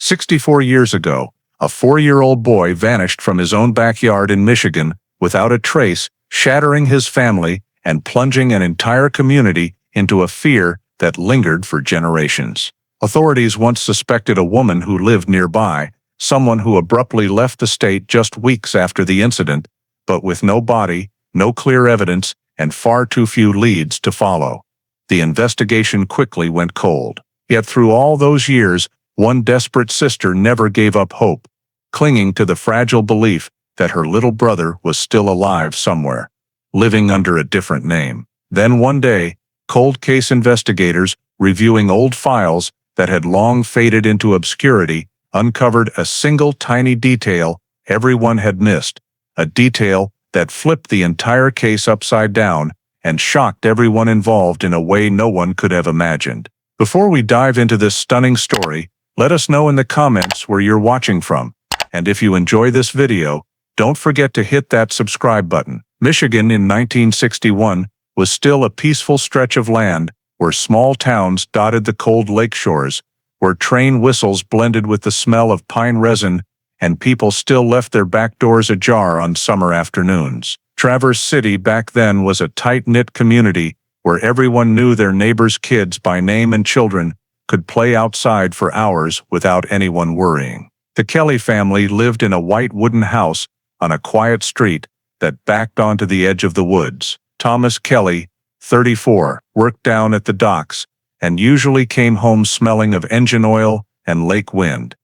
64 years ago, a 4-year-old boy vanished from his own backyard in Michigan without a trace, shattering his family and plunging an entire community into a fear that lingered for generations. Authorities once suspected a woman who lived nearby, someone who abruptly left the state just weeks after the incident, but with no body, no clear evidence, and far too few leads to follow. The investigation quickly went cold. Yet through all those years, one desperate sister never gave up hope, clinging to the fragile belief that her little brother was still alive somewhere, living under a different name. Then one day, cold case investigators, reviewing old files that had long faded into obscurity, uncovered a single tiny detail everyone had missed, a detail that flipped the entire case upside down and shocked everyone involved in a way no one could have imagined. Before we dive into this stunning story, let us know in the comments where you're watching from. And if you enjoy this video, don't forget to hit that subscribe button. Michigan in 1961 was still a peaceful stretch of land where small towns dotted the cold lake shores, where train whistles blended with the smell of pine resin, and people still left their back doors ajar on summer afternoons. Traverse City back then was a tight-knit community where everyone knew their neighbors' kids by name and children could play outside for hours without anyone worrying. The Kelly family lived in a white wooden house on a quiet street that backed onto the edge of the woods. Thomas Kelly, 34, worked down at the docks and usually came home smelling of engine oil and lake wind.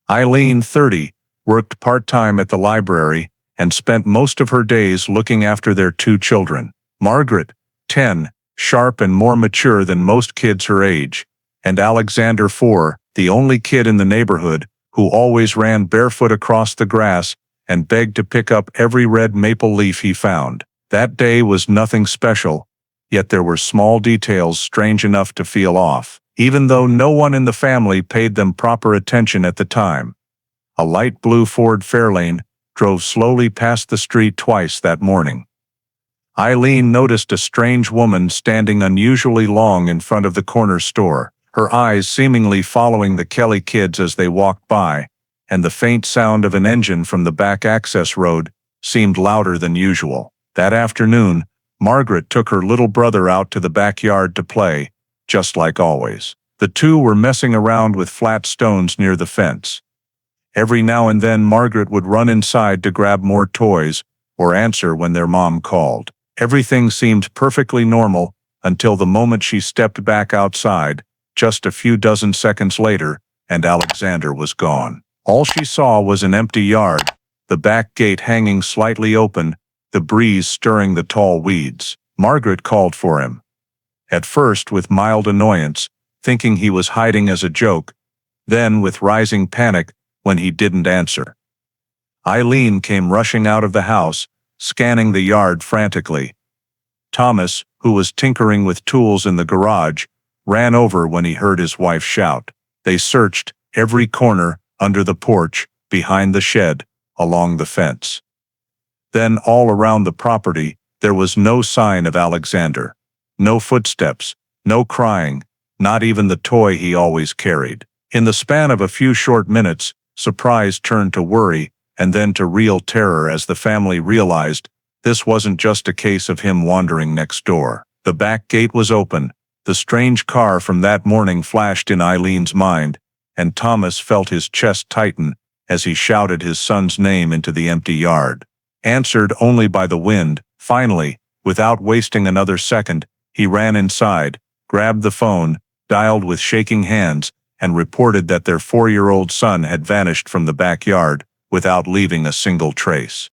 Eileen, 30, worked part-time at the library and spent most of her days looking after their 2 children. Margaret, 10, sharp and more mature than most kids her age, and Alexander, 4, the only kid in the neighborhood who always ran barefoot across the grass and begged to pick up every red maple leaf he found. That day was nothing special, yet there were small details strange enough to feel off, even though no one in the family paid them proper attention at the time. A light blue Ford Fairlane drove slowly past the street twice that morning. Eileen noticed a strange woman standing unusually long in front of the corner store, her eyes seemingly following the Kelly kids as they walked by, and the faint sound of an engine from the back access road seemed louder than usual. That afternoon, Margaret took her little brother out to the backyard to play, just like always. The two were messing around with flat stones near the fence. Every now and then Margaret would run inside to grab more toys or answer when their mom called. Everything seemed perfectly normal until the moment she stepped back outside, just a few dozen seconds later, and Alexander was gone. All she saw was an empty yard, the back gate hanging slightly open, the breeze stirring the tall weeds. Margaret called for him. At first with mild annoyance, thinking he was hiding as a joke, then with rising panic when he didn't answer. Eileen came rushing out of the house, scanning the yard frantically. Thomas, who was tinkering with tools in the garage, ran over when he heard his wife shout. They searched every corner, under the porch, behind the shed, along the fence. Then all around the property, there was no sign of Alexander. No footsteps, no crying, not even the toy he always carried. In the span of a few short minutes, surprise turned to worry, and then to real terror as the family realized this wasn't just a case of him wandering next door. The back gate was open, the strange car from that morning flashed in Eileen's mind, and Thomas felt his chest tighten as he shouted his son's name into the empty yard. Answered only by the wind, finally, without wasting another second, he ran inside, grabbed the phone, dialed with shaking hands, and reported that their 4-year-old son had vanished from the backyard without leaving a single trace.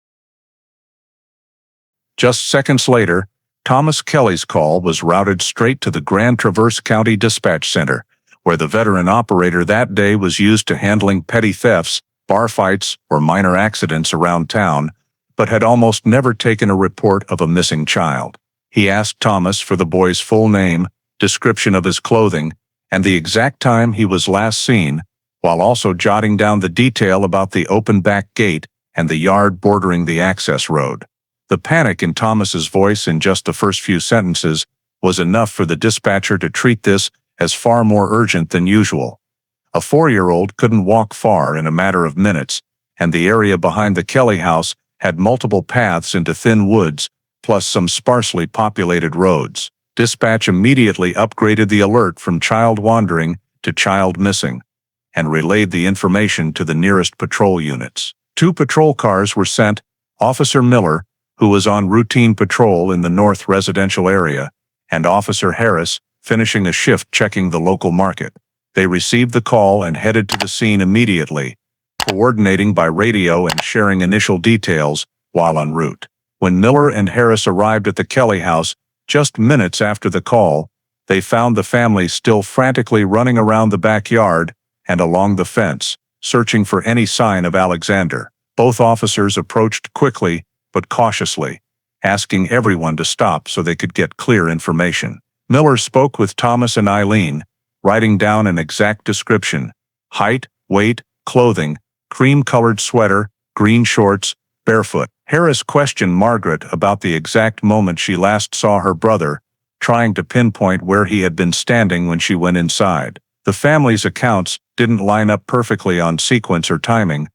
Just seconds later, Thomas Kelly's call was routed straight to the Grand Traverse County Dispatch Center, where the veteran operator that day was used to handling petty thefts, bar fights, or minor accidents around town, but had almost never taken a report of a missing child. He asked Thomas for the boy's full name, description of his clothing, and the exact time he was last seen, while also jotting down the detail about the open back gate and the yard bordering the access road. The panic in Thomas's voice in just the first few sentences was enough for the dispatcher to treat this as far more urgent than usual. A 4-year-old couldn't walk far in a matter of minutes, and the area behind the Kelly house had multiple paths into thin woods, plus some sparsely populated roads. Dispatch immediately upgraded the alert from child wandering to child missing, and relayed the information to the nearest patrol units. 2 patrol cars were sent, Officer Miller, who was on routine patrol in the north residential area, and Officer Harris, finishing a shift checking the local market. They received the call and headed to the scene immediately, coordinating by radio and sharing initial details while en route. When Miller and Harris arrived at the Kelly house, just minutes after the call, they found the family still frantically running around the backyard and along the fence, searching for any sign of Alexander. Both officers approached quickly but cautiously, asking everyone to stop so they could get clear information. Miller spoke with Thomas and Eileen, writing down an exact description: height, weight, clothing, cream-colored sweater, green shorts, barefoot. Harris questioned Margaret about the exact moment she last saw her brother, trying to pinpoint where he had been standing when she went inside. The family's accounts didn't line up perfectly on sequence or timing,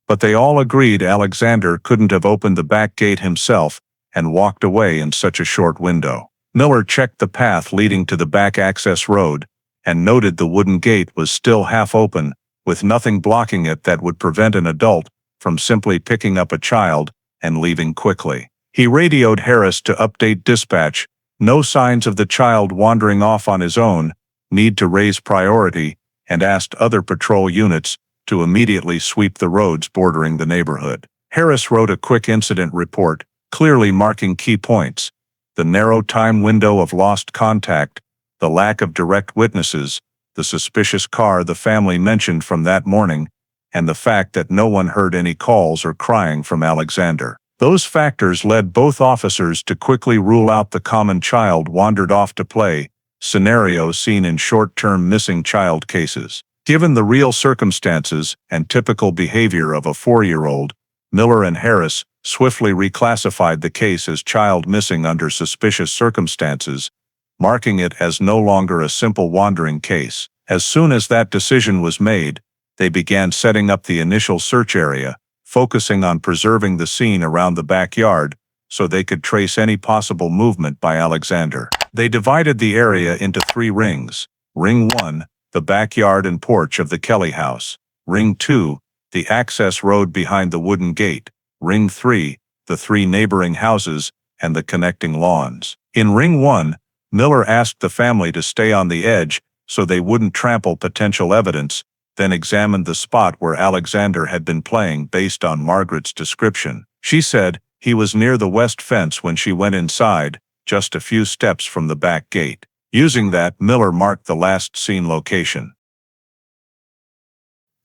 but they all agreed Alexander couldn't have opened the back gate himself and walked away in such a short window. Miller checked the path leading to the back access road and noted the wooden gate was still half open, with nothing blocking it that would prevent an adult from simply picking up a child and leaving quickly. He radioed Harris to update dispatch: no signs of the child wandering off on his own, need to raise priority, and asked other patrol units to immediately sweep the roads bordering the neighborhood. Harris wrote a quick incident report, clearly marking key points: the narrow time window of lost contact, the lack of direct witnesses, the suspicious car the family mentioned from that morning, and the fact that no one heard any calls or crying from Alexander. Those factors led both officers to quickly rule out the common child wandered off to play scenario seen in short-term missing child cases. Given the real circumstances and typical behavior of a 4-year-old, Miller and Harris swiftly reclassified the case as child missing under suspicious circumstances, marking it as no longer a simple wandering case. As soon as that decision was made, they began setting up the initial search area, focusing on preserving the scene around the backyard so they could trace any possible movement by Alexander. They divided the area into 3 rings. Ring 1, the backyard and porch of the Kelly house. Ring 2, the access road behind the wooden gate. Ring 3, the 3 neighboring houses and the connecting lawns. In Ring 1, Miller asked the family to stay on the edge so they wouldn't trample potential evidence, then examined the spot where Alexander had been playing based on Margaret's description. She said he was near the west fence when she went inside, just a few steps from the back gate. Using that, Miller marked the last seen location.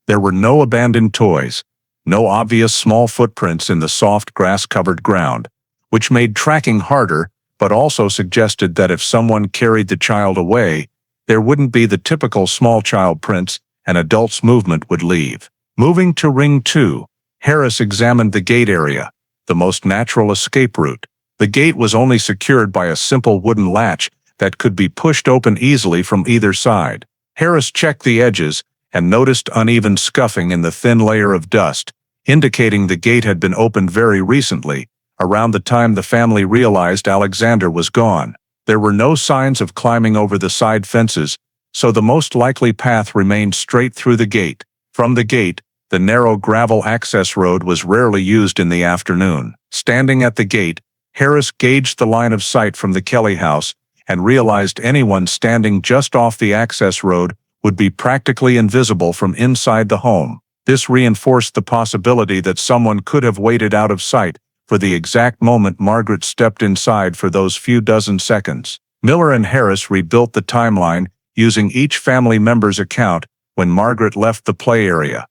There were no abandoned toys, no obvious small footprints in the soft grass-covered ground, which made tracking harder, but also suggested that if someone carried the child away, there wouldn't be the typical small child prints an adult's movement would leave. Moving to Ring 2, Harris examined the gate area, the most natural escape route. The gate was only secured by a simple wooden latch that could be pushed open easily from either side. Harris checked the edges and noticed uneven scuffing in the thin layer of dust, indicating the gate had been opened very recently, around the time the family realized Alexander was gone. There were no signs of climbing over the side fences, so the most likely path remained straight through the gate. From the gate, the narrow gravel access road was rarely used in the afternoon. Standing at the gate, Harris gauged the line of sight from the Kelly house and realized anyone standing just off the access road would be practically invisible from inside the home. This reinforced the possibility that someone could have waited out of sight for the exact moment Margaret stepped inside for those few dozen seconds. Miller and Harris rebuilt the timeline using each family member's account when Margaret left the play area,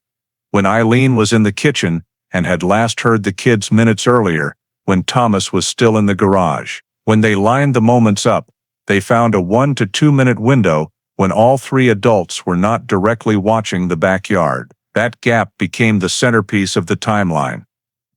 when Eileen was in the kitchen and had last heard the kids minutes earlier, when Thomas was still in the garage. When they lined the moments up, they found a 1 to 2 minute window when all 3 adults were not directly watching the backyard. That gap became the centerpiece of the timeline.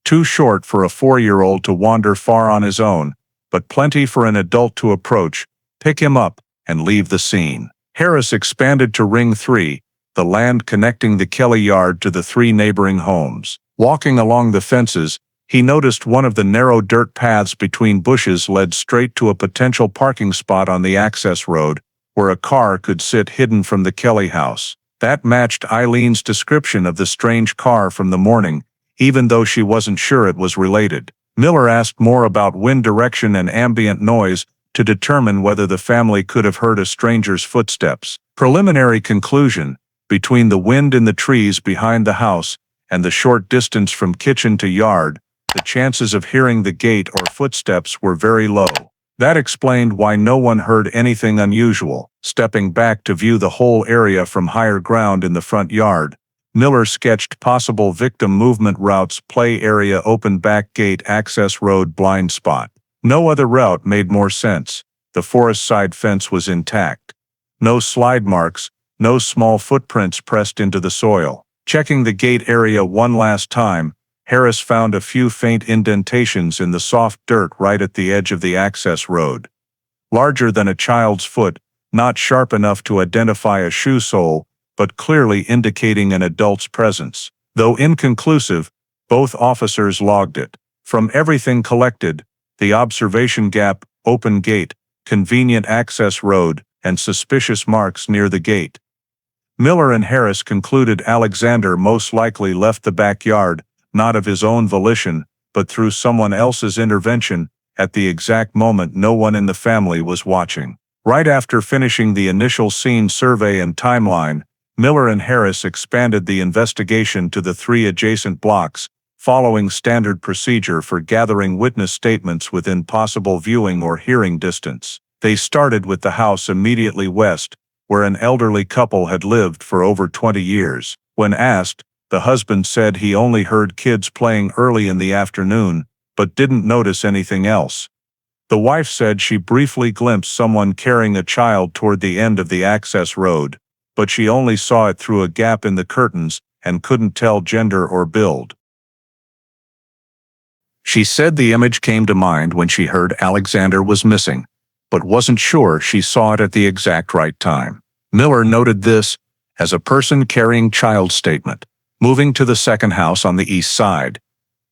Too short for a 4-year-old to wander far on his own, but plenty for an adult to approach, pick him up, and leave the scene. Harris expanded to Ring 3, the land connecting the Kelly yard to the 3 neighboring homes. Walking along the fences, he noticed one of the narrow dirt paths between bushes led straight to a potential parking spot on the access road, where a car could sit hidden from the Kelly house. That matched Eileen's description of the strange car from the morning, even though she wasn't sure it was related. Miller asked more about wind direction and ambient noise to determine whether the family could have heard a stranger's footsteps. Preliminary conclusion: between the wind in the trees behind the house and the short distance from kitchen to yard, the chances of hearing the gate or footsteps were very low. That explained why no one heard anything unusual. Stepping back to view the whole area from higher ground in the front yard, Miller sketched possible victim movement routes: play area, open back gate, access road, blind spot. No other route made more sense. The forest side fence was intact. No slide marks, no small footprints pressed into the soil. Checking the gate area one last time, Harris found a few faint indentations in the soft dirt right at the edge of the access road. Larger than a child's foot, not sharp enough to identify a shoe sole, but clearly indicating an adult's presence. Though inconclusive, both officers logged it. From everything collected, the observation gap, open gate, convenient access road, and suspicious marks near the gate, Miller and Harris concluded Alexander most likely left the backyard, not of his own volition, but through someone else's intervention, at the exact moment no one in the family was watching. Right after finishing the initial scene survey and timeline, Miller and Harris expanded the investigation to the 3 adjacent blocks, following standard procedure for gathering witness statements within possible viewing or hearing distance. They started with the house immediately west, where an elderly couple had lived for over 20 years. When asked, the husband said he only heard kids playing early in the afternoon, but didn't notice anything else. The wife said she briefly glimpsed someone carrying a child toward the end of the access road, but she only saw it through a gap in the curtains and couldn't tell gender or build. She said the image came to mind when she heard Alexander was missing, but wasn't sure she saw it at the exact right time. Miller noted this as a person carrying child statement. Moving to the second house on the east side,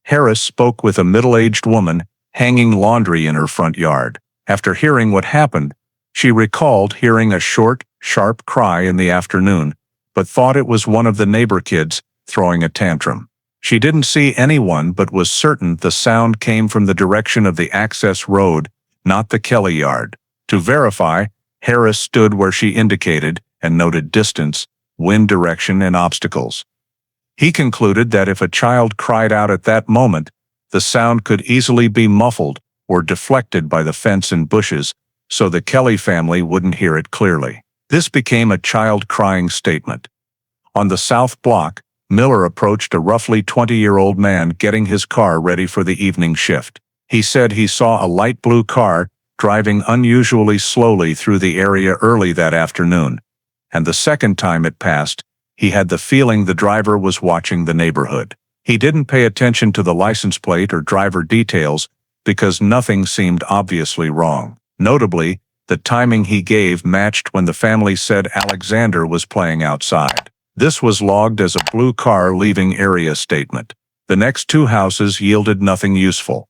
Harris spoke with a middle-aged woman hanging laundry in her front yard. After hearing what happened, she recalled hearing a short, sharp cry in the afternoon, but thought it was one of the neighbor kids throwing a tantrum. She didn't see anyone but was certain the sound came from the direction of the access road, not the Kelly yard. To verify, Harris stood where she indicated and noted distance, wind direction, and obstacles. He concluded that if a child cried out at that moment, the sound could easily be muffled or deflected by the fence and bushes, so the Kelly family wouldn't hear it clearly. This became a child crying statement. On the south block, Miller approached a roughly 20-year-old man getting his car ready for the evening shift. He said he saw a light blue car driving unusually slowly through the area early that afternoon, and the second time it passed, he had the feeling the driver was watching the neighborhood. He didn't pay attention to the license plate or driver details because nothing seemed obviously wrong. Notably, the timing he gave matched when the family said Alexander was playing outside. This was logged as a blue car leaving area statement. The next 2 houses yielded nothing useful.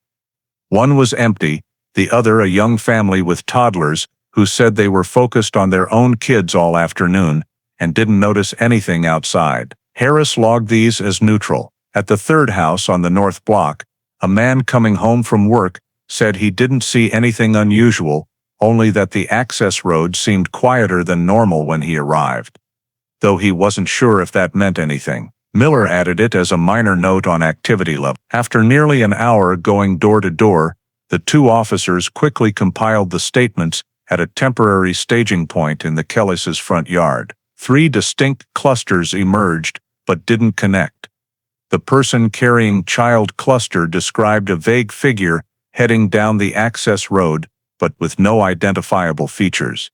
One was empty, the other a young family with toddlers who said they were focused on their own kids all afternoon and didn't notice anything outside. Harris logged these as neutral. At the third house on the north block, a man coming home from work said he didn't see anything unusual, only that the access road seemed quieter than normal when he arrived. Though he wasn't sure if that meant anything, Miller added it as a minor note on activity level. After nearly an hour going door to door, the 2 officers quickly compiled the statements at a temporary staging point in the Kellys' front yard. 3 distinct clusters emerged, but didn't connect. The person carrying child cluster described a vague figure heading down the access road, but with no identifiable features.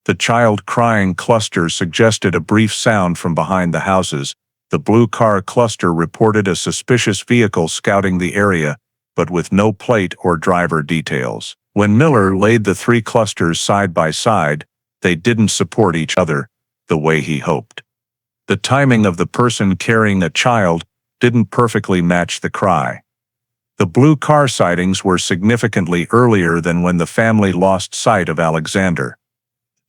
The child crying cluster suggested a brief sound from behind the houses. The blue car cluster reported a suspicious vehicle scouting the area, but with no plate or driver details. When Miller laid the 3 clusters side by side, they didn't support each other the way he hoped. The timing of the person carrying a child didn't perfectly match the cry. The blue car sightings were significantly earlier than when the family lost sight of Alexander.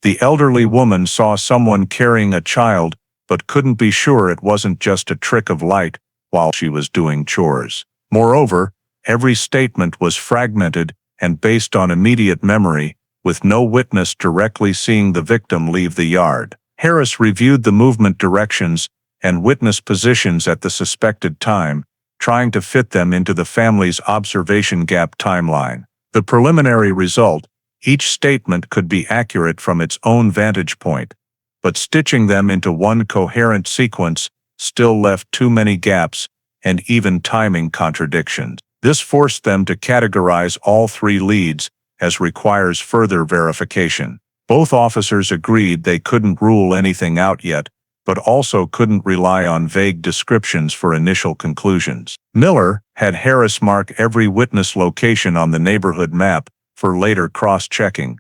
The elderly woman saw someone carrying a child but couldn't be sure it wasn't just a trick of light while she was doing chores. Moreover, every statement was fragmented and based on immediate memory, with no witness directly seeing the victim leave the yard. Harris reviewed the movement directions and witness positions at the suspected time, trying to fit them into the family's observation gap timeline. The preliminary result: each statement could be accurate from its own vantage point, but stitching them into one coherent sequence still left too many gaps and even timing contradictions. This forced them to categorize all three leads, as requires further verification. Both officers agreed they couldn't rule anything out yet, but also couldn't rely on vague descriptions for initial conclusions. Miller had Harris mark every witness location on the neighborhood map for later cross-checking.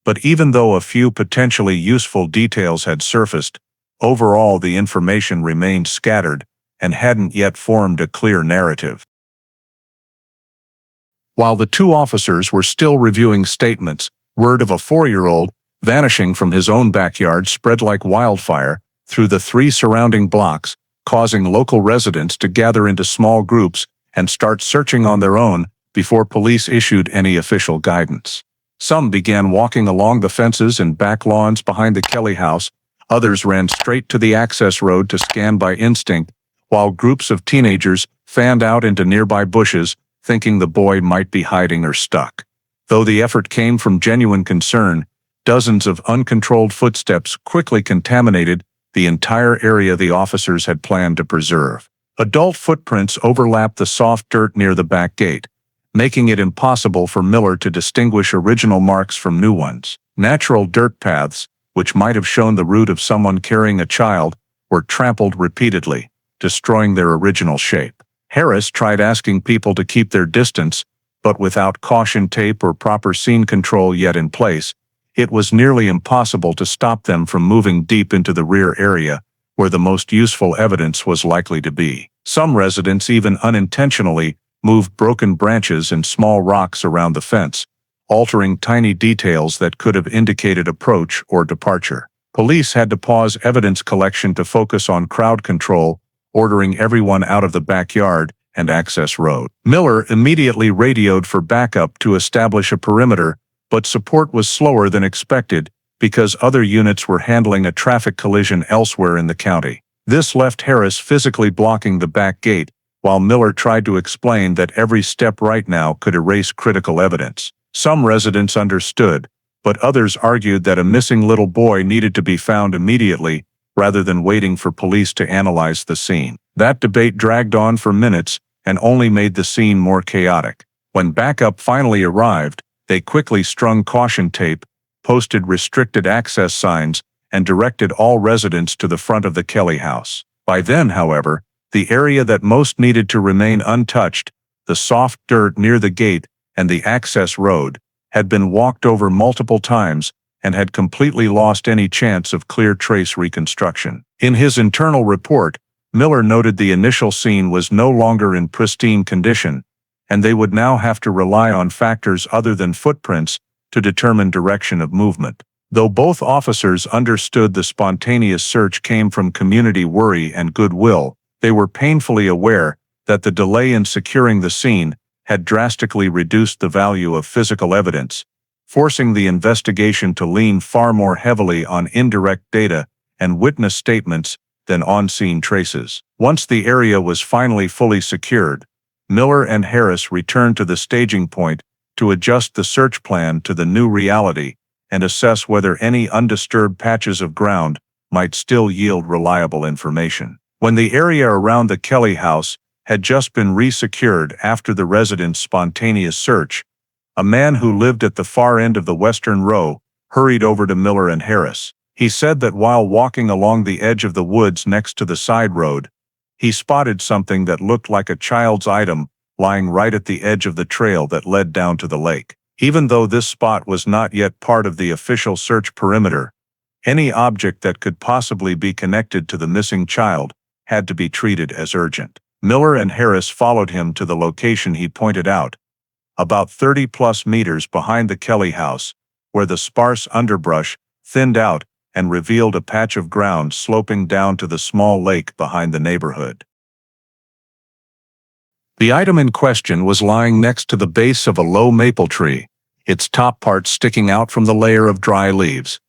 But even though a few potentially useful details had surfaced, overall the information remained scattered and hadn't yet formed a clear narrative. While the two officers were still reviewing statements, word of a 4-year-old vanishing from his own backyard spread like wildfire through the 3 surrounding blocks, causing local residents to gather into small groups and start searching on their own before police issued any official guidance. Some began walking along the fences and back lawns behind the Kelly house, others ran straight to the access road to scan by instinct, while groups of teenagers fanned out into nearby bushes, thinking the boy might be hiding or stuck. Though the effort came from genuine concern, dozens of uncontrolled footsteps quickly contaminated the entire area the officers had planned to preserve. Adult footprints overlapped the soft dirt near the back gate, making it impossible for Miller to distinguish original marks from new ones. Natural dirt paths, which might have shown the route of someone carrying a child, were trampled repeatedly, destroying their original shape. Harris tried asking people to keep their distance, but without caution tape or proper scene control yet in place, it was nearly impossible to stop them from moving deep into the rear area, where the most useful evidence was likely to be. Some residents even unintentionally moved broken branches and small rocks around the fence, altering tiny details that could have indicated approach or departure. Police had to pause evidence collection to focus on crowd control, ordering everyone out of the backyard and access road. Miller immediately radioed for backup to establish a perimeter, but support was slower than expected because other units were handling a traffic collision elsewhere in the county. This left Harris physically blocking the back gate, while Miller tried to explain that every step right now could erase critical evidence. Some residents understood, but others argued that a missing little boy needed to be found immediately, rather than waiting for police to analyze the scene. That debate dragged on for minutes and only made the scene more chaotic. When backup finally arrived, they quickly strung caution tape, posted restricted access signs, and directed all residents to the front of the Kelly house. By then, however, the area that most needed to remain untouched, the soft dirt near the gate and the access road, had been walked over multiple times and had completely lost any chance of clear trace reconstruction. In his internal report, Miller noted the initial scene was no longer in pristine condition, and they would now have to rely on factors other than footprints to determine direction of movement. Though both officers understood the spontaneous search came from community worry and goodwill, they were painfully aware that the delay in securing the scene had drastically reduced the value of physical evidence, forcing the investigation to lean far more heavily on indirect data and witness statements than on-scene traces. Once the area was finally fully secured, Miller and Harris returned to the staging point to adjust the search plan to the new reality and assess whether any undisturbed patches of ground might still yield reliable information. When the area around the Kelly house had just been resecured after the residents' spontaneous search, a man who lived at the far end of the western row hurried over to Miller and Harris. He said that while walking along the edge of the woods next to the side road, he spotted something that looked like a child's item lying right at the edge of the trail that led down to the lake. Even though this spot was not yet part of the official search perimeter, Any object that could possibly be connected to the missing child had to be treated as urgent. Miller and Harris followed him to the location he pointed out, about 30+ meters behind the Kelly house, where the sparse underbrush thinned out and revealed a patch of ground sloping down to the small lake behind the neighborhood. The item in question was lying next to the base of a low maple tree, its top part sticking out from the layer of dry leaves.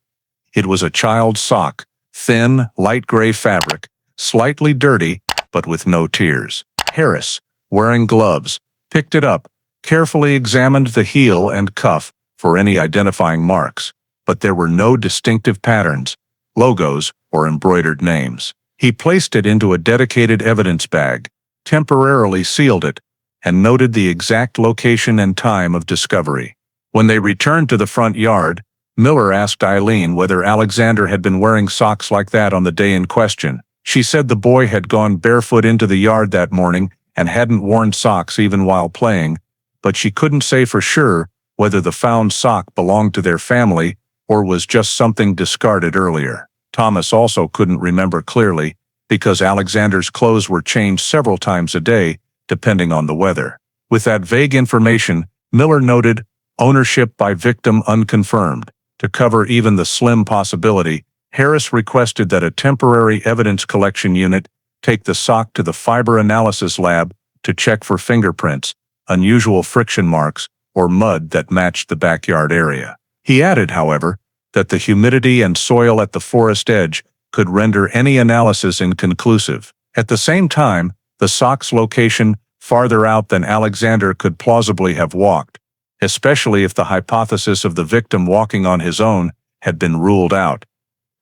It was a child's sock, thin, light gray fabric, slightly dirty, but with no tears. Harris, wearing gloves, picked it up, carefully examined the heel and cuff for any identifying marks, but there were no distinctive patterns, logos, or embroidered names. He placed it into a dedicated evidence bag, temporarily sealed it, and noted the exact location and time of discovery. When they returned to the front yard, Miller asked Eileen whether Alexander had been wearing socks like that on the day in question. She said the boy had gone barefoot into the yard that morning and hadn't worn socks even while playing, but she couldn't say for sure whether the found sock belonged to their family or was just something discarded earlier. Thomas also couldn't remember clearly because Alexander's clothes were changed several times a day, depending on the weather. With that vague information, Miller noted ownership by victim unconfirmed. To cover even the slim possibility, Harris requested that a temporary evidence collection unit take the sock to the fiber analysis lab to check for fingerprints, unusual friction marks, or mud that matched the backyard area. He added, however, that the humidity and soil at the forest edge could render any analysis inconclusive. At the same time, the sock's location farther out than Alexander could plausibly have walked, especially if the hypothesis of the victim walking on his own had been ruled out,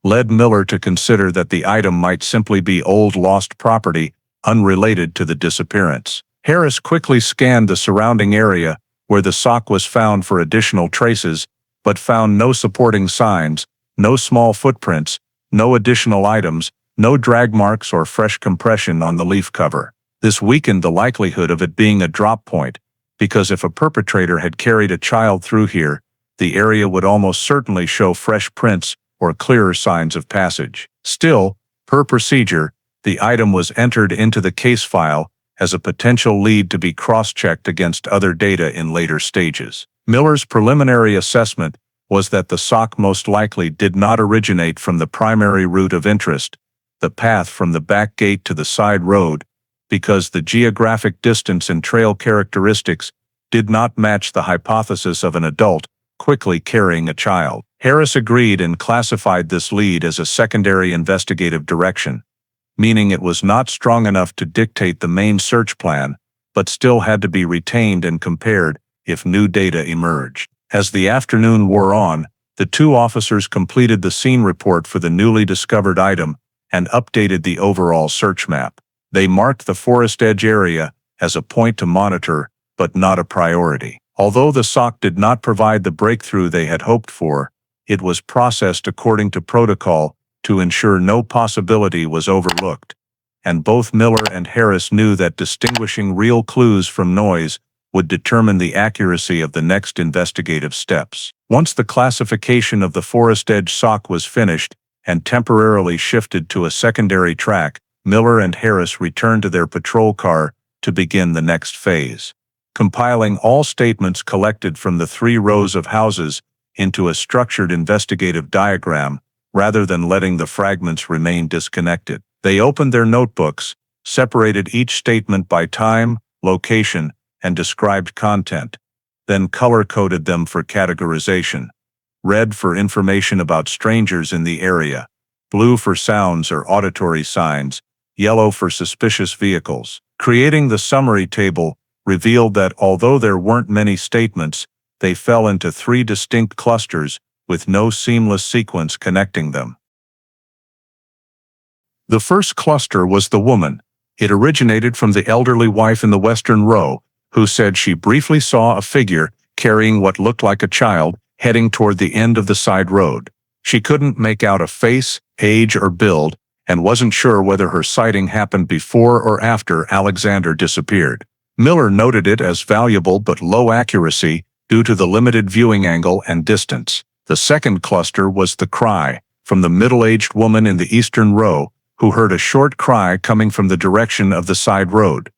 led Miller to consider that the item might simply be old lost property unrelated to the disappearance. Harris quickly scanned the surrounding area where the sock was found for additional traces, but found no supporting signs, no small footprints, no additional items, no drag marks or fresh compression on the leaf cover. This weakened the likelihood of it being a drop point, because if a perpetrator had carried a child through here, the area would almost certainly show fresh prints or clearer signs of passage. Still, per procedure, the item was entered into the case file as a potential lead to be cross-checked against other data in later stages. Miller's preliminary assessment was that the sock most likely did not originate from the primary route of interest, the path from the back gate to the side road, because the geographic distance and trail characteristics did not match the hypothesis of an adult quickly carrying a child. Harris agreed and classified this lead as a secondary investigative direction, meaning it was not strong enough to dictate the main search plan, but still had to be retained and compared if new data emerged. As the afternoon wore on, the two officers completed the scene report for the newly discovered item and updated the overall search map. They marked the forest edge area as a point to monitor, but not a priority. Although the sock did not provide the breakthrough they had hoped for, it was processed according to protocol to ensure no possibility was overlooked, and both Miller and Harris knew that distinguishing real clues from noise would determine the accuracy of the next investigative steps. Once the classification of the forest edge sock was finished and temporarily shifted to a secondary track, Miller and Harris returned to their patrol car to begin the next phase, compiling all statements collected from the 3 rows of houses into a structured investigative diagram rather than letting the fragments remain disconnected. They opened their notebooks, separated each statement by time, location, and described content, then color-coded them for categorization. Red for information about strangers in the area, blue for sounds or auditory signs, yellow for suspicious vehicles. Creating the summary table revealed that although there weren't many statements, they fell into 3 distinct clusters with no seamless sequence connecting them. The first cluster was the woman. It originated from the elderly wife in the western row, who said she briefly saw a figure carrying what looked like a child heading toward the end of the side road. She couldn't make out a face, age, or build, and wasn't sure whether her sighting happened before or after Alexander disappeared. Miller noted it as valuable but low accuracy due to the limited viewing angle and distance. The second cluster was the cry, from the middle-aged woman in the eastern row, who heard a short cry coming from the direction of the side road.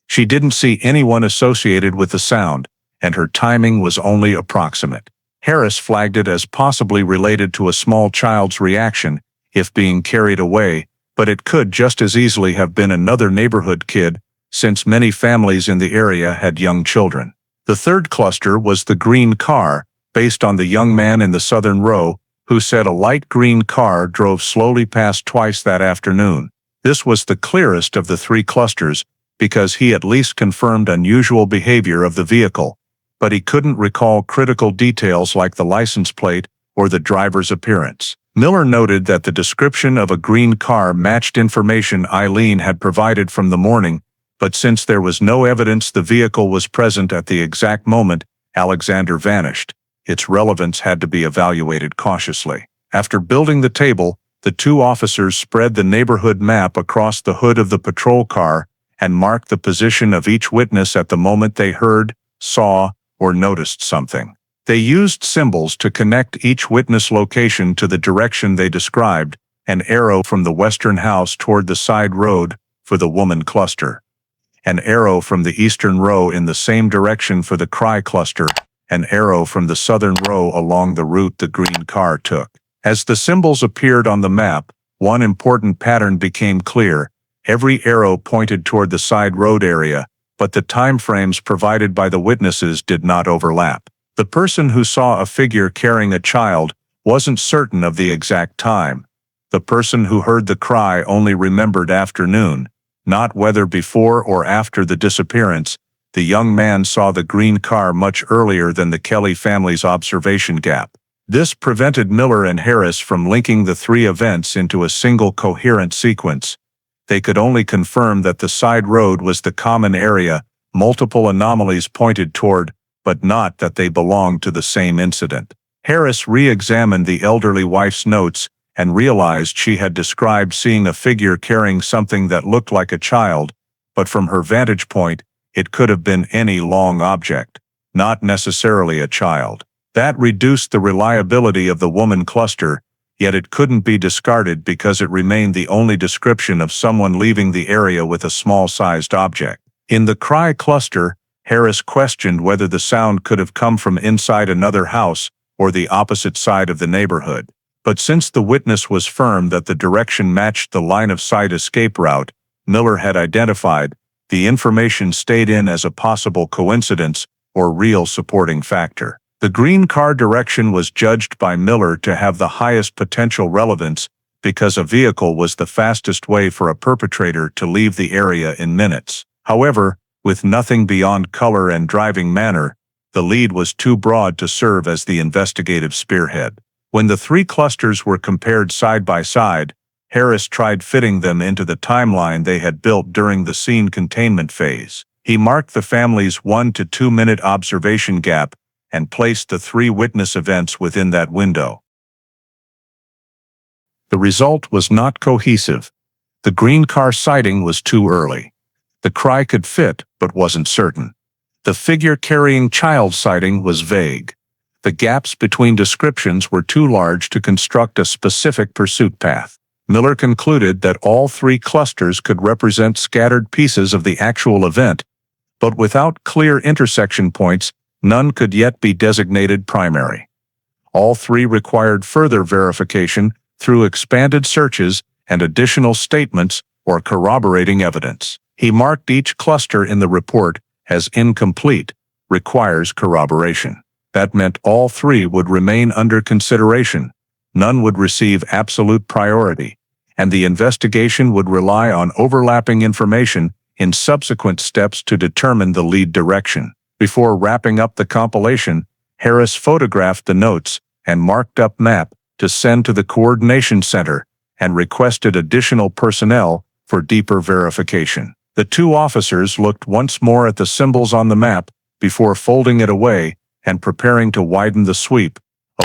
She didn't see anyone associated with the sound, and her timing was only approximate. Harris flagged it as possibly related to a small child's reaction if being carried away, but it could just as easily have been another neighborhood kid, since many families in the area had young children. The third cluster was the green car, based on the young man in the southern row, who said a light green car drove slowly past twice that afternoon. This was the clearest of the three clusters, because he at least confirmed unusual behavior of the vehicle, but he couldn't recall critical details like the license plate or the driver's appearance. Miller noted that the description of a green car matched information Eileen had provided from the morning, but since there was no evidence the vehicle was present at the exact moment Alexander vanished, its relevance had to be evaluated cautiously. After building the table, the two officers spread the neighborhood map across the hood of the patrol car and marked the position of each witness at the moment they heard, saw, or noticed something. They used symbols to connect each witness location to the direction they described, an arrow from the western house toward the side road for the woman cluster, an arrow from the eastern row in the same direction for the cry cluster, an arrow from the southern row along the route the green car took. As the symbols appeared on the map, one important pattern became clear. Every arrow pointed toward the side road area, but the time frames provided by the witnesses did not overlap. The person who saw a figure carrying a child wasn't certain of the exact time. The person who heard the cry only remembered afternoon, not whether before or after the disappearance. The young man saw the green car much earlier than the Kelly family's observation gap. This prevented Miller and Harris from linking the three events into a single coherent sequence. They could only confirm that the side road was the common area multiple anomalies pointed toward, but not that they belonged to the same incident. Harris re-examined the elderly wife's notes and realized she had described seeing a figure carrying something that looked like a child, but from her vantage point, it could have been any long object, not necessarily a child. That reduced the reliability of the woman cluster, yet it couldn't be discarded because it remained the only description of someone leaving the area with a small-sized object. In the cry cluster, Harris questioned whether the sound could have come from inside another house or the opposite side of the neighborhood. But since the witness was firm that the direction matched the line-of-sight escape route Miller had identified, the information stayed in as a possible coincidence or real supporting factor. The green car direction was judged by Miller to have the highest potential relevance because a vehicle was the fastest way for a perpetrator to leave the area in minutes. However, with nothing beyond color and driving manner, the lead was too broad to serve as the investigative spearhead. When the three clusters were compared side by side, Harris tried fitting them into the timeline they had built during the scene containment phase. He marked the family's 1 to 2 minute observation gap and placed the three witness events within that window. The result was not cohesive. The green car sighting was too early. The cry could fit, but wasn't certain. The figure carrying child sighting was vague. The gaps between descriptions were too large to construct a specific pursuit path. Miller concluded that all three clusters could represent scattered pieces of the actual event, but without clear intersection points, none could yet be designated primary. All three required further verification through expanded searches and additional statements or corroborating evidence. He marked each cluster in the report as incomplete, requires corroboration. That meant all three would remain under consideration, none would receive absolute priority, and the investigation would rely on overlapping information in subsequent steps to determine the lead direction. Before wrapping up the compilation, Harris photographed the notes and marked up map to send to the coordination center and requested additional personnel for deeper verification. The two officers looked once more at the symbols on the map before folding it away and preparing to widen the sweep,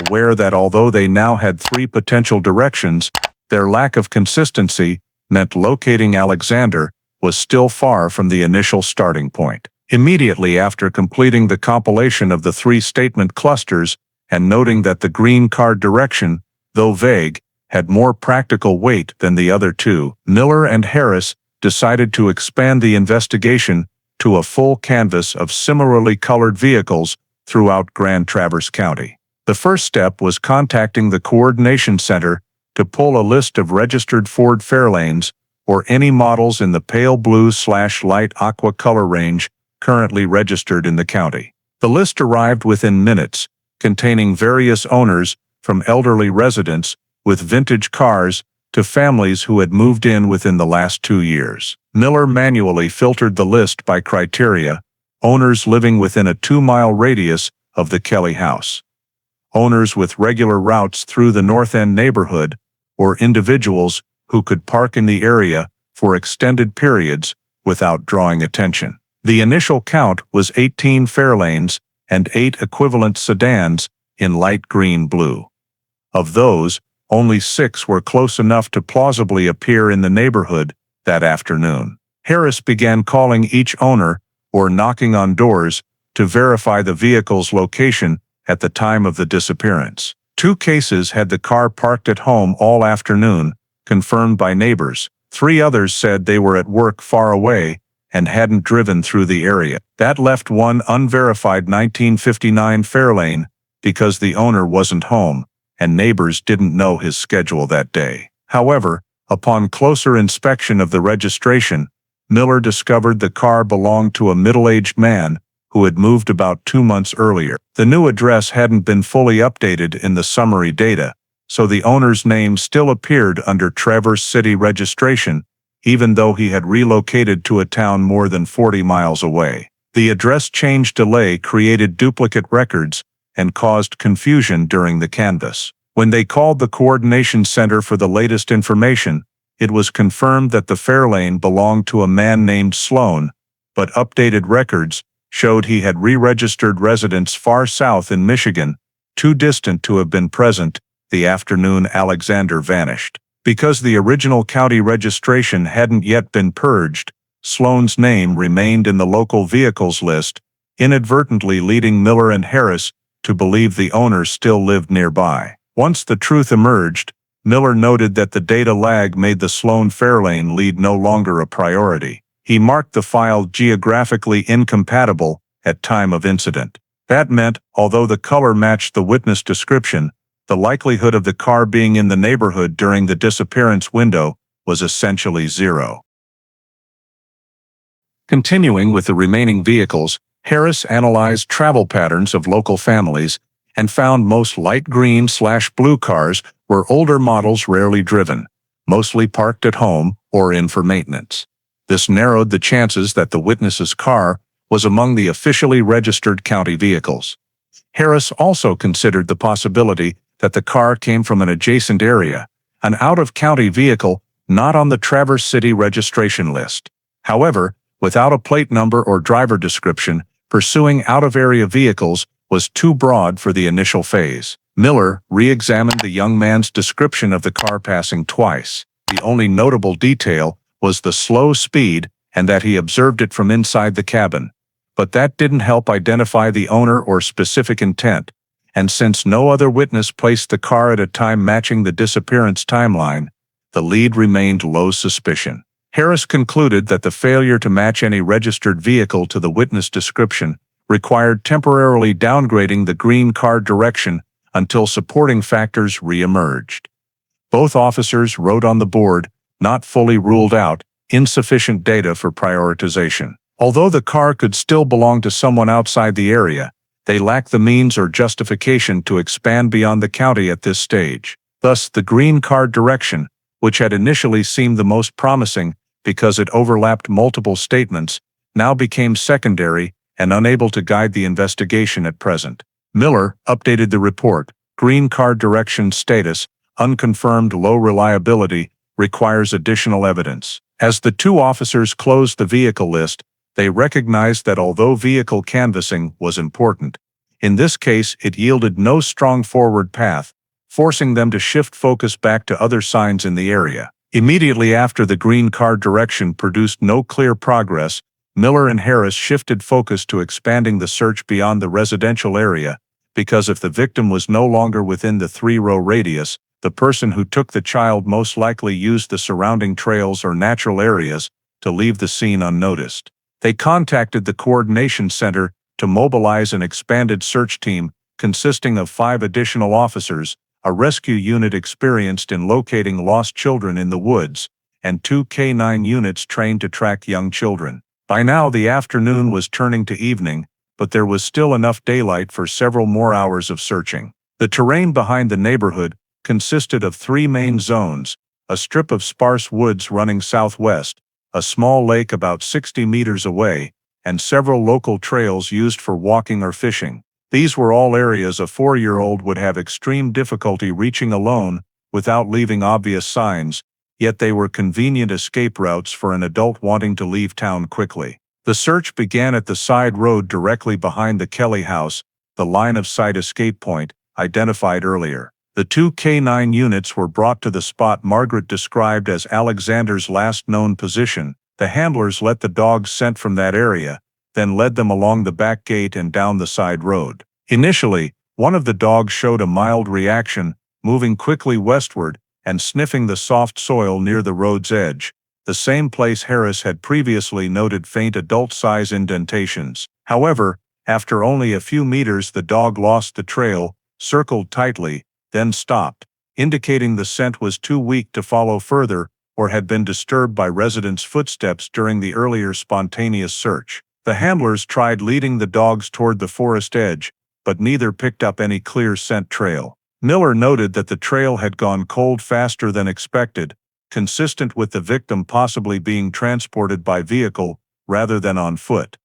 aware that although they now had three potential directions, their lack of consistency meant locating Alexander was still far from the initial starting point. Immediately after completing the compilation of the three statement clusters and noting that the green card direction, though vague, had more practical weight than the other two. Miller and Harris decided to expand the investigation to a full canvass of similarly colored vehicles throughout Grand Traverse County. The first step was contacting the Coordination Center to pull a list of registered Ford Fairlanes or any models in the pale blue/light aqua color range currently registered in the county. The list arrived within minutes, containing various owners from elderly residents with vintage cars to families who had moved in within the last 2 years. Miller manually filtered the list by criteria: owners living within a 2-mile radius of the Kelly house, owners with regular routes through the North End neighborhood, or individuals who could park in the area for extended periods without drawing attention. The initial count was 18 Fairlanes and 8 equivalent sedans in light green blue. Of those, only 6 were close enough to plausibly appear in the neighborhood that afternoon. Harris began calling each owner or knocking on doors to verify the vehicle's location at the time of the disappearance. 2 cases had the car parked at home all afternoon, confirmed by neighbors. 3 others said they were at work far away and hadn't driven through the area. That left 1 unverified 1959 Fairlane because the owner wasn't home and neighbors didn't know his schedule that day. However, upon closer inspection of the registration, Miller discovered the car belonged to a middle-aged man who had moved about 2 months earlier. The new address hadn't been fully updated in the summary data, so the owner's name still appeared under Traverse City registration, even though he had relocated to a town more than 40 miles away. The address change delay created duplicate records and caused confusion during the canvass. When they called the Coordination Center for the latest information, it was confirmed that the Fairlane belonged to a man named Sloan, but updated records showed he had re-registered residence far south in Michigan, too distant to have been present the afternoon Alexander vanished. Because the original county registration hadn't yet been purged, Sloan's name remained in the local vehicles list, inadvertently leading Miller and Harris to believe the owner still lived nearby. Once the truth emerged, Miller noted that the data lag made the Sloan Fairlane lead no longer a priority. He marked the file geographically incompatible at time of incident. That meant, although the color matched the witness description, the likelihood of the car being in the neighborhood during the disappearance window was essentially 0. Continuing with the remaining vehicles, Harris analyzed travel patterns of local families and found most light green/blue cars were older models rarely driven, mostly parked at home or in for maintenance. This narrowed the chances that the witness's car was among the officially registered county vehicles. Harris also considered the possibility that the car came from an adjacent area, an out-of-county vehicle not on the Traverse City registration list. However, without a plate number or driver description, pursuing out-of-area vehicles was too broad for the initial phase. Miller re-examined the young man's description of the car passing twice. The only notable detail was the slow speed and that he observed it from inside the cabin. But that didn't help identify the owner or specific intent, and since no other witness placed the car at a time matching the disappearance timeline, the lead remained low suspicion. Harris concluded that the failure to match any registered vehicle to the witness description required temporarily downgrading the green car direction until supporting factors re-emerged. Both officers wrote on the board, "Not fully ruled out, insufficient data for prioritization." Although the car could still belong to someone outside the area, they lacked the means or justification to expand beyond the county at this stage. Thus, the green car direction, which had initially seemed the most promising because it overlapped multiple statements, now became secondary and unable to guide the investigation at present. Miller updated the report. Green car direction status, unconfirmed, low reliability, requires additional evidence. As the 2 officers closed the vehicle list, they recognized that although vehicle canvassing was important, in this case it yielded no strong forward path, forcing them to shift focus back to other signs in the area. Immediately after the green car direction produced no clear progress, Miller and Harris shifted focus to expanding the search beyond the residential area, because if the victim was no longer within the 3-row radius, The person who took the child most likely used the surrounding trails or natural areas to leave the scene unnoticed. They contacted the coordination center to mobilize an expanded search team consisting of 5 additional officers, a rescue unit experienced in locating lost children in the woods, and 2 K-9 units trained to track young children. By now the afternoon was turning to evening, but there was still enough daylight for several more hours of searching. The terrain behind the neighborhood consisted of 3 main zones: a strip of sparse woods running southwest, a small lake about 60 meters away, and several local trails used for walking or fishing. These were all areas a 4-year-old would have extreme difficulty reaching alone without leaving obvious signs, yet they were convenient escape routes for an adult wanting to leave town quickly. The search began at the side road directly behind the Kelly house, the line-of-sight escape point identified earlier. The 2 K-9 units were brought to the spot Margaret described as Alexander's last known position. The handlers let the dogs scent from that area, then led them along the back gate and down the side road. Initially, one of the dogs showed a mild reaction, moving quickly westward and sniffing the soft soil near the road's edge, the same place Harris had previously noted faint adult-size indentations. However, after only a few meters the dog lost the trail, circled tightly, then stopped, indicating the scent was too weak to follow further or had been disturbed by residents' footsteps during the earlier spontaneous search. The handlers tried leading the dogs toward the forest edge, but neither picked up any clear scent trail. Miller noted that the trail had gone cold faster than expected, consistent with the victim possibly being transported by vehicle rather than on foot.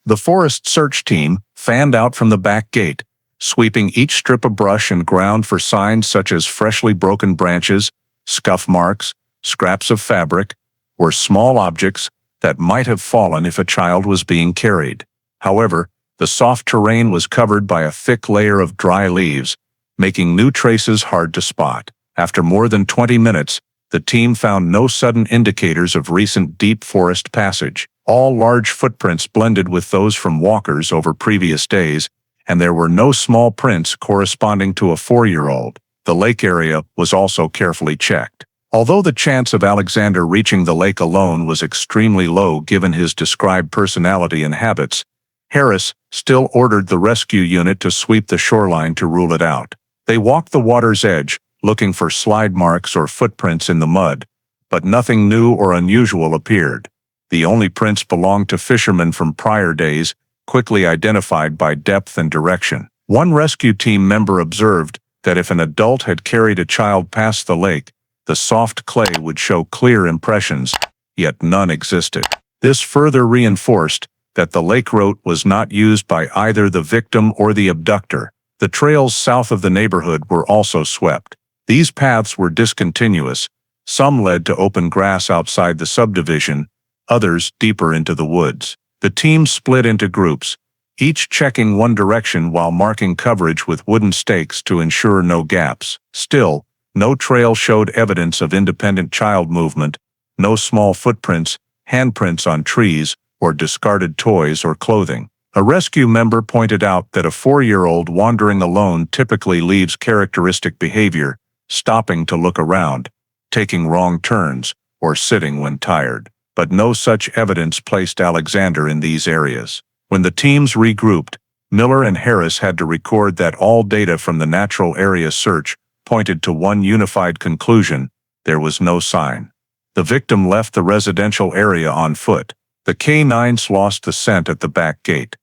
The forest search team fanned out from the back gate, sweeping each strip of brush and ground for signs such as freshly broken branches, scuff marks, scraps of fabric, or small objects that might have fallen if a child was being carried. However, the soft terrain was covered by a thick layer of dry leaves, making new traces hard to spot. After more than 20 minutes, the team found no sudden indicators of recent deep forest passage. All large footprints blended with those from walkers over previous days, and there were no small prints corresponding to a 4-year-old. The lake area was also carefully checked. Although the chance of Alexander reaching the lake alone was extremely low given his described personality and habits, Harris still ordered the rescue unit to sweep the shoreline to rule it out. They walked the water's edge, looking for slide marks or footprints in the mud, but nothing new or unusual appeared. The only prints belonged to fishermen from prior days, quickly identified by depth and direction. One rescue team member observed that if an adult had carried a child past the lake, the soft clay would show clear impressions, yet none existed. This further reinforced that the lake route was not used by either the victim or the abductor. The trails south of the neighborhood were also swept. These paths were discontinuous. Some led to open grass outside the subdivision, others deeper into the woods. The team split into groups, each checking one direction while marking coverage with wooden stakes to ensure no gaps. Still, no trail showed evidence of independent child movement, no small footprints, handprints on trees, or discarded toys or clothing. A rescue member pointed out that a 4-year-old wandering alone typically leaves characteristic behavior, stopping to look around, taking wrong turns, or sitting when tired. But no such evidence placed Alexander in these areas. When the teams regrouped, Miller and Harris had to record that all data from the natural area search pointed to one unified conclusion: there was no sign. The victim left the residential area on foot. The K-9s lost the scent at the back gate,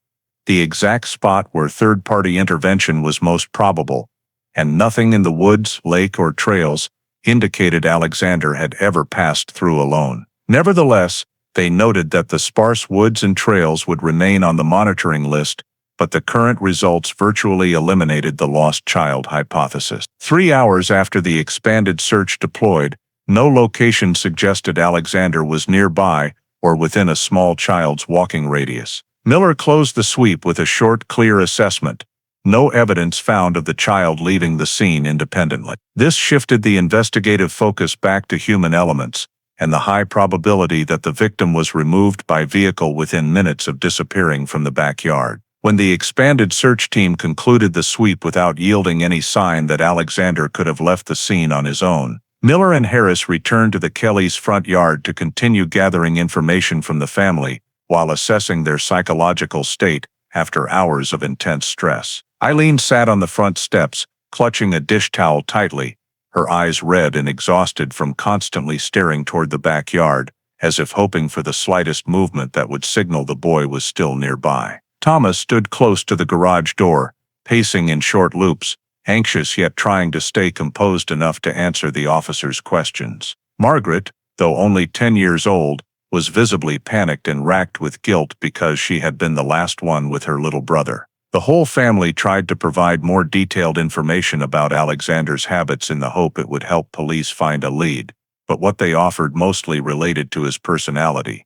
the exact spot where third-party intervention was most probable, and nothing in the woods, lake, or trails indicated Alexander had ever passed through alone. Nevertheless, they noted that the sparse woods and trails would remain on the monitoring list, but the current results virtually eliminated the lost child hypothesis. 3 hours after the expanded search deployed, no location suggested Alexander was nearby or within a small child's walking radius. Miller closed the sweep with a short, clear assessment. No evidence found of the child leaving the scene independently. This shifted the investigative focus back to human elements and the high probability that the victim was removed by vehicle within minutes of disappearing from the backyard. When the expanded search team concluded the sweep without yielding any sign that Alexander could have left the scene on his own, Miller and Harris returned to the Kellys' front yard to continue gathering information from the family while assessing their psychological state after hours of intense stress. Eileen sat on the front steps, clutching a dish towel tightly, her eyes red and exhausted from constantly staring toward the backyard, as if hoping for the slightest movement that would signal the boy was still nearby. Thomas stood close to the garage door, pacing in short loops, anxious yet trying to stay composed enough to answer the officer's questions. Margaret, though only 10 years old, was visibly panicked and racked with guilt because she had been the last one with her little brother. The whole family tried to provide more detailed information about Alexander's habits in the hope it would help police find a lead, but what they offered mostly related to his personality.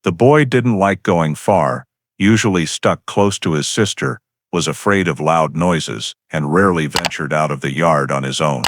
The boy didn't like going far, usually stuck close to his sister, was afraid of loud noises, and rarely ventured out of the yard on his own.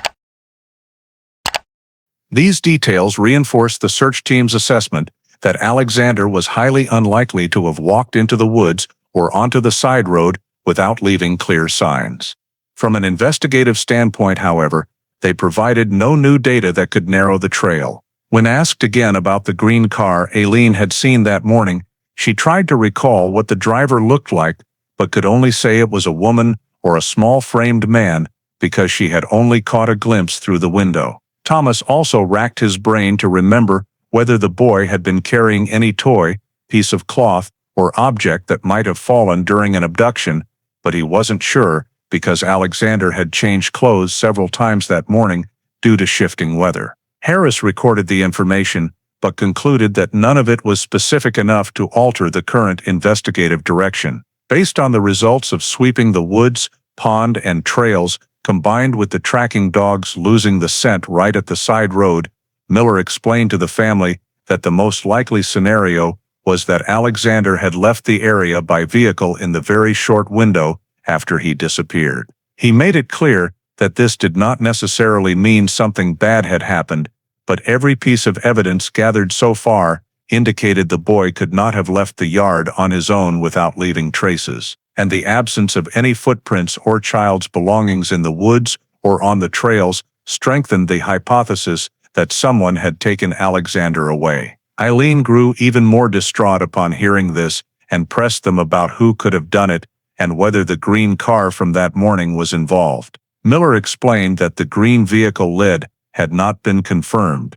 These details reinforced the search team's assessment that Alexander was highly unlikely to have walked into the woods or onto the side road without leaving clear signs. From an investigative standpoint, however, they provided no new data that could narrow the trail. When asked again about the green car Aileen had seen that morning, she tried to recall what the driver looked like, but could only say it was a woman or a small-framed man because she had only caught a glimpse through the window. Thomas also racked his brain to remember whether the boy had been carrying any toy, piece of cloth, or object that might have fallen during an abduction, but he wasn't sure because Alexander had changed clothes several times that morning due to shifting weather. Harris recorded the information, but concluded that none of it was specific enough to alter the current investigative direction. Based on the results of sweeping the woods, pond, and trails, combined with the tracking dogs losing the scent right at the side road, Miller explained to the family that the most likely scenario was that Alexander had left the area by vehicle in the very short window after he disappeared. He made it clear that this did not necessarily mean something bad had happened, but every piece of evidence gathered so far indicated the boy could not have left the yard on his own without leaving traces, and the absence of any footprints or child's belongings in the woods or on the trails strengthened the hypothesis that someone had taken Alexander away. Eileen grew even more distraught upon hearing this and pressed them about who could have done it and whether the green car from that morning was involved. Miller explained that the green vehicle lid had not been confirmed.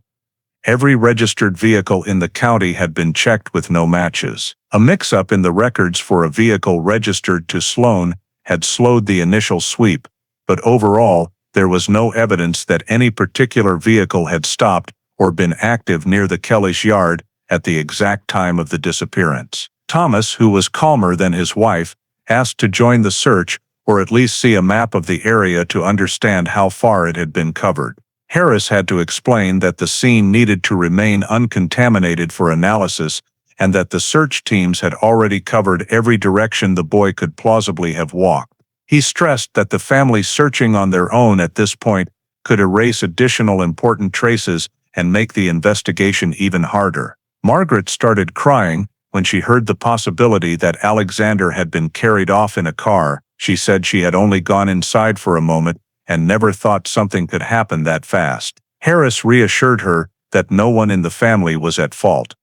Every registered vehicle in the county had been checked with no matches. A mix-up in the records for a vehicle registered to Sloan had slowed the initial sweep, but overall, there was no evidence that any particular vehicle had stopped or been active near the Kellys' yard at the exact time of the disappearance. Thomas, who was calmer than his wife, asked to join the search or at least see a map of the area to understand how far it had been covered. Harris had to explain that the scene needed to remain uncontaminated for analysis and that the search teams had already covered every direction the boy could plausibly have walked. He stressed that the family searching on their own at this point could erase additional important traces and make the investigation even harder. Margaret started crying when she heard the possibility that Alexander had been carried off in a car. She said she had only gone inside for a moment and never thought something could happen that fast. Harris reassured her that no one in the family was at fault.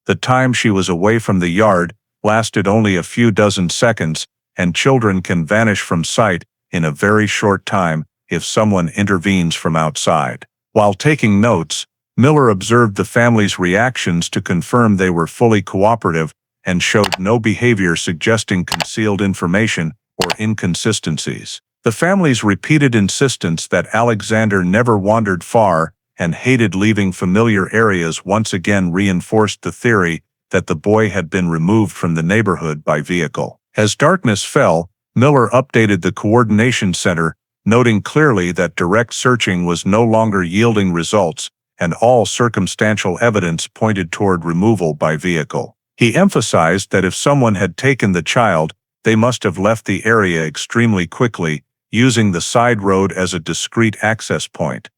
The time she was away from the yard lasted only a few dozen seconds, and children can vanish from sight in a very short time if someone intervenes from outside. While taking notes, Miller observed the family's reactions to confirm they were fully cooperative and showed no behavior suggesting concealed information or inconsistencies. The family's repeated insistence that Alexander never wandered far and hated leaving familiar areas once again reinforced the theory that the boy had been removed from the neighborhood by vehicle. As darkness fell, Miller updated the coordination center, noting clearly that direct searching was no longer yielding results and all circumstantial evidence pointed toward removal by vehicle. He emphasized that if someone had taken the child, they must have left the area extremely quickly, using the side road as a discreet access point.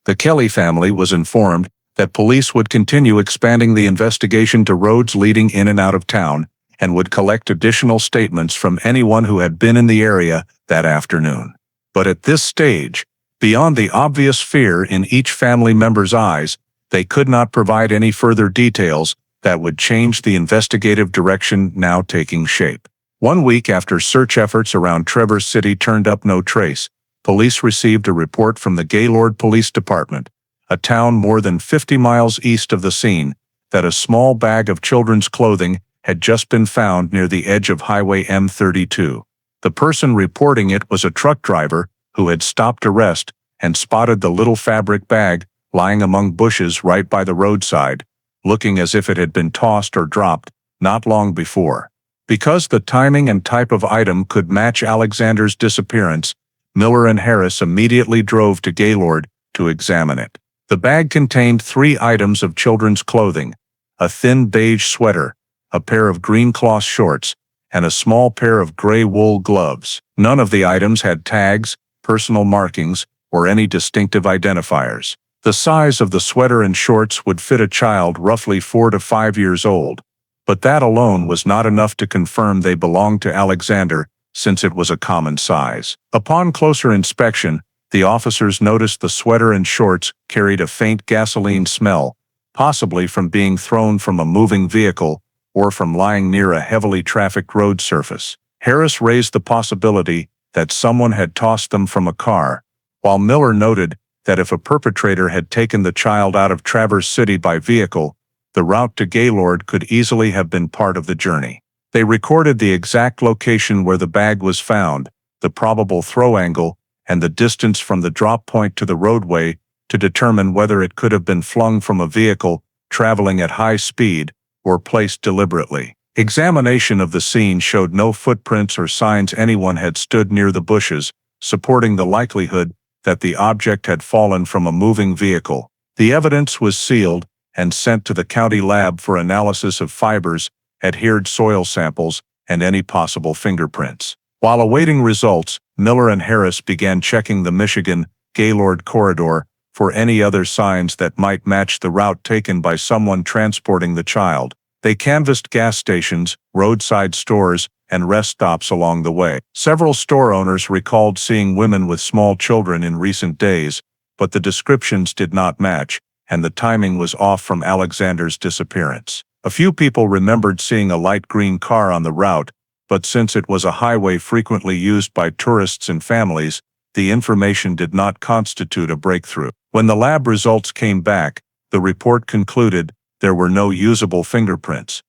The Kelly family was informed that police would continue expanding the investigation to roads leading in and out of town, and would collect additional statements from anyone who had been in the area that afternoon. But at this stage, beyond the obvious fear in each family member's eyes, they could not provide any further details that would change the investigative direction now taking shape. 1 week after search efforts around Traverse City turned up no trace, police received a report from the Gaylord Police Department, a town more than 50 miles east of the scene, that a small bag of children's clothing had just been found near the edge of Highway M32. The person reporting it was a truck driver who had stopped to rest and spotted the little fabric bag lying among bushes right by the roadside, looking as if it had been tossed or dropped not long before. Because the timing and type of item could match Alexander's disappearance, Miller and Harris immediately drove to Gaylord to examine it. The bag contained 3 items of children's clothing: a thin beige sweater, a pair of green cloth shorts, and a small pair of gray wool gloves. None of the items had tags, personal markings, or any distinctive identifiers. The size of the sweater and shorts would fit a child roughly 4 to 5 years old, but that alone was not enough to confirm they belonged to Alexander, since it was a common size. Upon closer inspection, the officers noticed the sweater and shorts carried a faint gasoline smell, possibly from being thrown from a moving vehicle or from lying near a heavily trafficked road surface. Harris raised the possibility that someone had tossed them from a car, while Miller noted that if a perpetrator had taken the child out of Traverse City by vehicle, the route to Gaylord could easily have been part of the journey. They recorded the exact location where the bag was found, the probable throw angle, and the distance from the drop point to the roadway to determine whether it could have been flung from a vehicle traveling at high speed or placed deliberately. Examination of the scene showed no footprints or signs anyone had stood near the bushes, supporting the likelihood that the object had fallen from a moving vehicle. The evidence was sealed and sent to the county lab for analysis of fibers, adhered soil samples, and any possible fingerprints. While awaiting results, Miller and Harris began checking the Michigan-Gaylord corridor for any other signs that might match the route taken by someone transporting the child. They canvassed gas stations, roadside stores, and rest stops along the way. Several store owners recalled seeing women with small children in recent days, but the descriptions did not match, and the timing was off from Alexander's disappearance. A few people remembered seeing a light green car on the route, but since it was a highway frequently used by tourists and families, the information did not constitute a breakthrough. When the lab results came back, the report concluded there were no usable fingerprints.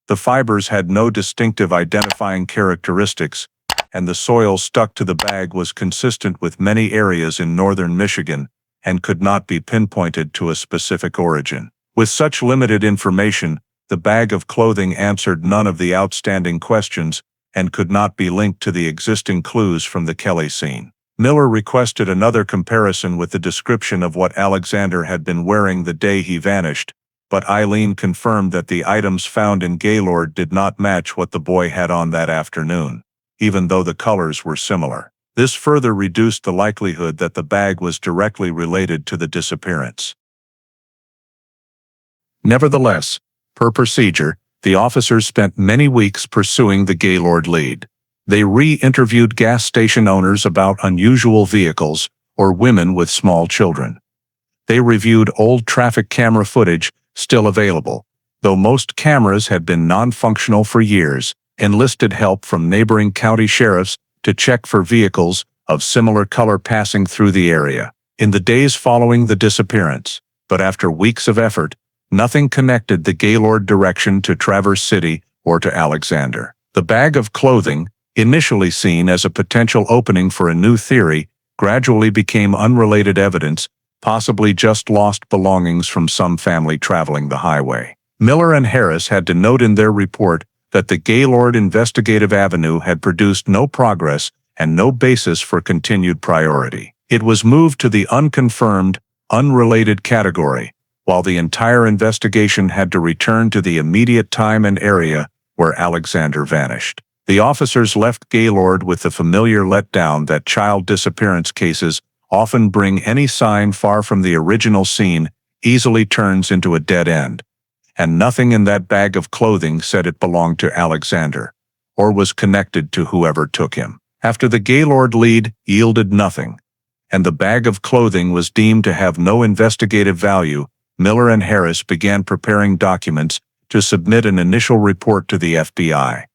The fibers had no distinctive identifying characteristics, and the soil stuck to the bag was consistent with many areas in northern Michigan and could not be pinpointed to a specific origin. With such limited information, the bag of clothing answered none of the outstanding questions and could not be linked to the existing clues from the Kelly scene. Miller requested another comparison with the description of what Alexander had been wearing the day he vanished, but Eileen confirmed that the items found in Gaylord did not match what the boy had on that afternoon, even though the colors were similar. This further reduced the likelihood that the bag was directly related to the disappearance. Nevertheless, per procedure, the officers spent many weeks pursuing the Gaylord lead. They re-interviewed gas station owners about unusual vehicles or women with small children. They reviewed old traffic camera footage still available, though most cameras had been non-functional for years, enlisted help from neighboring county sheriffs to check for vehicles of similar color passing through the area in the days following the disappearance. But after weeks of effort, nothing connected the Gaylord direction to Traverse City or to Alexander. The bag of clothing, initially seen as a potential opening for a new theory, gradually became unrelated evidence, possibly just lost belongings from some family traveling the highway. Miller and Harris had to note in their report that the Gaylord investigative avenue had produced no progress and no basis for continued priority. It was moved to the unconfirmed, unrelated category, while the entire investigation had to return to the immediate time and area where Alexander vanished. The officers left Gaylord with the familiar letdown that child disappearance cases often bring any sign far from the original scene easily turns into a dead end, and nothing in that bag of clothing said it belonged to Alexander, or was connected to whoever took him. After the Gaylord lead yielded nothing, and the bag of clothing was deemed to have no investigative value, Miller and Harris began preparing documents to submit an initial report to the FBI.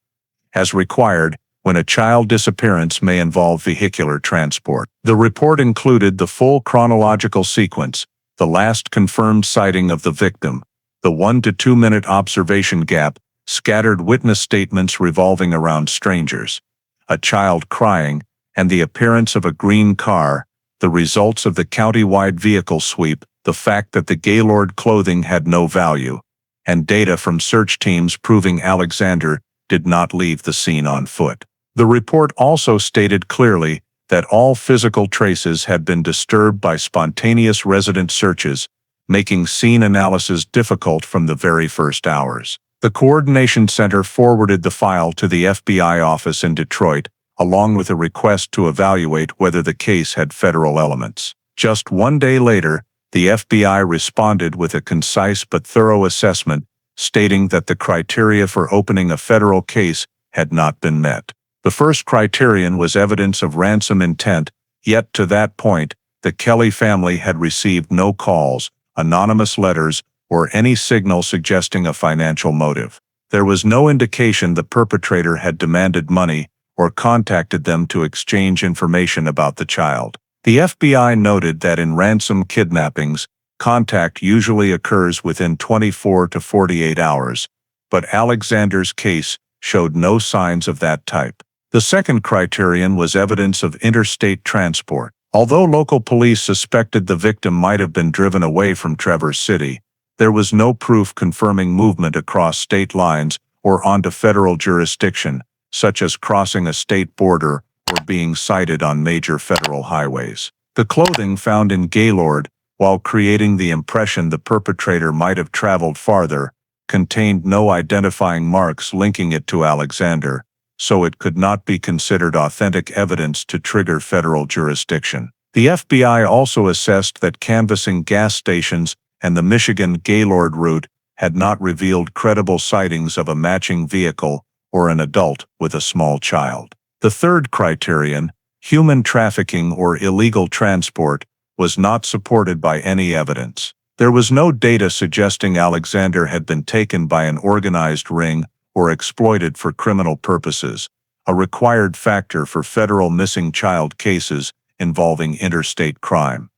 As required, when a child disappearance may involve vehicular transport. The report included the full chronological sequence, the last confirmed sighting of the victim, the 1 to 2 minute observation gap, scattered witness statements revolving around strangers, a child crying, and the appearance of a green car, the results of the county-wide vehicle sweep, the fact that the Gaylord clothing had no value, and data from search teams proving Alexander did not leave the scene on foot. The report also stated clearly that all physical traces had been disturbed by spontaneous resident searches, making scene analysis difficult from the very first hours. The Coordination Center forwarded the file to the FBI office in Detroit, along with a request to evaluate whether the case had federal elements. Just 1 day later, the FBI responded with a concise but thorough assessment, stating that the criteria for opening a federal case had not been met. The first criterion was evidence of ransom intent, yet to that point, the Kelly family had received no calls, anonymous letters, or any signal suggesting a financial motive. There was no indication the perpetrator had demanded money or contacted them to exchange information about the child. The FBI noted that in ransom kidnappings, contact usually occurs within 24 to 48 hours, but Alexander's case showed no signs of that type. The second criterion was evidence of interstate transport. Although local police suspected the victim might have been driven away from Traverse City, there was no proof confirming movement across state lines or onto federal jurisdiction, such as crossing a state border or being sighted on major federal highways. The clothing found in Gaylord, while creating the impression the perpetrator might have traveled farther, contained no identifying marks linking it to Alexander, so it could not be considered authentic evidence to trigger federal jurisdiction. The FBI also assessed that canvassing gas stations and the Michigan Gaylord route had not revealed credible sightings of a matching vehicle or an adult with a small child. The third criterion, human trafficking or illegal transport, was not supported by any evidence. There was no data suggesting Alexander had been taken by an organized ring or exploited for criminal purposes, a required factor for federal missing child cases involving interstate crime.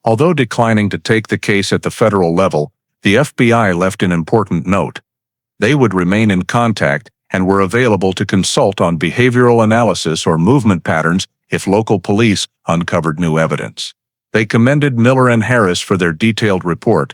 Although declining to take the case at the federal level, the FBI left an important note. They would remain in contact and were available to consult on behavioral analysis or movement patterns if local police uncovered new evidence. They commended Miller and Harris for their detailed report,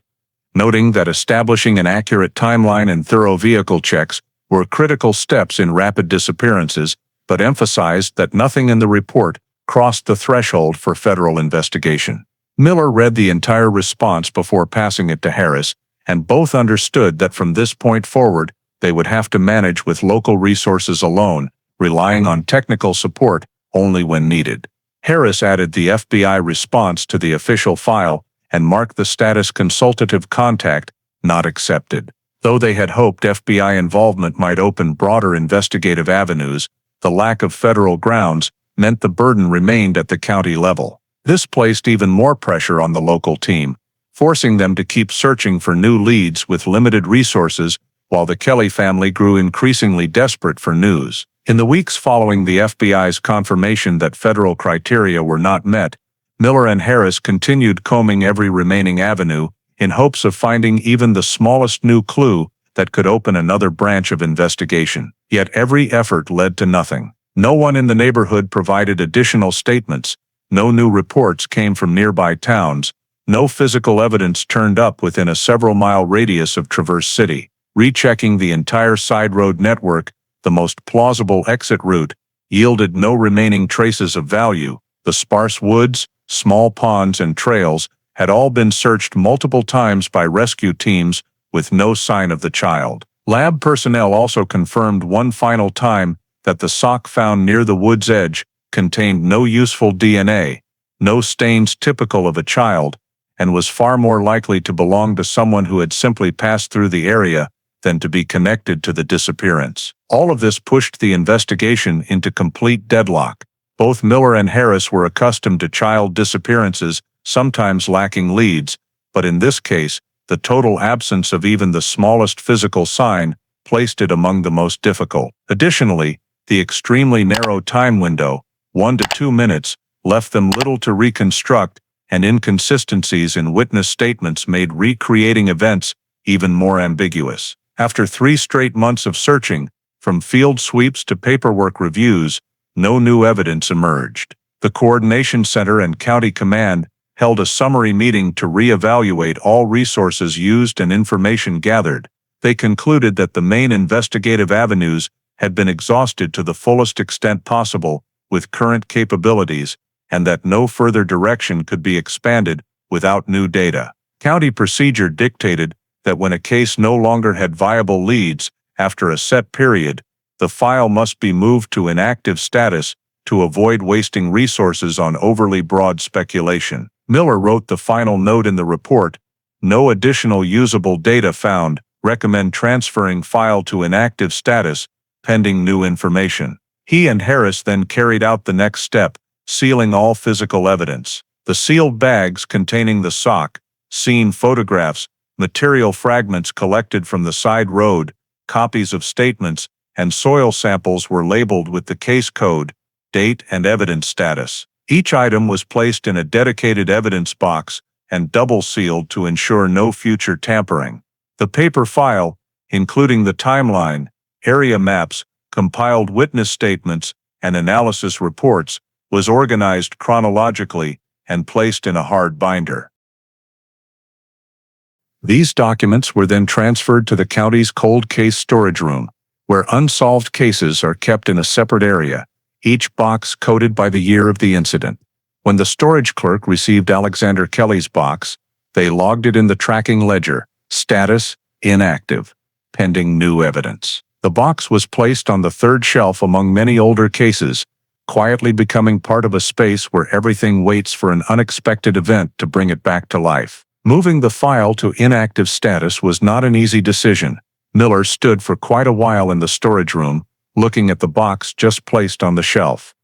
noting that establishing an accurate timeline and thorough vehicle checks were critical steps in rapid disappearances, but emphasized that nothing in the report crossed the threshold for federal investigation. Miller read the entire response before passing it to Harris, and both understood that from this point forward, they would have to manage with local resources alone, relying on technical support only when needed. Harris added the FBI response to the official file and marked the status consultative contact not accepted. Though they had hoped FBI involvement might open broader investigative avenues, the lack of federal grounds meant the burden remained at the county level. This placed even more pressure on the local team, forcing them to keep searching for new leads with limited resources, while the Kelly family grew increasingly desperate for news. In the weeks following the FBI's confirmation that federal criteria were not met, Miller and Harris continued combing every remaining avenue in hopes of finding even the smallest new clue that could open another branch of investigation. Yet every effort led to nothing. No one in the neighborhood provided additional statements, no new reports came from nearby towns, no physical evidence turned up within a several-mile radius of Traverse City. Rechecking the entire side road network, the most plausible exit route, yielded no remaining traces of value. The sparse woods, small ponds, and trails had all been searched multiple times by rescue teams with no sign of the child. Lab personnel also confirmed one final time that the sock found near the wood's edge contained no useful DNA, no stains typical of a child, and was far more likely to belong to someone who had simply passed through the area than to be connected to the disappearance. All of this pushed the investigation into complete deadlock. Both Miller and Harris were accustomed to child disappearances, sometimes lacking leads, but in this case, the total absence of even the smallest physical sign placed it among the most difficult. Additionally, the extremely narrow time window, 1 to 2 minutes, left them little to reconstruct, and inconsistencies in witness statements made recreating events even more ambiguous. After 3 straight months of searching, from field sweeps to paperwork reviews, no new evidence emerged. The Coordination Center and County Command held a summary meeting to reevaluate all resources used and information gathered. They concluded that the main investigative avenues had been exhausted to the fullest extent possible with current capabilities, and that no further direction could be expanded without new data. County procedure dictated that when a case no longer had viable leads after a set period, the file must be moved to inactive status to avoid wasting resources on overly broad speculation. Miller wrote the final note in the report, "No additional usable data found. Recommend transferring file to inactive status, pending new information." He and Harris then carried out the next step, sealing all physical evidence. The sealed bags containing the sock, scene photographs, material fragments collected from the side road, copies of statements, and soil samples were labeled with the case code, date, and evidence status. Each item was placed in a dedicated evidence box and double-sealed to ensure no future tampering. The paper file, including the timeline, area maps, compiled witness statements, and analysis reports, was organized chronologically and placed in a hard binder. These documents were then transferred to the county's cold case storage room, where unsolved cases are kept in a separate area, each box coded by the year of the incident. When the storage clerk received Alexander Kelly's box, they logged it in the tracking ledger, status, inactive, pending new evidence. The box was placed on the third shelf among many older cases, quietly becoming part of a space where everything waits for an unexpected event to bring it back to life. Moving the file to inactive status was not an easy decision. Miller stood for quite a while in the storage room, looking at the box just placed on the shelf.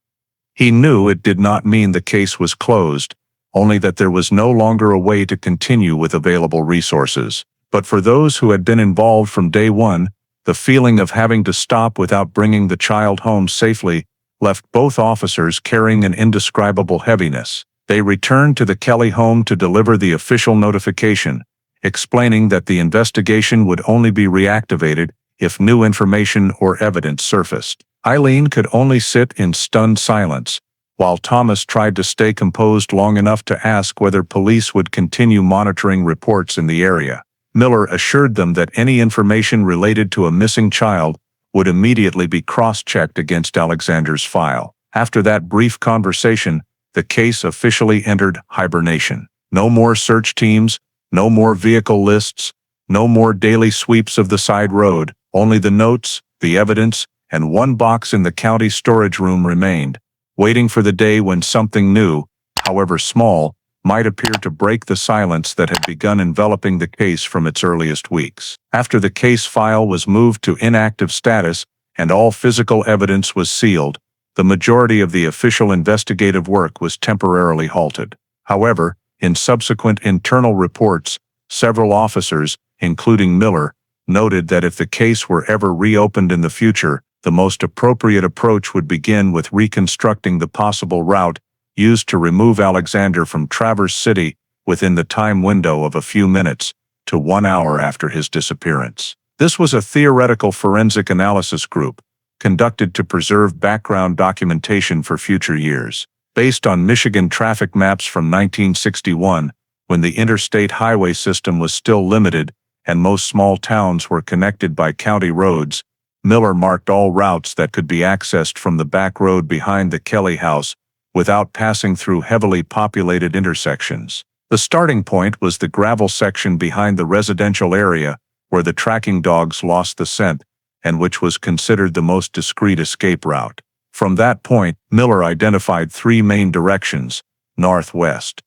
He knew it did not mean the case was closed, only that there was no longer a way to continue with available resources. But for those who had been involved from day one, the feeling of having to stop without bringing the child home safely left both officers carrying an indescribable heaviness. They returned to the Kelly home to deliver the official notification, explaining that the investigation would only be reactivated if new information or evidence surfaced. Eileen could only sit in stunned silence, while Thomas tried to stay composed long enough to ask whether police would continue monitoring reports in the area. Miller assured them that any information related to a missing child would immediately be cross-checked against Alexander's file. After that brief conversation, the case officially entered hibernation. No more search teams, no more vehicle lists, no more daily sweeps of the side road. Only the notes, the evidence, and one box in the county storage room remained, waiting for the day when something new, however small, might appear to break the silence that had begun enveloping the case from its earliest weeks. After the case file was moved to inactive status and all physical evidence was sealed, the majority of the official investigative work was temporarily halted. However, in subsequent internal reports, several officers, including Miller, noted that if the case were ever reopened in the future, the most appropriate approach would begin with reconstructing the possible route used to remove Alexander from Traverse City within the time window of a few minutes to 1 hour after his disappearance. This was a theoretical forensic analysis group, conducted to preserve background documentation for future years. Based on Michigan traffic maps from 1961, when the interstate highway system was still limited and most small towns were connected by county roads, Miller marked all routes that could be accessed from the back road behind the Kelly house without passing through heavily populated intersections. The starting point was the gravel section behind the residential area where the tracking dogs lost the scent and which was considered the most discreet escape route. From that point, Miller identified 3 main directions: northwest,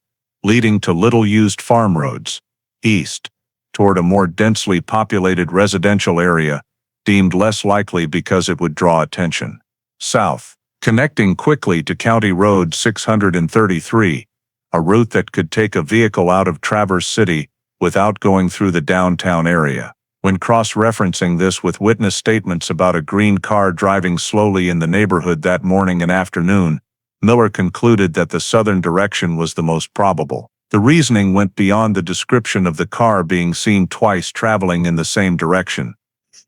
leading to little-used farm roads. East, toward a more densely populated residential area, deemed less likely because it would draw attention. South, connecting quickly to County Road 633, a route that could take a vehicle out of Traverse City without going through the downtown area. When cross-referencing this with witness statements about a green car driving slowly in the neighborhood that morning and afternoon, Miller concluded that the southern direction was the most probable. The reasoning went beyond the description of the car being seen twice traveling in the same direction.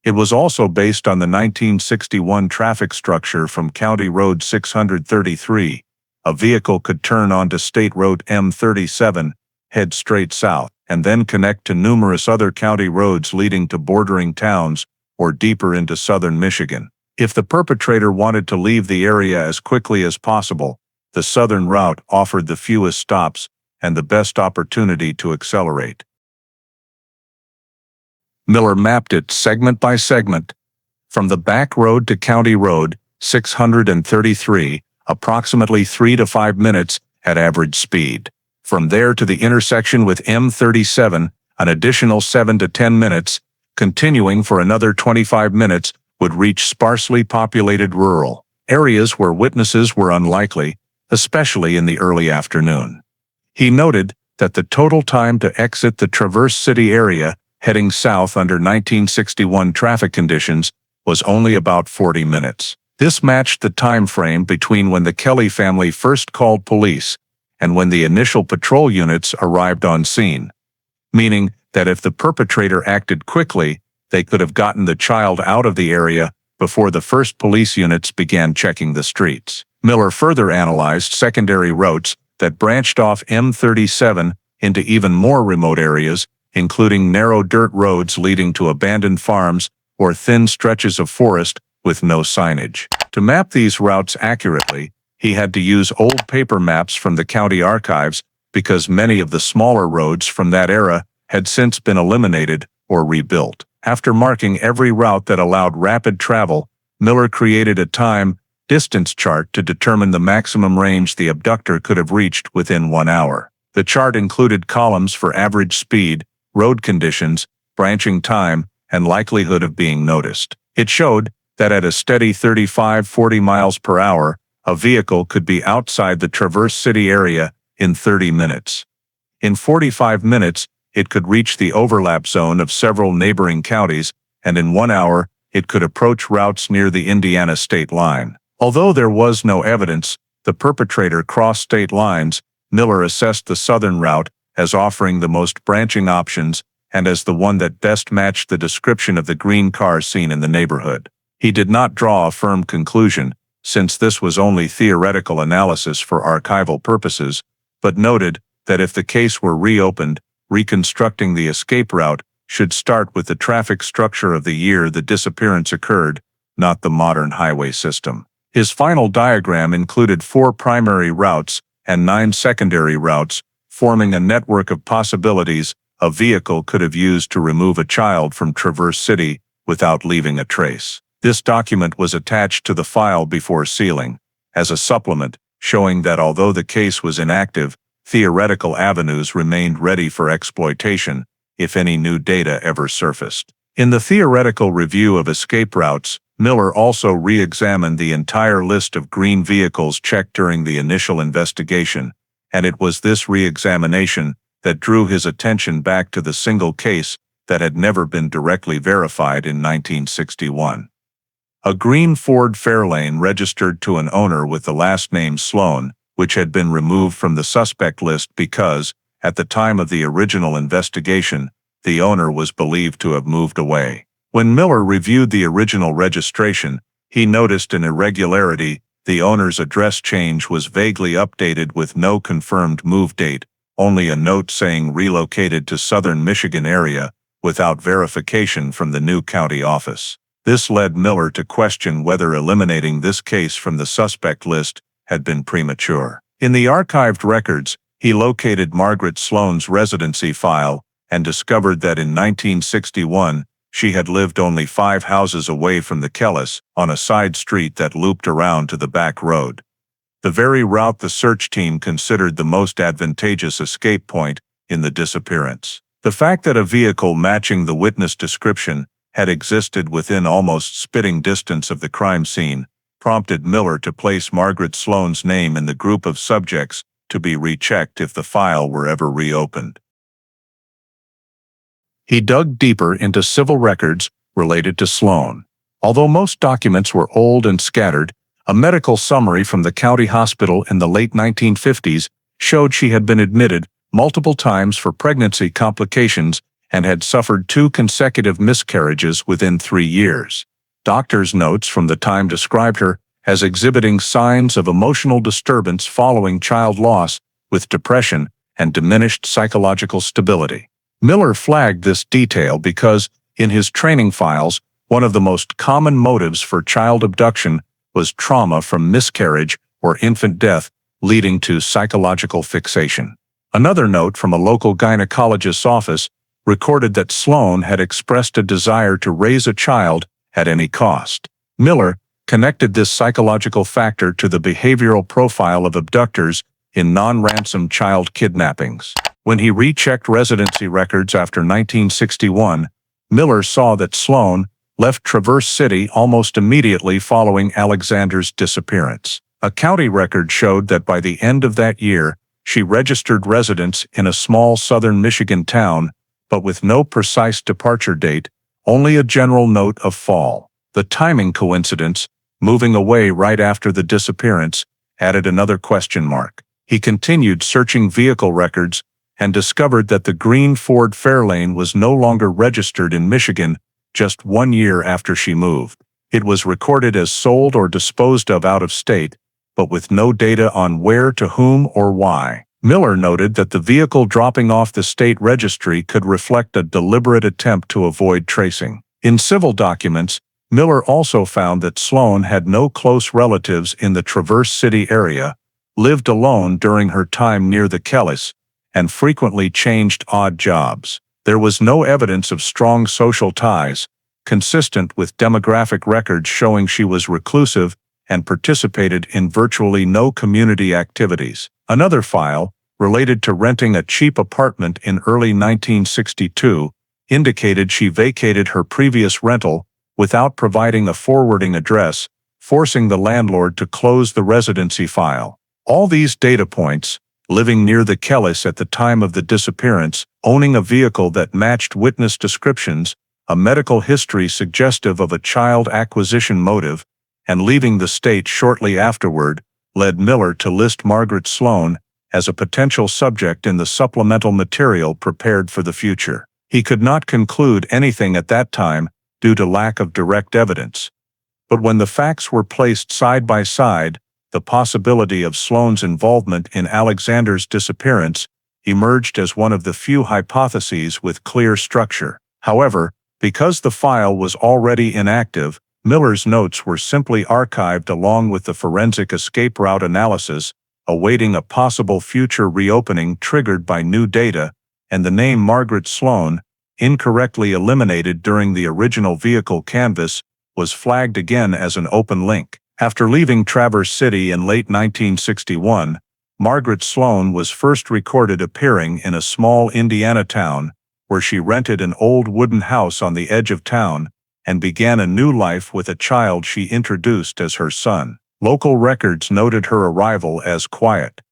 It was also based on the 1961 traffic structure from County Road 633. A vehicle could turn onto State Road M37, head straight south, and then connect to numerous other county roads leading to bordering towns or deeper into southern Michigan. If the perpetrator wanted to leave the area as quickly as possible, the southern route offered the fewest stops and the best opportunity to accelerate. Miller mapped it segment by segment. From the back road to County Road 633, approximately 3 to 5 minutes at average speed. From there to the intersection with M37, an additional 7 to 10 minutes, continuing for another 25 minutes, would reach sparsely populated rural areas where witnesses were unlikely, especially in the early afternoon. He noted that the total time to exit the Traverse City area heading south under 1961 traffic conditions was only about 40 minutes. This matched the time frame between when the Kelly family first called police and when the initial patrol units arrived on scene, meaning that if the perpetrator acted quickly, they could have gotten the child out of the area before the first police units began checking the streets. Miller further analyzed secondary routes that branched off M37 into even more remote areas, including narrow dirt roads leading to abandoned farms or thin stretches of forest with no signage. To map these routes accurately, he had to use old paper maps from the county archives because many of the smaller roads from that era had since been eliminated or rebuilt. After marking every route that allowed rapid travel, Miller created a time-distance chart to determine the maximum range the abductor could have reached within 1 hour. The chart included columns for average speed, road conditions, branching time, and likelihood of being noticed. It showed that at a steady 35-40 miles per hour, a vehicle could be outside the Traverse City area in 30 minutes. In 45 minutes, it could reach the overlap zone of several neighboring counties, and in 1 hour, it could approach routes near the Indiana state line. Although there was no evidence the perpetrator crossed state lines, Miller assessed the southern route as offering the most branching options and as the one that best matched the description of the green car seen in the neighborhood. He did not draw a firm conclusion, since this was only theoretical analysis for archival purposes, but noted that if the case were reopened, reconstructing the escape route should start with the traffic structure of the year the disappearance occurred, not the modern highway system. His final diagram included 4 primary routes and 9 secondary routes, forming a network of possibilities a vehicle could have used to remove a child from Traverse City without leaving a trace. This document was attached to the file before sealing, as a supplement, showing that although the case was inactive, theoretical avenues remained ready for exploitation if any new data ever surfaced. In the theoretical review of escape routes, Miller also re-examined the entire list of green vehicles checked during the initial investigation, and it was this re-examination that drew his attention back to the single case that had never been directly verified in 1961. A green Ford Fairlane registered to an owner with the last name Sloan, which had been removed from the suspect list because, at the time of the original investigation, the owner was believed to have moved away. When Miller reviewed the original registration, he noticed an irregularity. The owner's address change was vaguely updated with no confirmed move date, only a note saying relocated to southern Michigan area, without verification from the new county office. This led Miller to question whether eliminating this case from the suspect list had been premature. In the archived records, he located Margaret Sloan's residency file and discovered that in 1961, she had lived only 5 houses away from the Kellis, on a side street that looped around to the back road. the very route the search team considered the most advantageous escape point in the disappearance. The fact that a vehicle matching the witness description had existed within almost spitting distance of the crime scene prompted Miller to place Margaret Sloane's name in the group of subjects to be rechecked if the file were ever reopened. He dug deeper into civil records related to Sloane. Although most documents were old and scattered, a medical summary from the county hospital in the late 1950s showed she had been admitted multiple times for pregnancy complications and had suffered 2 consecutive miscarriages within 3 years. Doctors' notes from the time described her as exhibiting signs of emotional disturbance following child loss, with depression and diminished psychological stability. Miller flagged this detail because, in his training files, one of the most common motives for child abduction was trauma from miscarriage or infant death, leading to psychological fixation. Another note from a local gynecologist's office recorded that Sloane had expressed a desire to raise a child at any cost. Miller connected this psychological factor to the behavioral profile of abductors in non-ransom child kidnappings. When he rechecked residency records after 1961, Miller saw that Sloane left Traverse City almost immediately following Alexander's disappearance. A county record showed that by the end of that year, she registered residence in a small southern Michigan town, but with no precise departure date, only a general note of fall. The timing coincidence, moving away right after the disappearance, added another question mark. He continued searching vehicle records and discovered that the green Ford Fairlane was no longer registered in Michigan just 1 year after she moved. It was recorded as sold or disposed of out of state, but with no data on where, to whom, or why. Miller noted that the vehicle dropping off the state registry could reflect a deliberate attempt to avoid tracing. In civil documents, Miller also found that Sloane had no close relatives in the Traverse City area, lived alone during her time near the Kellys, and frequently changed odd jobs. There was no evidence of strong social ties, consistent with demographic records showing she was reclusive and participated in virtually no community activities. Another file, related to renting a cheap apartment in early 1962, indicated she vacated her previous rental without providing a forwarding address, forcing the landlord to close the residency file. All these data points, living near the Kellys at the time of the disappearance, owning a vehicle that matched witness descriptions, a medical history suggestive of a child acquisition motive, and leaving the state shortly afterward, led Miller to list Margaret Sloane as a potential subject in the supplemental material prepared for the future. He could not conclude anything at that time due to lack of direct evidence. But when the facts were placed side by side, the possibility of Sloane's involvement in Alexander's disappearance emerged as one of the few hypotheses with clear structure. However, because the file was already inactive, Miller's notes were simply archived along with the forensic escape route analysis, awaiting a possible future reopening triggered by new data, and the name Margaret Sloane, incorrectly eliminated during the original vehicle canvass, was flagged again as an open link. After leaving Traverse City in late 1961, Margaret Sloane was first recorded appearing in a small Indiana town, where she rented an old wooden house on the edge of town and began a new life with a child she introduced as her son. Local records noted her arrival as quiet.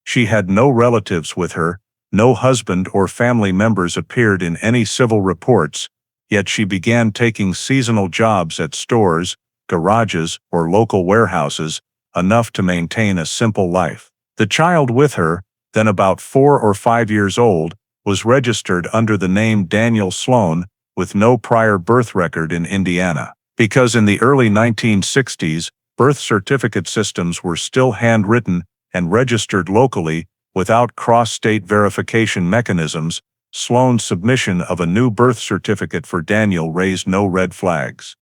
She had no relatives with her, no husband or family members appeared in any civil reports, yet she began taking seasonal jobs at stores, garages, or local warehouses, enough to maintain a simple life. The child with her, then about 4 or 5 years old, was registered under the name Daniel Sloane, with no prior birth record in Indiana. Because in the early 1960s, birth certificate systems were still handwritten and registered locally without cross-state verification mechanisms, Sloane's submission of a new birth certificate for Daniel raised no red flags.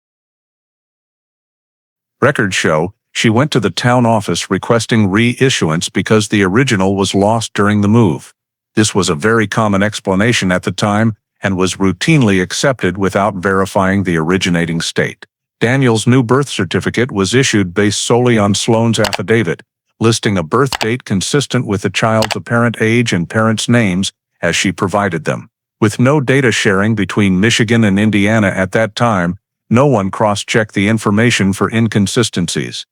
Records show she went to the town office requesting reissuance because the original was lost during the move. This was a very common explanation at the time and was routinely accepted without verifying the originating state. Daniel's new birth certificate was issued based solely on Sloane's affidavit, listing a birth date consistent with the child's apparent age and parents' names as she provided them. With no data sharing between Michigan and Indiana at that time, no one cross-checked the information for inconsistencies.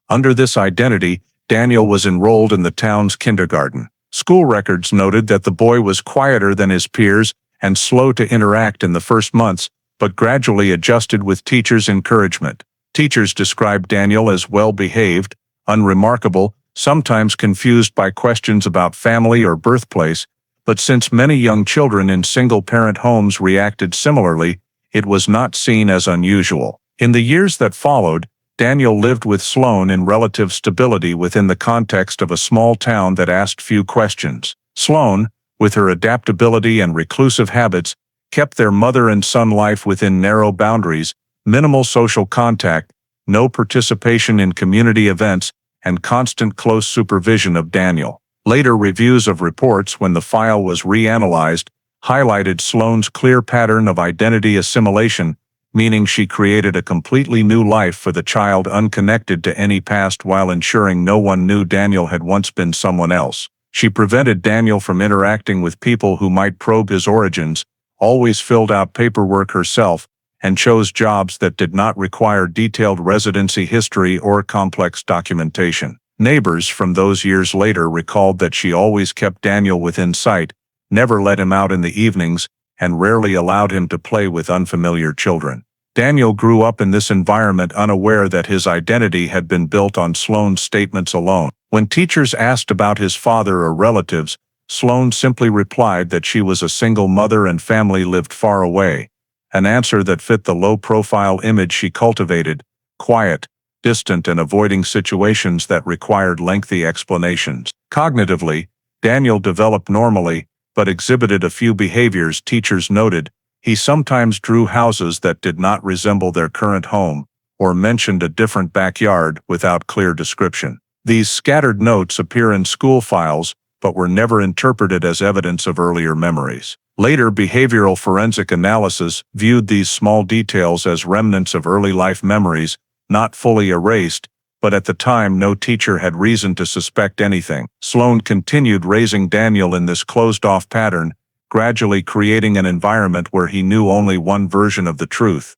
Under this identity, Daniel was enrolled in the town's kindergarten. School records noted that the boy was quieter than his peers and slow to interact in the first months, but gradually adjusted with teachers' encouragement. Teachers described Daniel as well-behaved, unremarkable, sometimes confused by questions about family or birthplace, but since many young children in single-parent homes reacted similarly, it was not seen as unusual. In the years that followed, Daniel lived with Sloan in relative stability within the context of a small town that asked few questions. Sloan, with her adaptability and reclusive habits, kept their mother and son life within narrow boundaries, minimal social contact, no participation in community events, and constant close supervision of Daniel. Later reviews of reports when the file was reanalyzed highlighted Sloan's clear pattern of identity assimilation, meaning she created a completely new life for the child unconnected to any past while ensuring no one knew Daniel had once been someone else. She prevented Daniel from interacting with people who might probe his origins, always filled out paperwork herself, and chose jobs that did not require detailed residency history or complex documentation. Neighbors from those years later recalled that she always kept Daniel within sight, never let him out in the evenings, and rarely allowed him to play with unfamiliar children. Daniel grew up in this environment unaware that his identity had been built on Sloan's statements alone. When teachers asked about his father or relatives, Sloan simply replied that she was a single mother and family lived far away, an answer that fit the low-profile image she cultivated: quiet, distant, and avoiding situations that required lengthy explanations. Cognitively, Daniel developed normally, but exhibited a few behaviors teachers noted. He sometimes drew houses that did not resemble their current home, or mentioned a different backyard without clear description. These scattered notes appear in school files, but were never interpreted as evidence of earlier memories. Later behavioral forensic analysis viewed these small details as remnants of early life memories, not fully erased, but at the time no teacher had reason to suspect anything. Sloan continued raising Daniel in this closed-off pattern, gradually creating an environment where he knew only one version of the truth.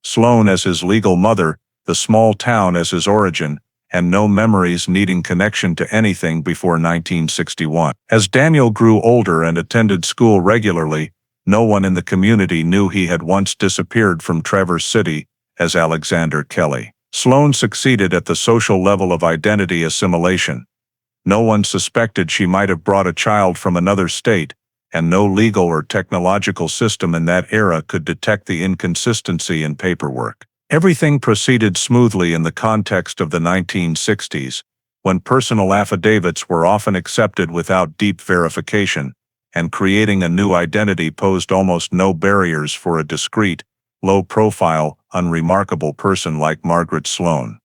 Sloan as his legal mother, the small town as his origin, and no memories needing connection to anything before 1961. As Daniel grew older and attended school regularly, no one in the community knew he had once disappeared from Traverse City as Alexander Kelly. Sloan succeeded at the social level of identity assimilation. No one suspected she might have brought a child from another state, and no legal or technological system in that era could detect the inconsistency in paperwork. Everything proceeded smoothly in the context of the 1960s, when personal affidavits were often accepted without deep verification, and creating a new identity posed almost no barriers for a discreet, low-profile, unremarkable person like Margaret Sloan.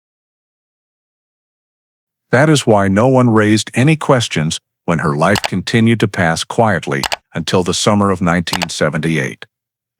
That is why no one raised any questions when her life continued to pass quietly until the summer of 1978.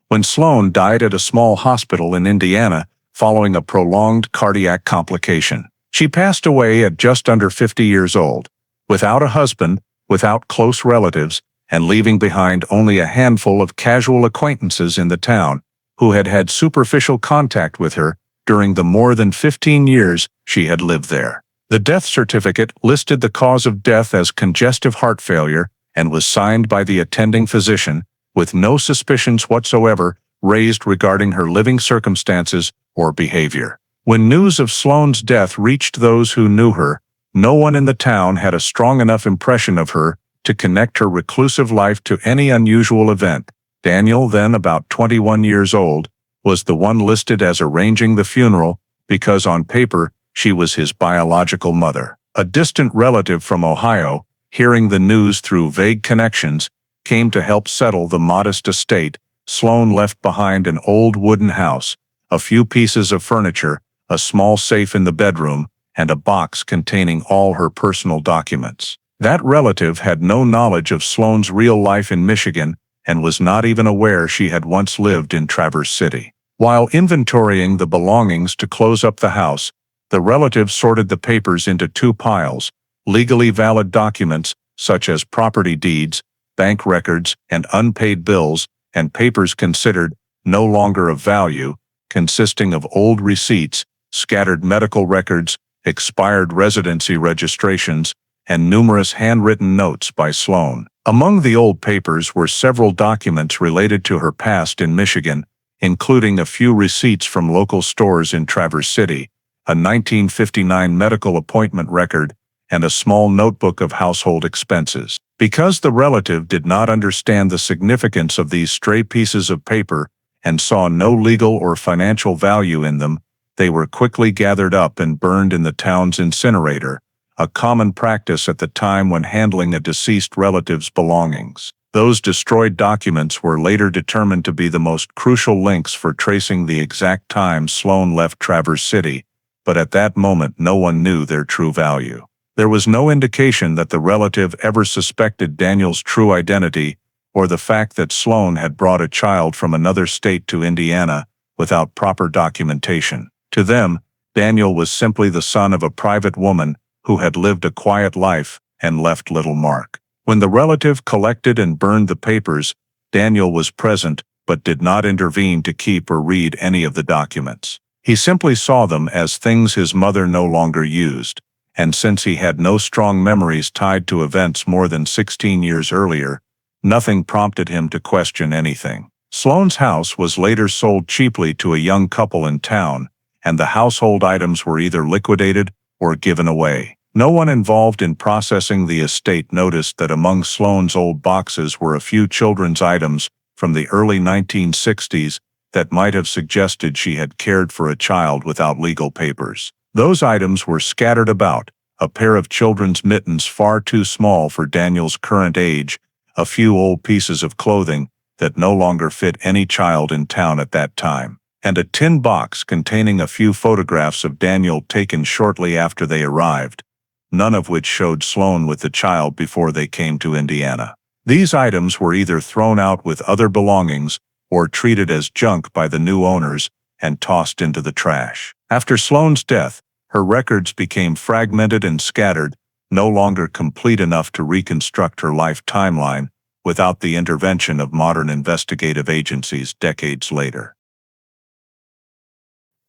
When Sloan died at a small hospital in Indiana following a prolonged cardiac complication. She passed away at just under 50 years old, without a husband, without close relatives, and leaving behind only a handful of casual acquaintances in the town who had had superficial contact with her during the more than 15 years she had lived there. The death certificate listed the cause of death as congestive heart failure and was signed by the attending physician, with no suspicions whatsoever raised regarding her living circumstances or behavior. When news of Sloan's death reached those who knew her, no one in the town had a strong enough impression of her to connect her reclusive life to any unusual event. Daniel, then about 21 years old, was the one listed as arranging the funeral because on paper she was his biological mother. A distant relative from Ohio, hearing the news through vague connections, came to help settle the modest estate. Sloan left behind an old wooden house, a few pieces of furniture, a small safe in the bedroom, and a box containing all her personal documents. That relative had no knowledge of Sloan's real life in Michigan and was not even aware she had once lived in Traverse City. While inventorying the belongings to close up the house, The relatives sorted the papers into two piles: legally valid documents, such as property deeds, bank records, and unpaid bills, and papers considered no longer of value, consisting of old receipts, scattered medical records, expired residency registrations, and numerous handwritten notes by Sloan. Among the old papers were several documents related to her past in Michigan, including a few receipts from local stores in Traverse City, a 1959 medical appointment record, and a small notebook of household expenses. Because the relative did not understand the significance of these stray pieces of paper and saw no legal or financial value in them, they were quickly gathered up and burned in the town's incinerator, a common practice at the time when handling a deceased relative's belongings. Those destroyed documents were later determined to be the most crucial links for tracing the exact time Sloan left Traverse City, but at that moment no one knew their true value. There was no indication that the relative ever suspected Daniel's true identity or the fact that Sloan had brought a child from another state to Indiana without proper documentation. To them, Daniel was simply the son of a private woman who had lived a quiet life and left little mark. When the relative collected and burned the papers, Daniel was present but did not intervene to keep or read any of the documents. He simply saw them as things his mother no longer used, and since he had no strong memories tied to events more than 16 years earlier, nothing prompted him to question anything. Sloan's house was later sold cheaply to a young couple in town, and the household items were either liquidated or given away. No one involved in processing the estate noticed that among Sloan's old boxes were a few children's items from the early 1960s that might have suggested she had cared for a child without legal papers. Those items were scattered about: a pair of children's mittens far too small for Daniel's current age, a few old pieces of clothing that no longer fit any child in town at that time, and a tin box containing a few photographs of Daniel taken shortly after they arrived, none of which showed Sloan with the child before they came to Indiana. These items were either thrown out with other belongings or treated as junk by the new owners and tossed into the trash. After Sloan's death, her records became fragmented and scattered, no longer complete enough to reconstruct her life timeline without the intervention of modern investigative agencies decades later.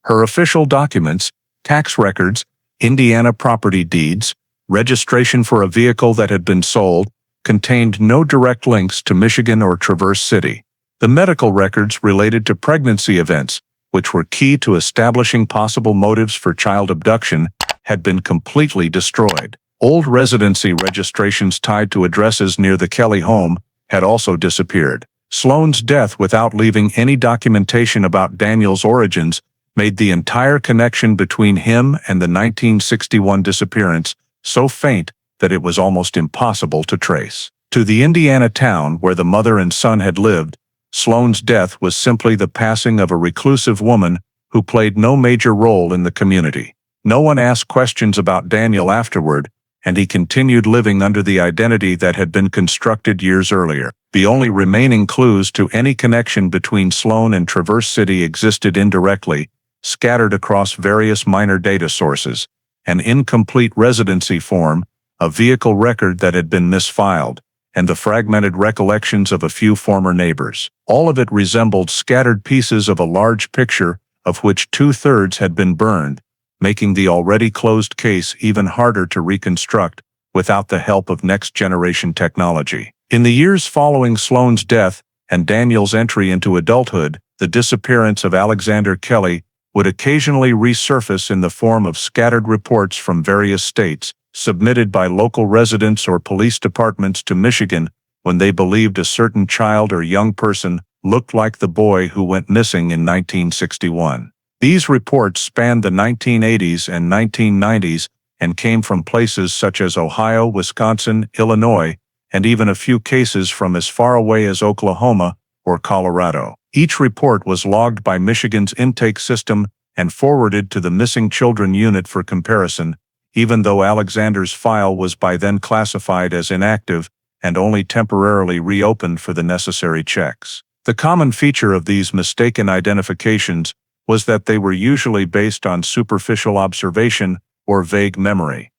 Her official documents, tax records, Indiana property deeds, registration for a vehicle that had been sold, contained no direct links to Michigan or Traverse City. The medical records related to pregnancy events, which were key to establishing possible motives for child abduction, had been completely destroyed. Old residency registrations tied to addresses near the Kelly home had also disappeared. Sloan's death without leaving any documentation about Daniel's origins made the entire connection between him and the 1961 disappearance so faint that it was almost impossible to trace. To the Indiana town where the mother and son had lived, Sloan's death was simply the passing of a reclusive woman who played no major role in the community. No one asked questions about Daniel afterward, and he continued living under the identity that had been constructed years earlier. The only remaining clues to any connection between Sloan and Traverse City existed indirectly, scattered across various minor data sources: an incomplete residency form, a vehicle record that had been misfiled, and the fragmented recollections of a few former neighbors. All of it resembled scattered pieces of a large picture of which 2/3 had been burned, making the already closed case even harder to reconstruct without the help of next-generation technology. In the years following Sloan's death and Daniel's entry into adulthood, the disappearance of Alexander Kelly would occasionally resurface in the form of scattered reports from various states, submitted by local residents or police departments to Michigan when they believed a certain child or young person looked like the boy who went missing in 1961. These reports spanned the 1980s and 1990s and came from places such as Ohio, Wisconsin, Illinois, and even a few cases from as far away as Oklahoma or Colorado. Each report was logged by Michigan's intake system and forwarded to the Missing Children Unit for comparison, even though Alexander's file was by then classified as inactive and only temporarily reopened for the necessary checks. The common feature of these mistaken identifications was that they were usually based on superficial observation or vague memory.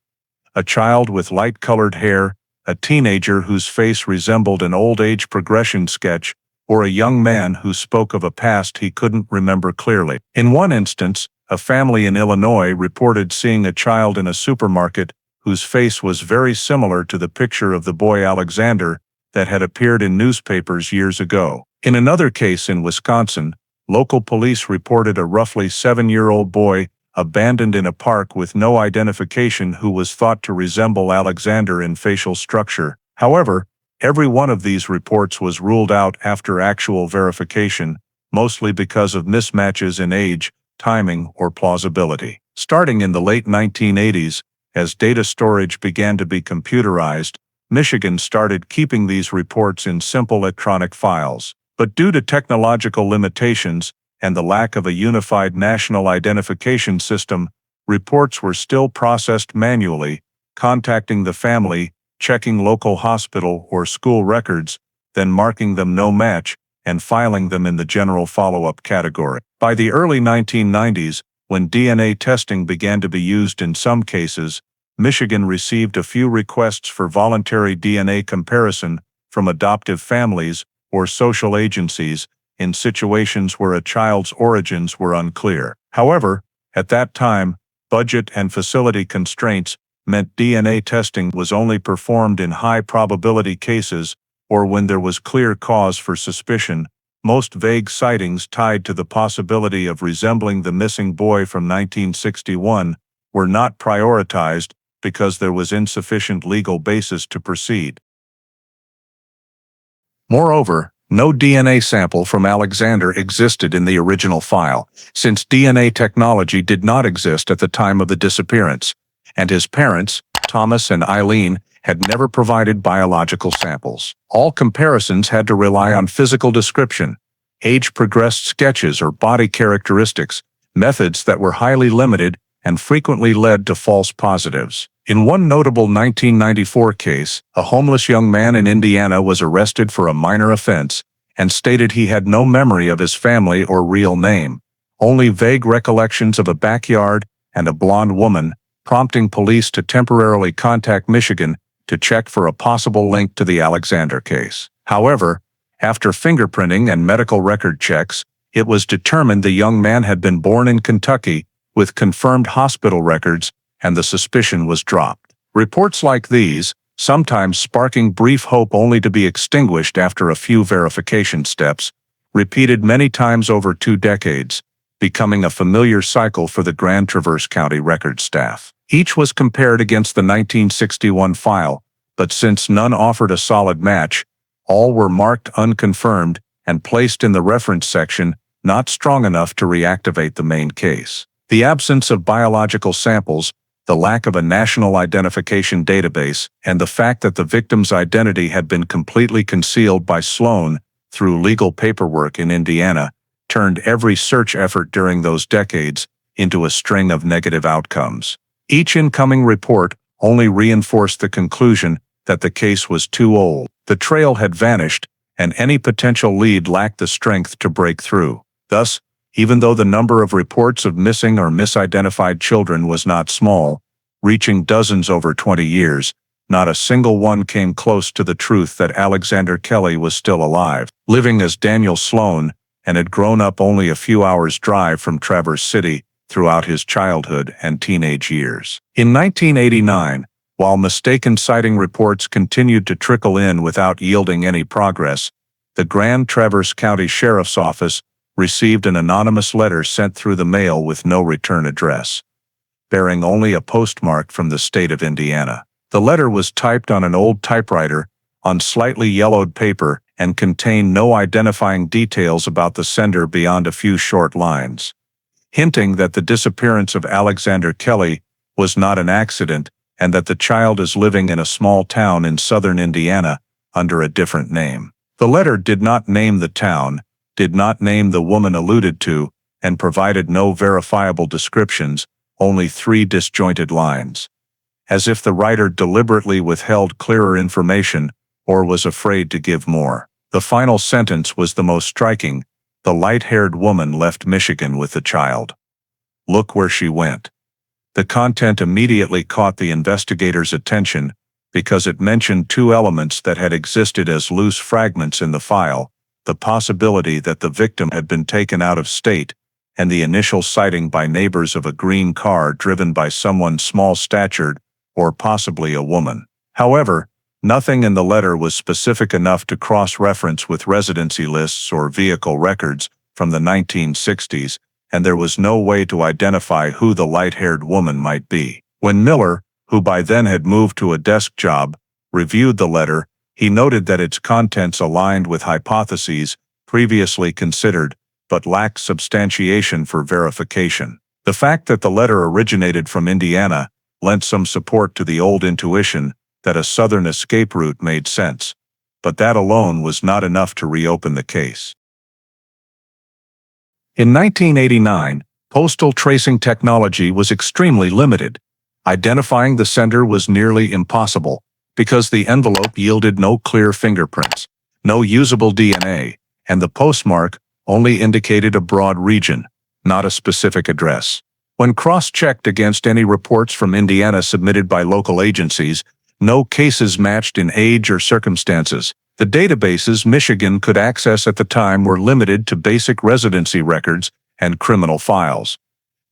A child with light-colored hair, a teenager whose face resembled an old-age progression sketch, or a young man who spoke of a past he couldn't remember clearly. In one instance, a family in Illinois reported seeing a child in a supermarket whose face was very similar to the picture of the boy Alexander that had appeared in newspapers years ago. In another case in Wisconsin, local police reported a roughly 7-year-old boy abandoned in a park with no identification who was thought to resemble Alexander in facial structure. However, every one of these reports was ruled out after actual verification, mostly because of mismatches in age, timing, or plausibility. Starting in the late 1980s, as data storage began to be computerized, Michigan started keeping these reports in simple electronic files. But due to technological limitations and the lack of a unified national identification system, reports were still processed manually, contacting the family, checking local hospital or school records, then marking them no match, and filing them in the general follow-up category. By the early 1990s, when DNA testing began to be used in some cases, Michigan received a few requests for voluntary DNA comparison from adoptive families or social agencies in situations where a child's origins were unclear. However, at that time, budget and facility constraints meant DNA testing was only performed in high-probability cases or when there was clear cause for suspicion. Most vague sightings tied to the possibility of resembling the missing boy from 1961 were not prioritized because there was insufficient legal basis to proceed. Moreover, no DNA sample from Alexander existed in the original file, since DNA technology did not exist at the time of the disappearance, and his parents, Thomas and Eileen, had never provided biological samples. All comparisons had to rely on physical description, age-progressed sketches or body characteristics, methods that were highly limited and frequently led to false positives. In one notable 1994 case, a homeless young man in Indiana was arrested for a minor offense and stated he had no memory of his family or real name, only vague recollections of a backyard and a blonde woman, prompting police to temporarily contact Michigan to check for a possible link to the Alexander case. However, after fingerprinting and medical record checks, it was determined the young man had been born in Kentucky with confirmed hospital records, and the suspicion was dropped. Reports like these, sometimes sparking brief hope only to be extinguished after a few verification steps, repeated many times over 2 decades, becoming a familiar cycle for the Grand Traverse County record staff. Each was compared against the 1961 file, but since none offered a solid match, all were marked unconfirmed and placed in the reference section, not strong enough to reactivate the main case. The absence of biological samples, the lack of a national identification database, and the fact that the victim's identity had been completely concealed by Sloan through legal paperwork in Indiana, turned every search effort during those decades into a string of negative outcomes. Each incoming report only reinforced the conclusion that the case was too old. The trail had vanished, and any potential lead lacked the strength to break through. Thus, even though the number of reports of missing or misidentified children was not small, reaching dozens over 20 years, not a single one came close to the truth that Alexander Kelly was still alive, living as Daniel Sloan, and had grown up only a few hours' drive from Traverse City throughout his childhood and teenage years. In 1989, while mistaken sighting reports continued to trickle in without yielding any progress, the Grand Traverse County Sheriff's Office received an anonymous letter sent through the mail with no return address, bearing only a postmark from the state of Indiana. The letter was typed on an old typewriter, on slightly yellowed paper, and contained no identifying details about the sender beyond a few short lines, hinting that the disappearance of Alexander Kelly was not an accident and that the child is living in a small town in southern Indiana under a different name. The letter did not name the town, did not name the woman alluded to, and provided no verifiable descriptions, only 3 disjointed lines. As if the writer deliberately withheld clearer information or was afraid to give more. The final sentence was the most striking. The light-haired woman left Michigan with the child. Look where she went. The content immediately caught the investigators' attention because it mentioned two elements that had existed as loose fragments in the file: the possibility that the victim had been taken out of state, and the initial sighting by neighbors of a green car driven by someone small-statured, or possibly a woman. However, nothing in the letter was specific enough to cross-reference with residency lists or vehicle records from the 1960s, and there was no way to identify who the light-haired woman might be. When Miller, who by then had moved to a desk job, reviewed the letter, he noted that its contents aligned with hypotheses previously considered, but lacked substantiation for verification. The fact that the letter originated from Indiana lent some support to the old intuition that a southern escape route made sense, but that alone was not enough to reopen the case. In 1989, postal tracing technology was extremely limited. Identifying the sender was nearly impossible because the envelope yielded no clear fingerprints, no usable DNA, and the postmark only indicated a broad region, not a specific address. When cross-checked against any reports from Indiana submitted by local agencies, no cases matched in age or circumstances. The databases Michigan could access at the time were limited to basic residency records and criminal files.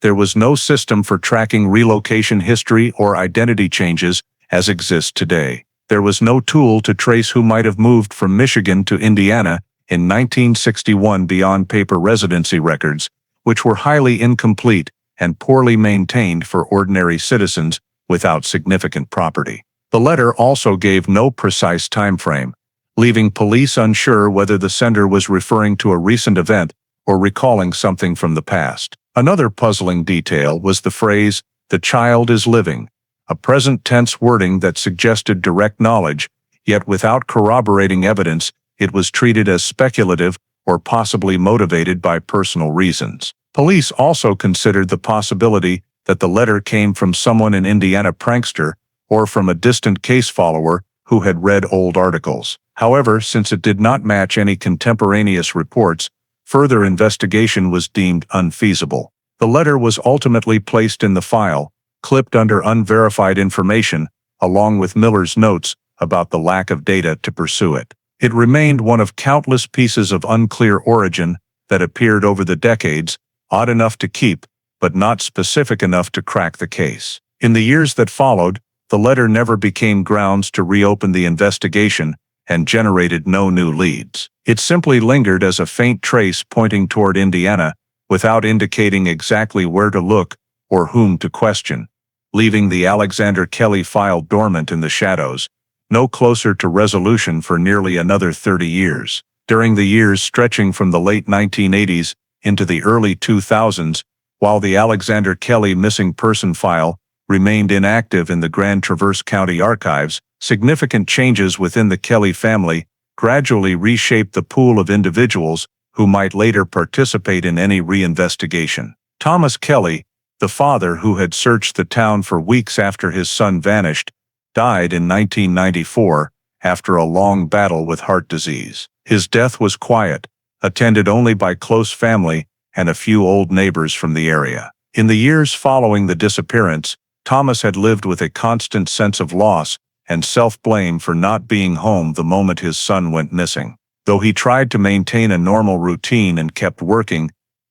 There was no system for tracking relocation history or identity changes as exists today. There was no tool to trace who might have moved from Michigan to Indiana in 1961 beyond paper residency records, which were highly incomplete and poorly maintained for ordinary citizens without significant property. The letter also gave no precise time frame, leaving police unsure whether the sender was referring to a recent event or recalling something from the past. Another puzzling detail was the phrase, "the child is living," a present tense wording that suggested direct knowledge, yet without corroborating evidence, it was treated as speculative or possibly motivated by personal reasons. Police also considered the possibility that the letter came from someone in Indiana prankster or from a distant case follower who had read old articles. However, since it did not match any contemporaneous reports, further investigation was deemed unfeasible. The letter was ultimately placed in the file, clipped under unverified information, along with Miller's notes about the lack of data to pursue it. It remained one of countless pieces of unclear origin that appeared over the decades, odd enough to keep, but not specific enough to crack the case. In the years that followed, the letter never became grounds to reopen the investigation and generated no new leads. It simply lingered as a faint trace pointing toward Indiana, without indicating exactly where to look or whom to question, leaving the Alexander Kelly file dormant in the shadows, no closer to resolution for nearly another 30 years. During the years stretching from the late 1980s into the early 2000s, while the Alexander Kelly missing person file remained inactive in the Grand Traverse County archives, significant changes within the Kelly family gradually reshaped the pool of individuals who might later participate in any reinvestigation. Thomas Kelly, the father who had searched the town for weeks after his son vanished, died in 1994 after a long battle with heart disease. His death was quiet, attended only by close family and a few old neighbors from the area. In the years following the disappearance, Thomas had lived with a constant sense of loss and self-blame for not being home the moment his son went missing. Though he tried to maintain a normal routine and kept working,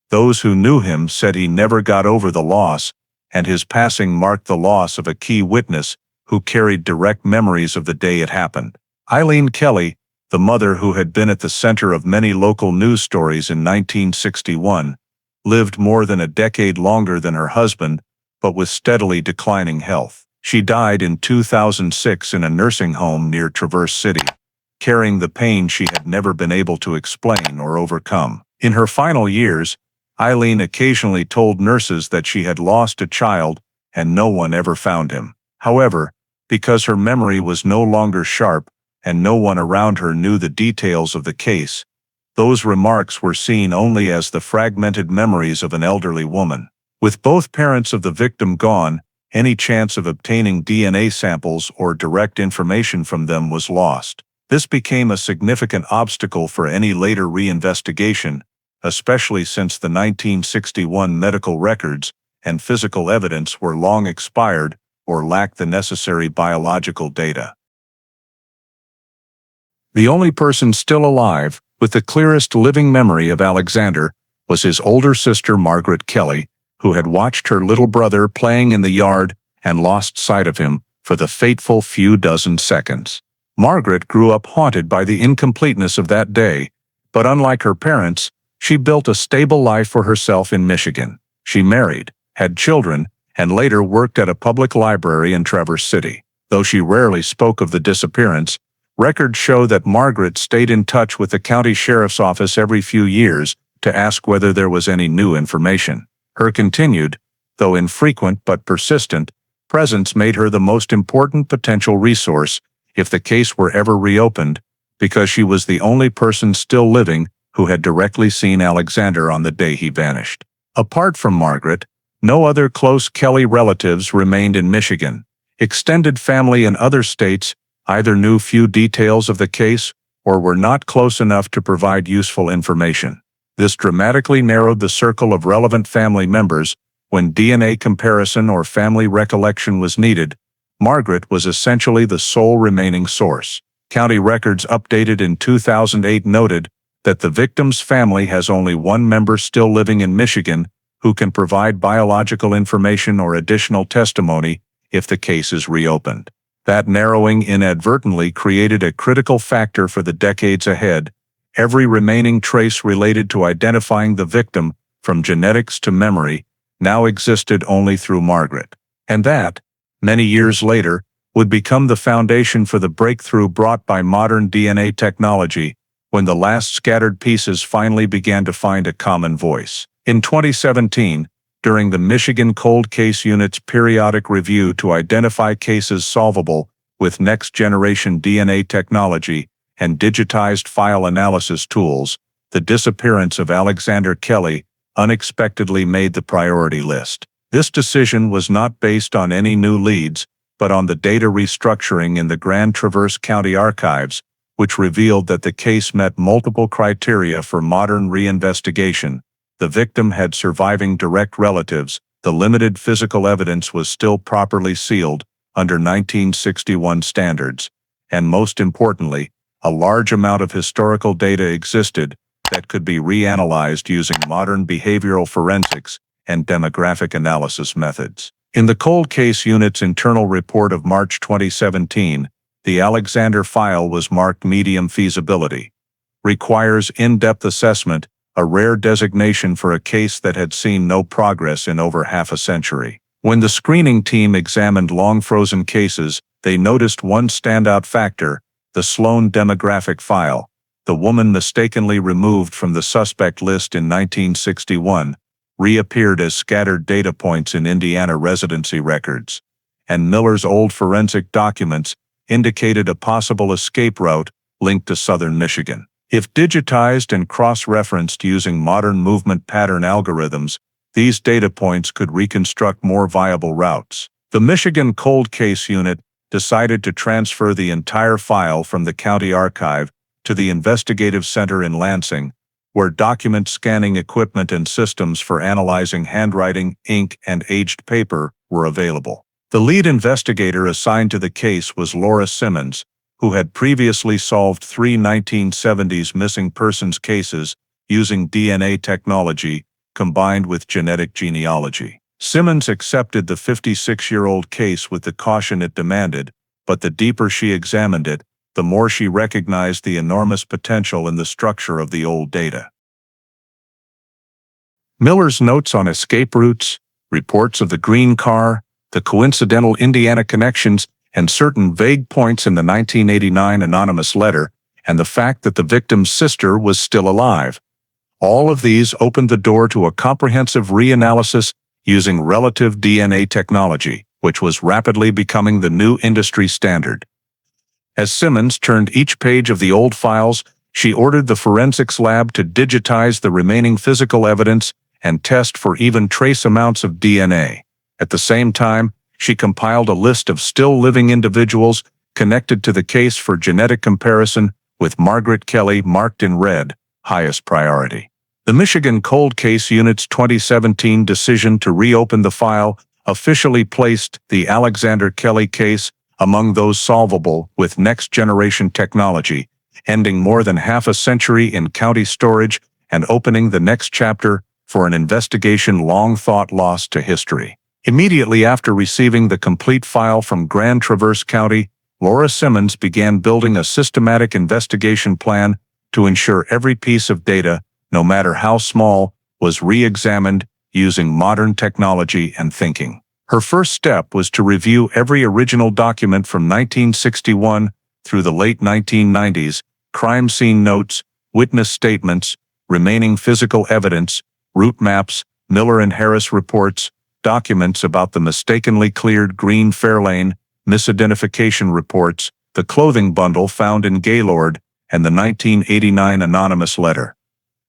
those who knew him said he never got over the loss, and his passing marked the loss of a key witness who carried direct memories of the day it happened. Eileen Kelly, the mother who had been at the center of many local news stories in 1961, lived more than a decade longer than her husband, but with steadily declining health. She died in 2006 in a nursing home near Traverse City, carrying the pain she had never been able to explain or overcome. In her final years, Eileen occasionally told nurses that she had lost a child and no one ever found him. However, because her memory was no longer sharp and no one around her knew the details of the case, those remarks were seen only as the fragmented memories of an elderly woman. With both parents of the victim gone, any chance of obtaining DNA samples or direct information from them was lost. This became a significant obstacle for any later reinvestigation, especially since the 1961 medical records and physical evidence were long expired or lacked the necessary biological data. The only person still alive with the clearest living memory of Alexander was his older sister Margaret Kelly, who had watched her little brother playing in the yard and lost sight of him for the fateful few dozen seconds. Margaret grew up haunted by the incompleteness of that day, but unlike her parents, she built a stable life for herself in Michigan. She married, had children, and later worked at a public library in Traverse City. Though she rarely spoke of the disappearance, records show that Margaret stayed in touch with the county sheriff's office every few years to ask whether there was any new information. Her continued, though infrequent but persistent, presence made her the most important potential resource if the case were ever reopened, because she was the only person still living who had directly seen Alexander on the day he vanished. Apart from Margaret, no other close Kelly relatives remained in Michigan. Extended family in other states either knew few details of the case or were not close enough to provide useful information. This dramatically narrowed the circle of relevant family members. When DNA comparison or family recollection was needed, Margaret was essentially the sole remaining source. County records updated in 2008 noted that the victim's family has only one member still living in Michigan who can provide biological information or additional testimony if the case is reopened. That narrowing inadvertently created a critical factor for the decades ahead. Every remaining trace related to identifying the victim, from genetics to memory, now existed only through Margaret. And that, many years later, would become the foundation for the breakthrough brought by modern DNA technology, when the last scattered pieces finally began to find a common voice. In 2017, during the Michigan Cold Case Unit's periodic review to identify cases solvable with next-generation DNA technology and digitized file analysis tools, the disappearance of Alexander Kelly unexpectedly made the priority list. This decision was not based on any new leads, but on the data restructuring in the Grand Traverse County Archives, which revealed that the case met multiple criteria for modern reinvestigation. The victim had surviving direct relatives, the limited physical evidence was still properly sealed under 1961 standards, and most importantly, a large amount of historical data existed that could be reanalyzed using modern behavioral forensics and demographic analysis methods. In the Cold Case Unit's internal report of March 2017, the Alexander file was marked medium feasibility. Requires in-depth assessment, a rare designation for a case that had seen no progress in over half a century. When the screening team examined long-frozen cases, they noticed one standout factor: the Sloan demographic file. The woman mistakenly removed from the suspect list in 1961 reappeared as scattered data points in Indiana residency records, and Miller's old forensic documents indicated a possible escape route linked to southern Michigan. If digitized and cross-referenced using modern movement pattern algorithms, these data points could reconstruct more viable routes. The Michigan Cold Case Unit decided to transfer the entire file from the county archive to the Investigative Center in Lansing, where document scanning equipment and systems for analyzing handwriting, ink, and aged paper were available. The lead investigator assigned to the case was Laura Simmons, who had previously solved 3 1970s missing persons cases using DNA technology combined with genetic genealogy. Simmons accepted the 56-year-old case with the caution it demanded, but the deeper she examined it, the more she recognized the enormous potential in the structure of the old data. Miller's notes on escape routes, reports of the green car, the coincidental Indiana connections, and certain vague points in the 1989 anonymous letter, and the fact that the victim's sister was still alive. All of these opened the door to a comprehensive reanalysis using relative DNA technology, which was rapidly becoming the new industry standard. As Simmons turned each page of the old files, she ordered the forensics lab to digitize the remaining physical evidence and test for even trace amounts of DNA. At the same time, she compiled a list of still living individuals connected to the case for genetic comparison, with Margaret Kelly marked in red, highest priority. The Michigan Cold Case Unit's 2017 decision to reopen the file officially placed the Alexander Kelly case among those solvable with next-generation technology, ending more than half a century in county storage and opening the next chapter for an investigation long thought lost to history. Immediately after receiving the complete file from Grand Traverse County, Laura Simmons began building a systematic investigation plan to ensure every piece of data, no matter how small, was re-examined using modern technology and thinking. Her first step was to review every original document from 1961 through the late 1990s, crime scene notes, witness statements, remaining physical evidence, route maps, Miller and Harris reports, documents about the mistakenly cleared green Fairlane, misidentification reports, the clothing bundle found in Gaylord, and the 1989 anonymous letter.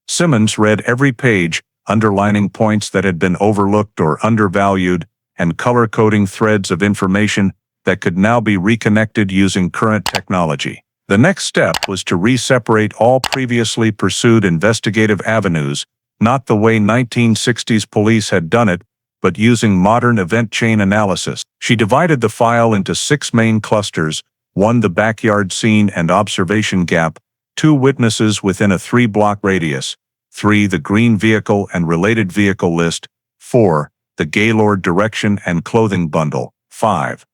Simmons read every page, underlining points that had been overlooked or undervalued, and color-coding threads of information that could now be reconnected using current technology. The next step was to re-separate all previously pursued investigative avenues, not the way 1960s police had done it, but using modern event chain analysis. She divided the file into 6 main clusters: 1 the backyard scene and observation gap, 2 witnesses within a 3-block radius, 3 the green vehicle and related vehicle list, 4 the Gaylord direction and clothing bundle, 5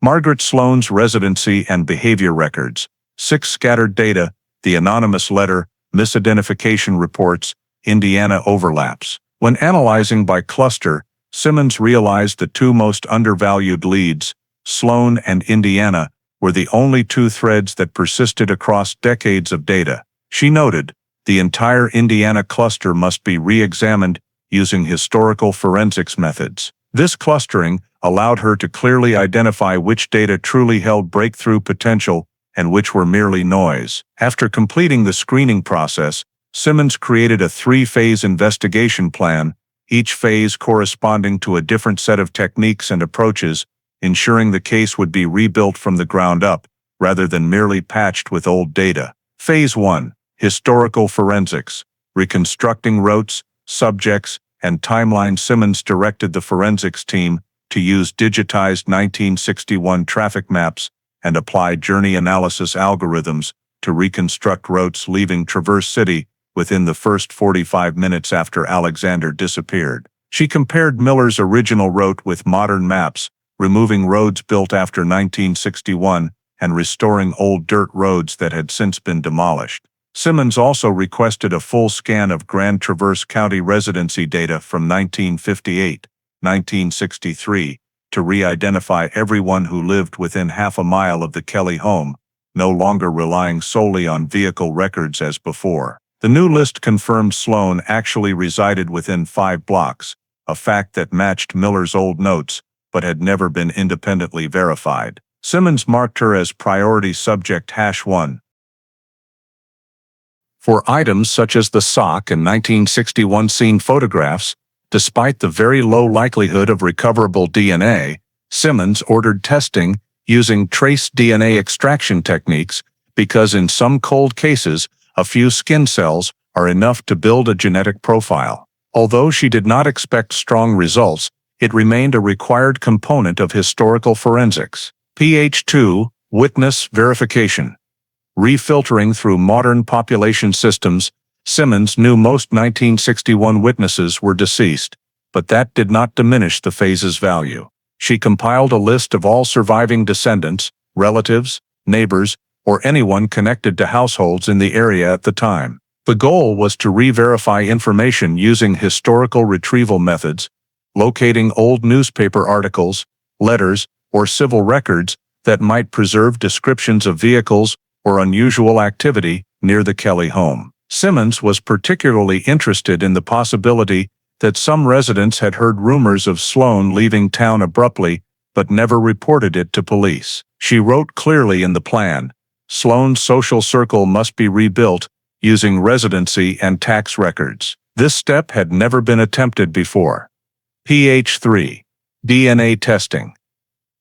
Margaret Sloan's residency and behavior records, 6 scattered data, the anonymous letter, misidentification reports, Indiana overlaps. When analyzing by cluster, Simmons realized the 2 most undervalued leads, Sloan and Indiana, were the only 2 threads that persisted across decades of data. She noted, the entire Indiana cluster must be re-examined using historical forensics methods. This clustering allowed her to clearly identify which data truly held breakthrough potential and which were merely noise. After completing the screening process, Simmons created a 3-phase investigation plan, each phase corresponding to a different set of techniques and approaches, ensuring the case would be rebuilt from the ground up, rather than merely patched with old data. Phase 1. Historical forensics. Reconstructing routes, subjects, and timeline. Simmons directed the forensics team to use digitized 1961 traffic maps and apply journey analysis algorithms to reconstruct routes leaving Traverse City within the first 45 minutes after Alexander disappeared. She compared Miller's original route with modern maps, removing roads built after 1961 and restoring old dirt roads that had since been demolished. Simmons also requested a full scan of Grand Traverse County residency data from 1958, 1963, to re-identify everyone who lived within half a mile of the Kelly home, no longer relying solely on vehicle records as before. The new list confirmed Sloan actually resided within 5 blocks, a fact that matched Miller's old notes, but had never been independently verified. Simmons marked her as priority subject #1. For items such as the sock and 1961 scene photographs, despite the very low likelihood of recoverable DNA, Simmons ordered testing using trace DNA extraction techniques because in some cold cases, a few skin cells are enough to build a genetic profile. Although she did not expect strong results, it remained a required component of historical forensics. PH2, witness verification. Refiltering through modern population systems, Simmons knew most 1961 witnesses were deceased, but that did not diminish the phase's value. She compiled a list of all surviving descendants, relatives, neighbors, or anyone connected to households in the area at the time. The goal was to re-verify information using historical retrieval methods, locating old newspaper articles, letters, or civil records that might preserve descriptions of vehicles or unusual activity near the Kelly home. Simmons was particularly interested in the possibility that some residents had heard rumors of Sloan leaving town abruptly but never reported it to police. She wrote clearly in the plan, Sloan's social circle must be rebuilt using residency and tax records. This step had never been attempted before. PH3. DNA testing.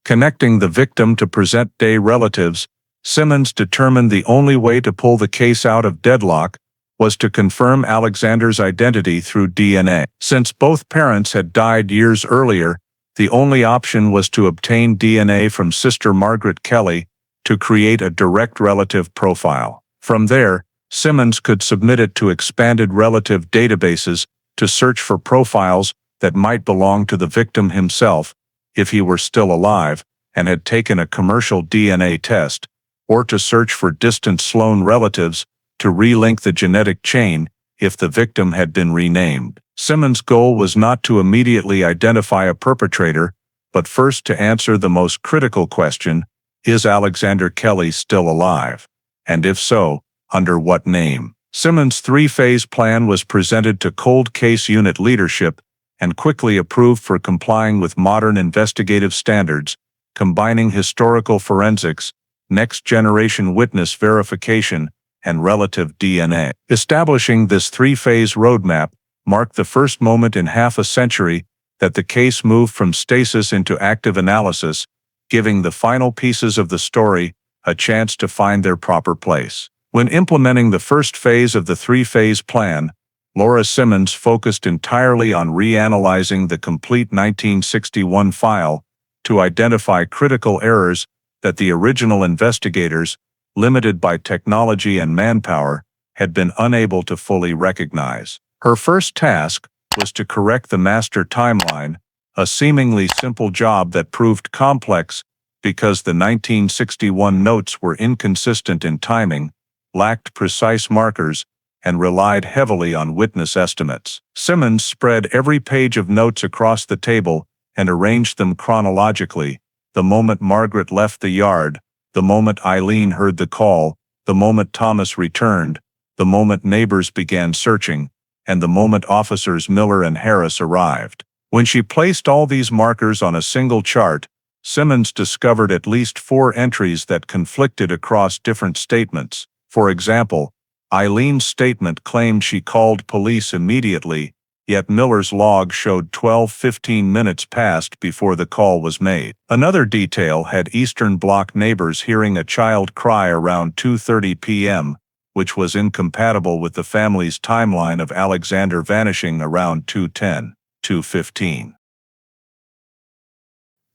Connecting the victim to present-day relatives, Simmons determined the only way to pull the case out of deadlock was to confirm Alexander's identity through DNA. Since both parents had died years earlier, the only option was to obtain DNA from Sister Margaret Kelly to create a direct relative profile. From there, Simmons could submit it to expanded relative databases to search for profiles that might belong to the victim himself, if he were still alive and had taken a commercial DNA test, or to search for distant Sloan relatives to relink the genetic chain if the victim had been renamed. Simmons' goal was not to immediately identify a perpetrator, but first to answer the most critical question: is Alexander Kelly still alive? And if so, under what name? Simmons' three-phase plan was presented to Cold Case Unit leadership and quickly approved for complying with modern investigative standards, combining historical forensics, next-generation witness verification, and relative DNA. Establishing this three-phase roadmap marked the first moment in half a century that the case moved from stasis into active analysis, giving the final pieces of the story a chance to find their proper place. When implementing the first phase of the three-phase plan, Laura Simmons focused entirely on reanalyzing the complete 1961 file to identify critical errors that the original investigators, limited by technology and manpower, had been unable to fully recognize. Her first task was to correct the master timeline, a seemingly simple job that proved complex because the 1961 notes were inconsistent in timing, lacked precise markers, and relied heavily on witness estimates. Simmons spread every page of notes across the table and arranged them chronologically: the moment Margaret left the yard, the moment Eileen heard the call, the moment Thomas returned, the moment neighbors began searching, and the moment officers Miller and Harris arrived. When she placed all these markers on a single chart, Simmons discovered at least 4 entries that conflicted across different statements. For example, Eileen's statement claimed she called police immediately, yet Miller's log showed 12-15 minutes passed before the call was made. Another detail had Eastern Bloc neighbors hearing a child cry around 2:30 p.m., which was incompatible with the family's timeline of Alexander vanishing around 2:10, 2:15.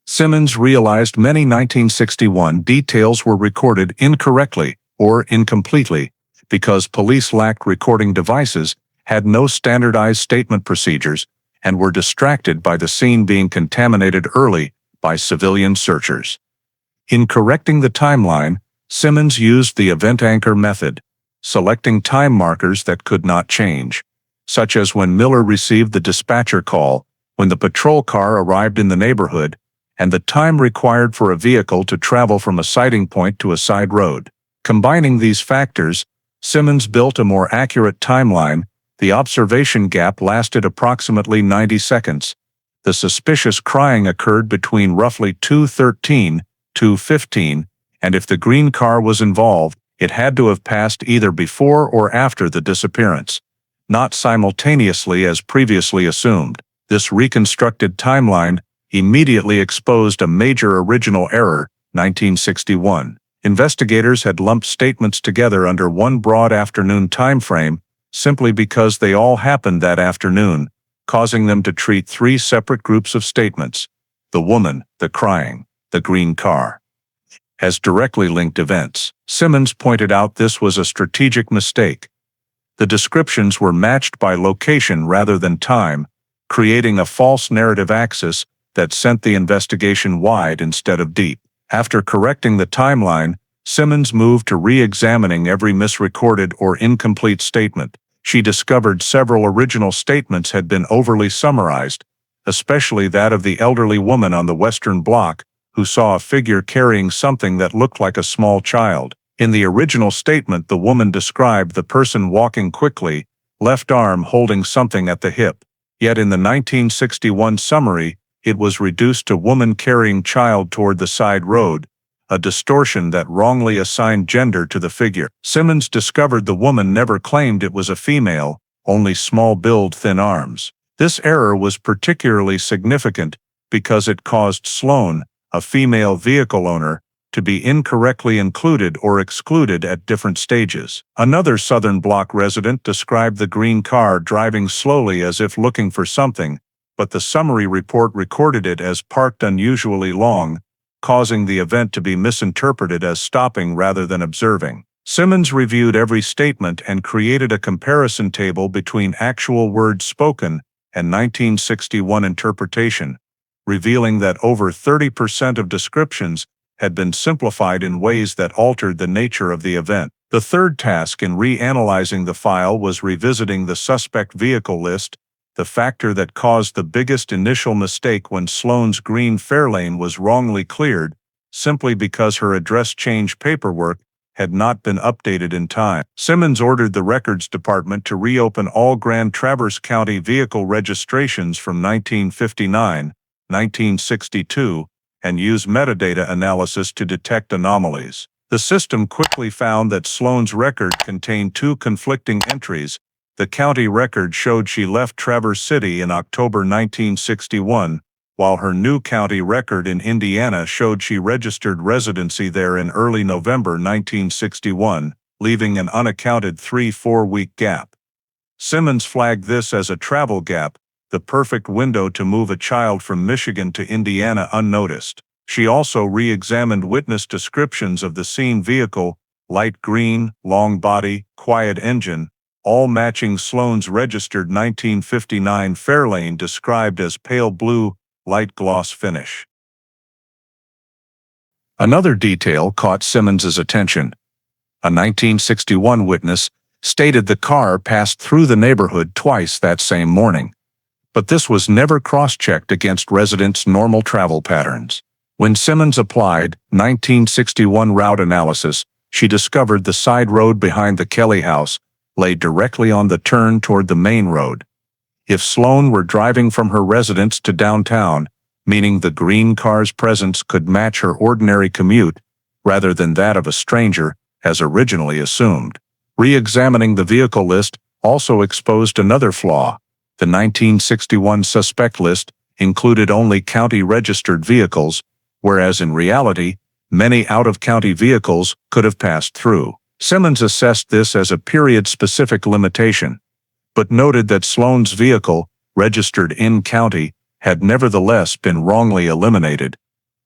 Simmons realized many 1961 details were recorded incorrectly or incompletely because police lacked recording devices, had no standardized statement procedures, and were distracted by the scene being contaminated early by civilian searchers. In correcting the timeline, Simmons used the event anchor method, selecting time markers that could not change, such as when Miller received the dispatcher call, when the patrol car arrived in the neighborhood, and the time required for a vehicle to travel from a sighting point to a side road. Combining these factors, Simmons built a more accurate timeline. The observation gap lasted approximately 90 seconds. The suspicious crying occurred between roughly 2:13, 2:15, and if the green car was involved, it had to have passed either before or after the disappearance, not simultaneously as previously assumed. This reconstructed timeline immediately exposed a major original error: 1961. Investigators had lumped statements together under one broad afternoon time frame simply because they all happened that afternoon, causing them to treat 3 separate groups of statements: the woman, the crying, the green car, as directly linked events. Simmons pointed out this was a strategic mistake. The descriptions were matched by location rather than time, creating a false narrative axis that sent the investigation wide instead of deep. After correcting the timeline, Simmons moved to re-examining every misrecorded or incomplete statement. She discovered several original statements had been overly summarized, especially that of the elderly woman on the Western Bloc, who saw a figure carrying something that looked like a small child. In the original statement, the woman described the person walking quickly, left arm holding something at the hip. Yet in the 1961 summary, it was reduced to woman carrying child toward the side road, a distortion that wrongly assigned gender to the figure. Simmons discovered the woman never claimed it was a female, only small build, thin arms. This error was particularly significant because it caused Sloan, a female vehicle owner, to be incorrectly included or excluded at different stages. Another Southern Block resident described the green car driving slowly as if looking for something, but the summary report recorded it as parked unusually long, causing the event to be misinterpreted as stopping rather than observing. Simmons reviewed every statement and created a comparison table between actual words spoken and 1961 interpretation, revealing that over 30% of descriptions had been simplified in ways that altered the nature of the event. The third task in reanalyzing the file was revisiting the suspect vehicle list, the factor that caused the biggest initial mistake when Sloane's green Fairlane was wrongly cleared, simply because her address change paperwork had not been updated in time. Simmons ordered the Records Department to reopen all Grand Traverse County vehicle registrations from 1959, 1962, and use metadata analysis to detect anomalies. The system quickly found that Sloane's record contained two conflicting entries. The county record showed she left Traverse City in October 1961, while her new county record in Indiana showed she registered residency there in early November 1961, leaving an unaccounted 3-4-week gap. Simmons flagged this as a travel gap, the perfect window to move a child from Michigan to Indiana unnoticed. She also re-examined witness descriptions of the scene vehicle, light green, long body, quiet engine, all matching Sloane's registered 1959 Fairlane described as pale blue, light gloss finish. Another detail caught Simmons's attention. A 1961 witness stated the car passed through the neighborhood twice that same morning, but this was never cross-checked against residents' normal travel patterns. When Simmons applied 1961 route analysis, she discovered the side road behind the Kelly house lay directly on the turn toward the main road. If Sloane were driving from her residence to downtown, meaning the green car's presence could match her ordinary commute, rather than that of a stranger, as originally assumed. Re-examining the vehicle list also exposed another flaw. The 1961 suspect list included only county-registered vehicles, whereas in reality, many out-of-county vehicles could have passed through. Simmons assessed this as a period-specific limitation, but noted that Sloane's vehicle, registered in county, had nevertheless been wrongly eliminated,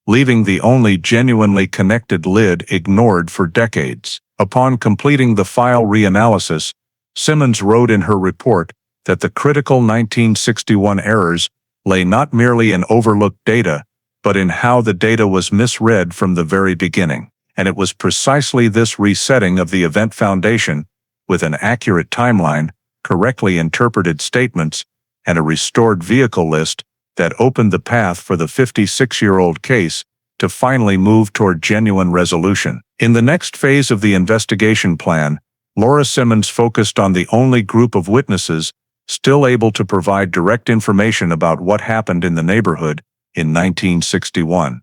leaving the only genuinely connected lid ignored for decades. Upon completing the file reanalysis, Simmons wrote in her report that the critical 1961 errors lay not merely in overlooked data, but in how the data was misread from the very beginning. And it was precisely this resetting of the event foundation, with an accurate timeline, correctly interpreted statements, and a restored vehicle list, that opened the path for the 56-year-old case to finally move toward genuine resolution. In the next phase of the investigation plan, Laura Simmons focused on the only group of witnesses still able to provide direct information about what happened in the neighborhood in 1961.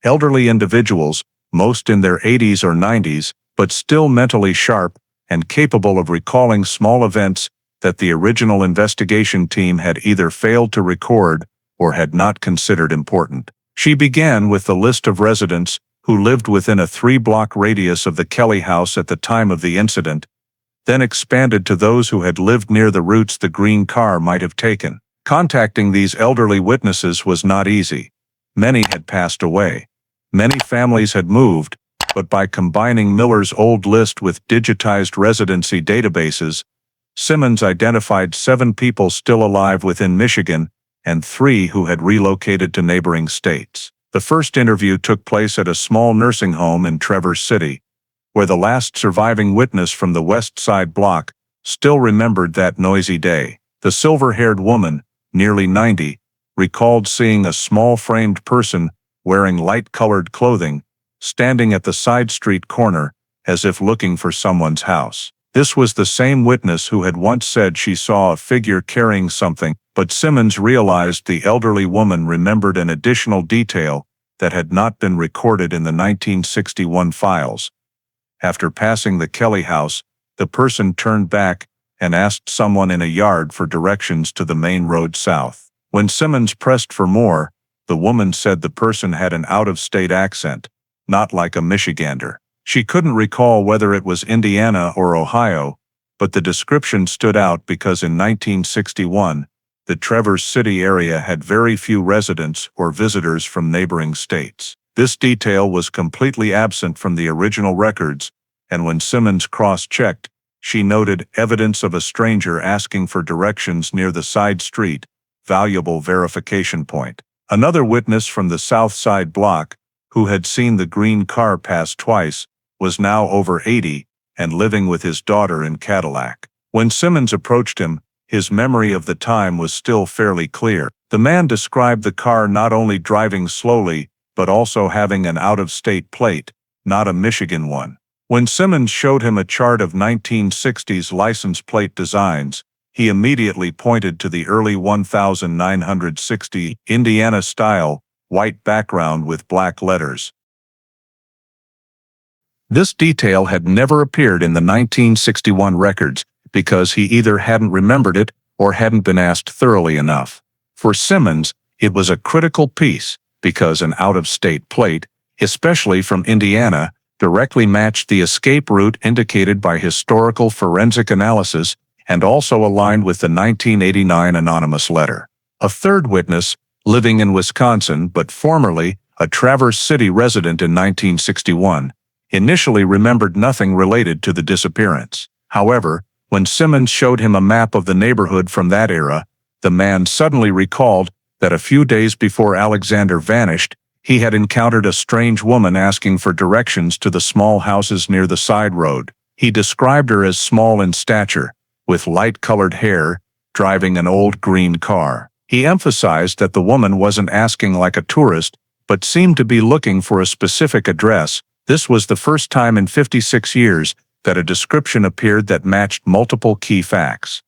Elderly individuals, most in their 80s or 90s, but still mentally sharp and capable of recalling small events that the original investigation team had either failed to record or had not considered important. She began with the list of residents who lived within a 3-block radius of the Kelly house at the time of the incident, then expanded to those who had lived near the routes the green car might have taken. Contacting these elderly witnesses was not easy. Many had passed away. Many families had moved, but by combining Miller's old list with digitized residency databases, Simmons identified 7 people still alive within Michigan and 3 who had relocated to neighboring states. The first interview took place at a small nursing home in Traverse City, where the last surviving witness from the West Side block still remembered that noisy day. The silver-haired woman, nearly 90, recalled seeing a small framed person wearing light-colored clothing, standing at the side street corner, as if looking for someone's house. This was the same witness who had once said she saw a figure carrying something, but Simmons realized the elderly woman remembered an additional detail that had not been recorded in the 1961 files. After passing the Kelly house, the person turned back and asked someone in a yard for directions to the main road south. When Simmons pressed for more, the woman said the person had an out-of-state accent, not like a Michigander. She couldn't recall whether it was Indiana or Ohio, but the description stood out because in 1961, the Traverse City area had very few residents or visitors from neighboring states. This detail was completely absent from the original records, and when Simmons cross-checked, she noted evidence of a stranger asking for directions near the side street, valuable verification point. Another witness from the South Side block, who had seen the green car pass twice, was now over 80 and living with his daughter in Cadillac. When Simmons approached him, his memory of the time was still fairly clear. The man described the car not only driving slowly, but also having an out-of-state plate, not a Michigan one. When Simmons showed him a chart of 1960s license plate designs, he immediately pointed to the early 1960 Indiana-style, white background with black letters. This detail had never appeared in the 1961 records because he either hadn't remembered it or hadn't been asked thoroughly enough. For Simmons, it was a critical piece because an out-of-state plate, especially from Indiana, directly matched the escape route indicated by historical forensic analysis and also aligned with the 1989 anonymous letter. A third witness, living in Wisconsin but formerly a Traverse City resident in 1961, initially remembered nothing related to the disappearance. However, when Simmons showed him a map of the neighborhood from that era, the man suddenly recalled that a few days before Alexander vanished, he had encountered a strange woman asking for directions to the small houses near the side road. He described her as small in stature, with light-colored hair, driving an old green car. He emphasized that the woman wasn't asking like a tourist, but seemed to be looking for a specific address. This was the first time in 56 years that a description appeared that matched multiple key facts.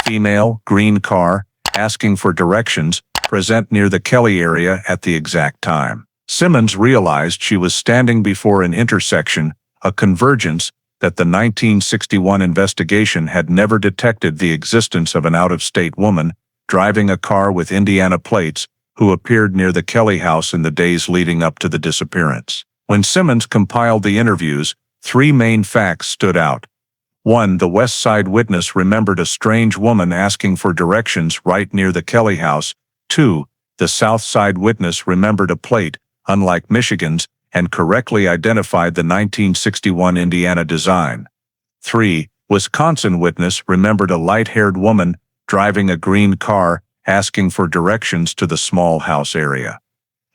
Female, green car, asking for directions, present near the Kelly area at the exact time. Simmons realized she was standing before an intersection, a convergence, that the 1961 investigation had never detected the existence of an out-of-state woman driving a car with Indiana plates who appeared near the Kelly house in the days leading up to the disappearance. When Simmons compiled the interviews, three main facts stood out. 1. The West Side witness remembered a strange woman asking for directions right near the Kelly house. 2. The South Side witness remembered a plate, unlike Michigan's, and correctly identified the 1961 Indiana design. 3. Wisconsin witness remembered a light-haired woman driving a green car asking for directions to the small house area.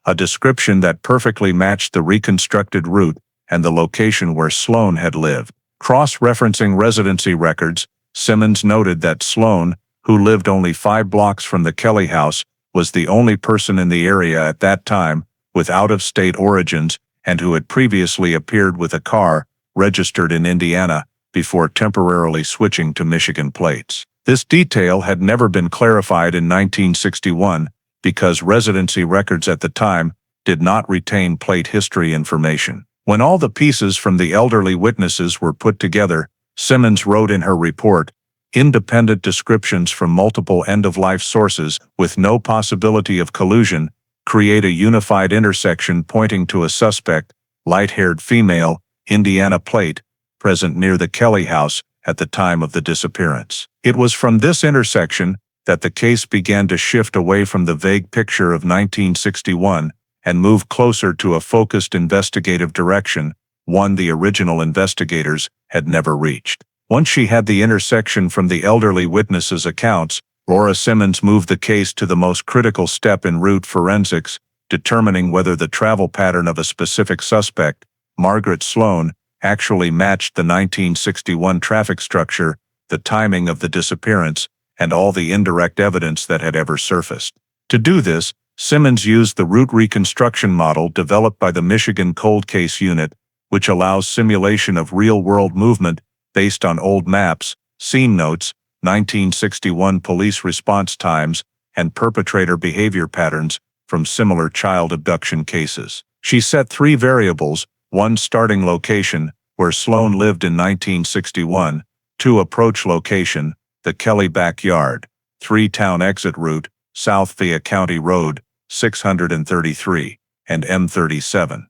A description that perfectly matched the reconstructed route and the location where Sloan had lived. Cross-referencing residency records, Simmons noted that Sloan, who lived only 5 blocks from the Kelly house, was the only person in the area at that time with out-of-state origins and who had previously appeared with a car registered in Indiana before temporarily switching to Michigan plates. This detail had never been clarified in 1961 because residency records at the time did not retain plate history information. When all the pieces from the elderly witnesses were put together, Simmons wrote in her report, independent descriptions from multiple end-of-life sources with no possibility of collusion create a unified intersection pointing to a suspect, light-haired female, Indiana plate, present near the Kelly house at the time of the disappearance. It was from this intersection that the case began to shift away from the vague picture of 1961 and move closer to a focused investigative direction, one the original investigators had never reached. Once she had the intersection from the elderly witnesses' accounts, Laura Simmons moved the case to the most critical step in route forensics, determining whether the travel pattern of a specific suspect, Margaret Sloan, actually matched the 1961 traffic structure, the timing of the disappearance, and all the indirect evidence that had ever surfaced. To do this, Simmons used the route reconstruction model developed by the Michigan Cold Case Unit, which allows simulation of real-world movement based on old maps, scene notes, 1961 police response times, and perpetrator behavior patterns from similar child abduction cases. She set 3 variables: 1 starting location, where Sloan lived in 1961, 2 approach location, the Kelly backyard, 3 town exit route, South via County Road 633 and M37.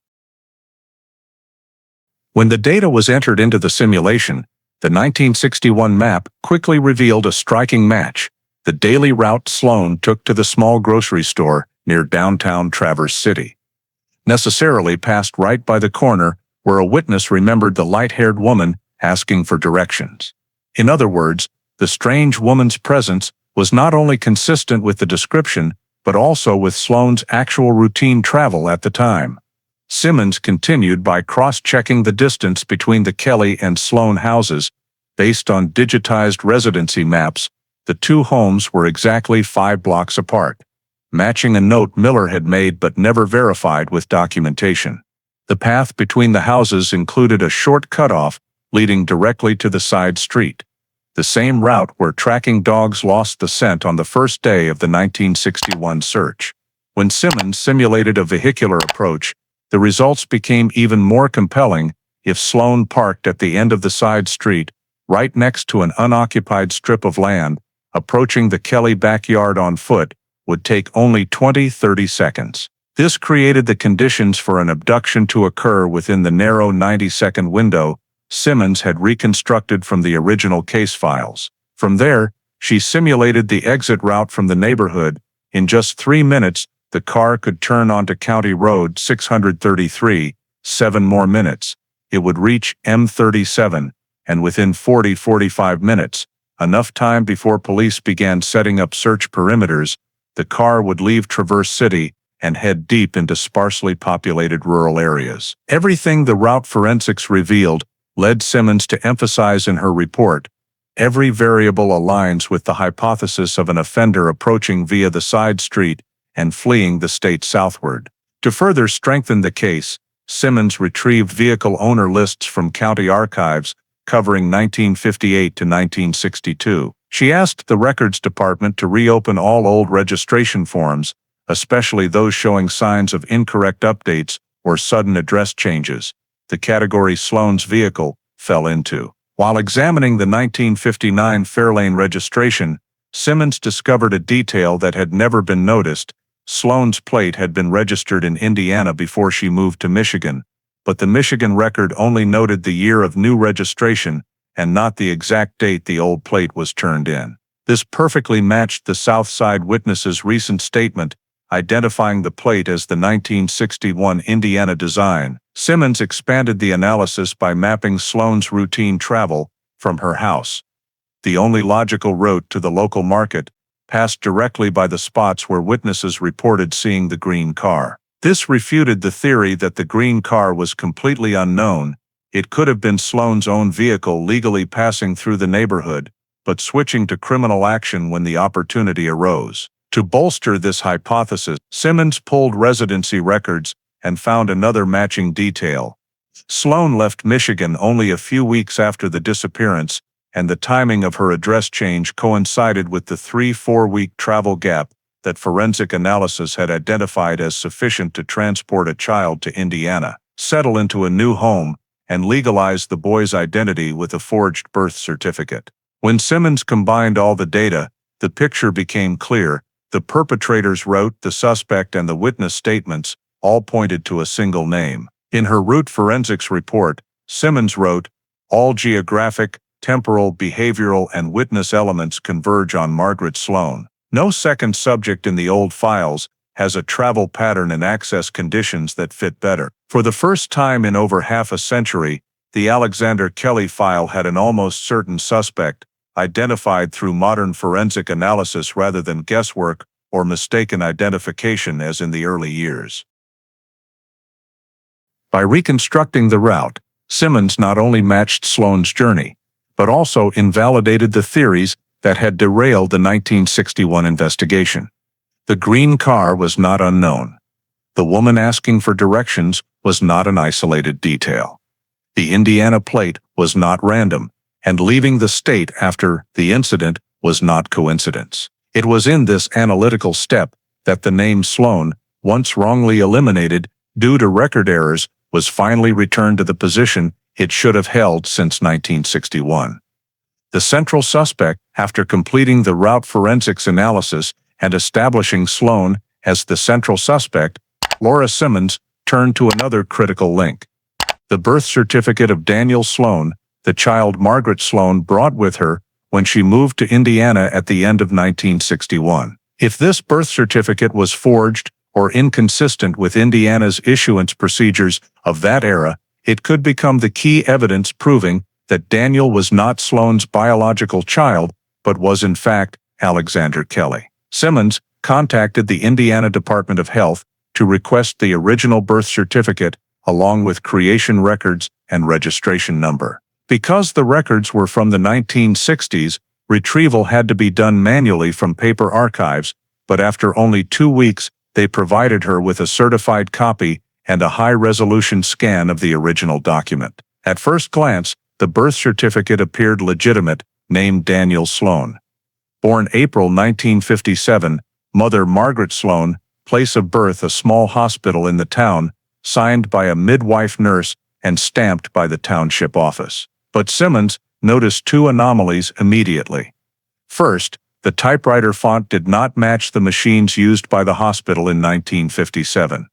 When the data was entered into the simulation, the 1961 map quickly revealed a striking match: the daily route Sloan took to the small grocery store near downtown Traverse City. Necessarily passed right by the corner where a witness remembered the light-haired woman asking for directions. In other words, the strange woman's presence was not only consistent with the description, but also with Sloan's actual routine travel at the time. Simmons continued by cross-checking the distance between the Kelly and Sloan houses. Based on digitized residency maps, the two homes were exactly 5 blocks apart, matching a note Miller had made but never verified with documentation. The path between the houses included a short cutoff leading directly to the side street, the same route where tracking dogs lost the scent on the first day of the 1961 search. When Simmons simulated a vehicular approach, the results became even more compelling. If Sloan parked at the end of the side street, right next to an unoccupied strip of land, approaching the Kelly backyard on foot would take only 20-30 seconds. This created the conditions for an abduction to occur within the narrow 90-second window Simmons had reconstructed from the original case files. From there, she simulated the exit route from the neighborhood. In just 3 minutes, the car could turn onto County Road 633, 7 more minutes. It would reach M37, and within 40-45 minutes, enough time before police began setting up search perimeters, the car would leave Traverse City and head deep into sparsely populated rural areas. Everything the route forensics revealed led Simmons to emphasize in her report, every variable aligns with the hypothesis of an offender approaching via the side street and fleeing the state southward. To further strengthen the case, Simmons retrieved vehicle owner lists from county archives covering 1958 to 1962. She asked the Records Department to reopen all old registration forms, especially those showing signs of incorrect updates or sudden address changes. The category Sloan's vehicle fell into. While examining the 1959 Fairlane registration, Simmons discovered a detail that had never been noticed. Sloan's plate had been registered in Indiana before she moved to Michigan, but the Michigan record only noted the year of new registration and not the exact date the old plate was turned in. This perfectly matched the South Side witness's recent statement, identifying the plate as the 1961 Indiana design. Simmons expanded the analysis by mapping Sloan's routine travel from her house, the only logical route to the local market, passed directly by the spots where witnesses reported seeing the green car. This refuted the theory that the green car was completely unknown. It could have been Sloan's own vehicle legally passing through the neighborhood, but switching to criminal action when the opportunity arose. To bolster this hypothesis, Simmons pulled residency records and found another matching detail. Sloan left Michigan only a few weeks after the disappearance, and the timing of her address change coincided with the 3-4-week travel gap that forensic analysis had identified as sufficient to transport a child to Indiana, settle into a new home, and legalize the boy's identity with a forged birth certificate. When Simmons combined all the data, the picture became clear. The perpetrator's route, the suspect, and the witness statements all pointed to a single name. In her route forensics report, Simmons wrote, "All geographic, temporal, behavioral, and witness elements converge on Margaret Sloan. No second subject in the old files has a travel pattern and access conditions that fit better." For the first time in over half a century, the Alexander Kelly file had an almost certain suspect, identified through modern forensic analysis rather than guesswork or mistaken identification as in the early years. By reconstructing the route, Simmons not only matched Sloan's journey, but also invalidated the theories that had derailed the 1961 investigation. The green car was not unknown. The woman asking for directions was not an isolated detail. The Indiana plate was not random, and leaving the state after the incident was not coincidence. It was in this analytical step that the name Sloan, once wrongly eliminated due to record errors, was finally returned to the position it should have held since 1961. The central suspect, after completing the route forensics analysis and establishing Sloan as the central suspect, Laura Simmons turned to another critical link: The birth certificate of Daniel Sloan, the child Margaret Sloan brought with her when she moved to Indiana at the end of 1961. If this birth certificate was forged or inconsistent with Indiana's issuance procedures of that era, it could become the key evidence proving that Daniel was not Sloan's biological child, but was in fact Alexander Kelly. Simmons contacted the Indiana Department of Health to request the original birth certificate along with creation records and registration number. Because the records were from the 1960s, retrieval had to be done manually from paper archives, but after only 2 weeks, they provided her with a certified copy and a high-resolution scan of the original document. At first glance, the birth certificate appeared legitimate, named Daniel Sloan. Born April 1957, mother Margaret Sloan, place of birth a small hospital in the town, signed by a midwife nurse and stamped by the township office. But Simmons noticed 2 anomalies immediately. First, the typewriter font did not match the machines used by the hospital in 1957.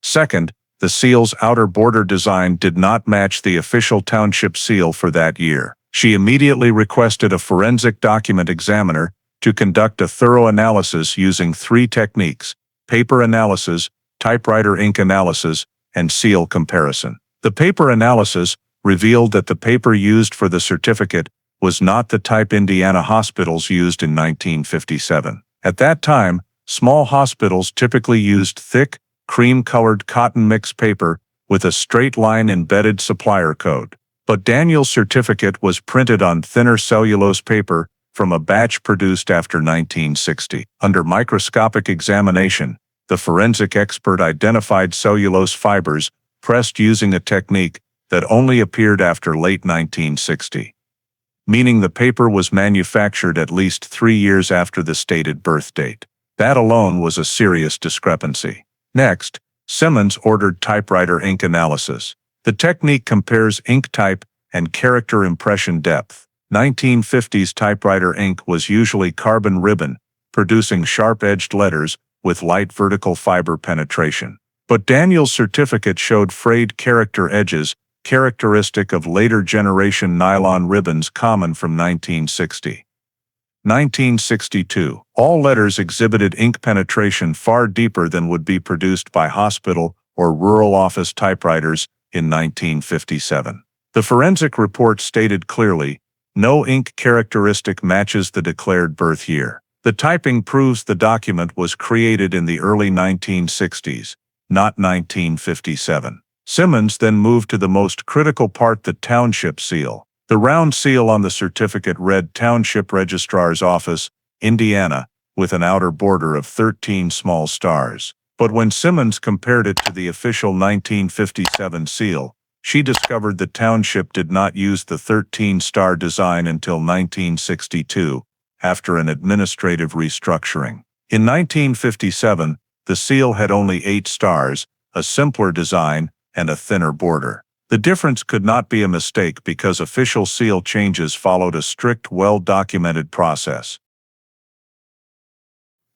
Second, the seal's outer border design did not match the official township seal for that year. She immediately requested a forensic document examiner to conduct a thorough analysis using 3 techniques: paper analysis, typewriter ink analysis, and seal comparison. The paper analysis revealed that the paper used for the certificate was not the type Indiana hospitals used in 1957. At that time, small hospitals typically used thick, cream-colored cotton mix paper with a straight line embedded supplier code. But Daniel's certificate was printed on thinner cellulose paper from a batch produced after 1960. Under microscopic examination, the forensic expert identified cellulose fibers pressed using a technique that only appeared after late 1960, meaning the paper was manufactured at least 3 years after the stated birth date. That alone was a serious discrepancy. Next, Simmons ordered typewriter ink analysis. The technique compares ink type and character impression depth. 1950s typewriter ink was usually carbon ribbon, producing sharp-edged letters with light vertical fiber penetration. But Daniel's certificate showed frayed character edges, characteristic of later generation nylon ribbons common from 1960. 1962. All letters exhibited ink penetration far deeper than would be produced by hospital or rural office typewriters in 1957. The forensic report stated clearly, no ink characteristic matches the declared birth year. The typing proves the document was created in the early 1960s, not 1957. Simmons then moved to the most critical part, the township seal. The round seal on the certificate read Township Registrar's Office, Indiana, with an outer border of 13 small stars. But when Simmons compared it to the official 1957 seal, she discovered the township did not use the 13-star design until 1962, after an administrative restructuring. In 1957, the seal had only 8 stars, a simpler design, and a thinner border. The difference could not be a mistake because official seal changes followed a strict, well-documented process.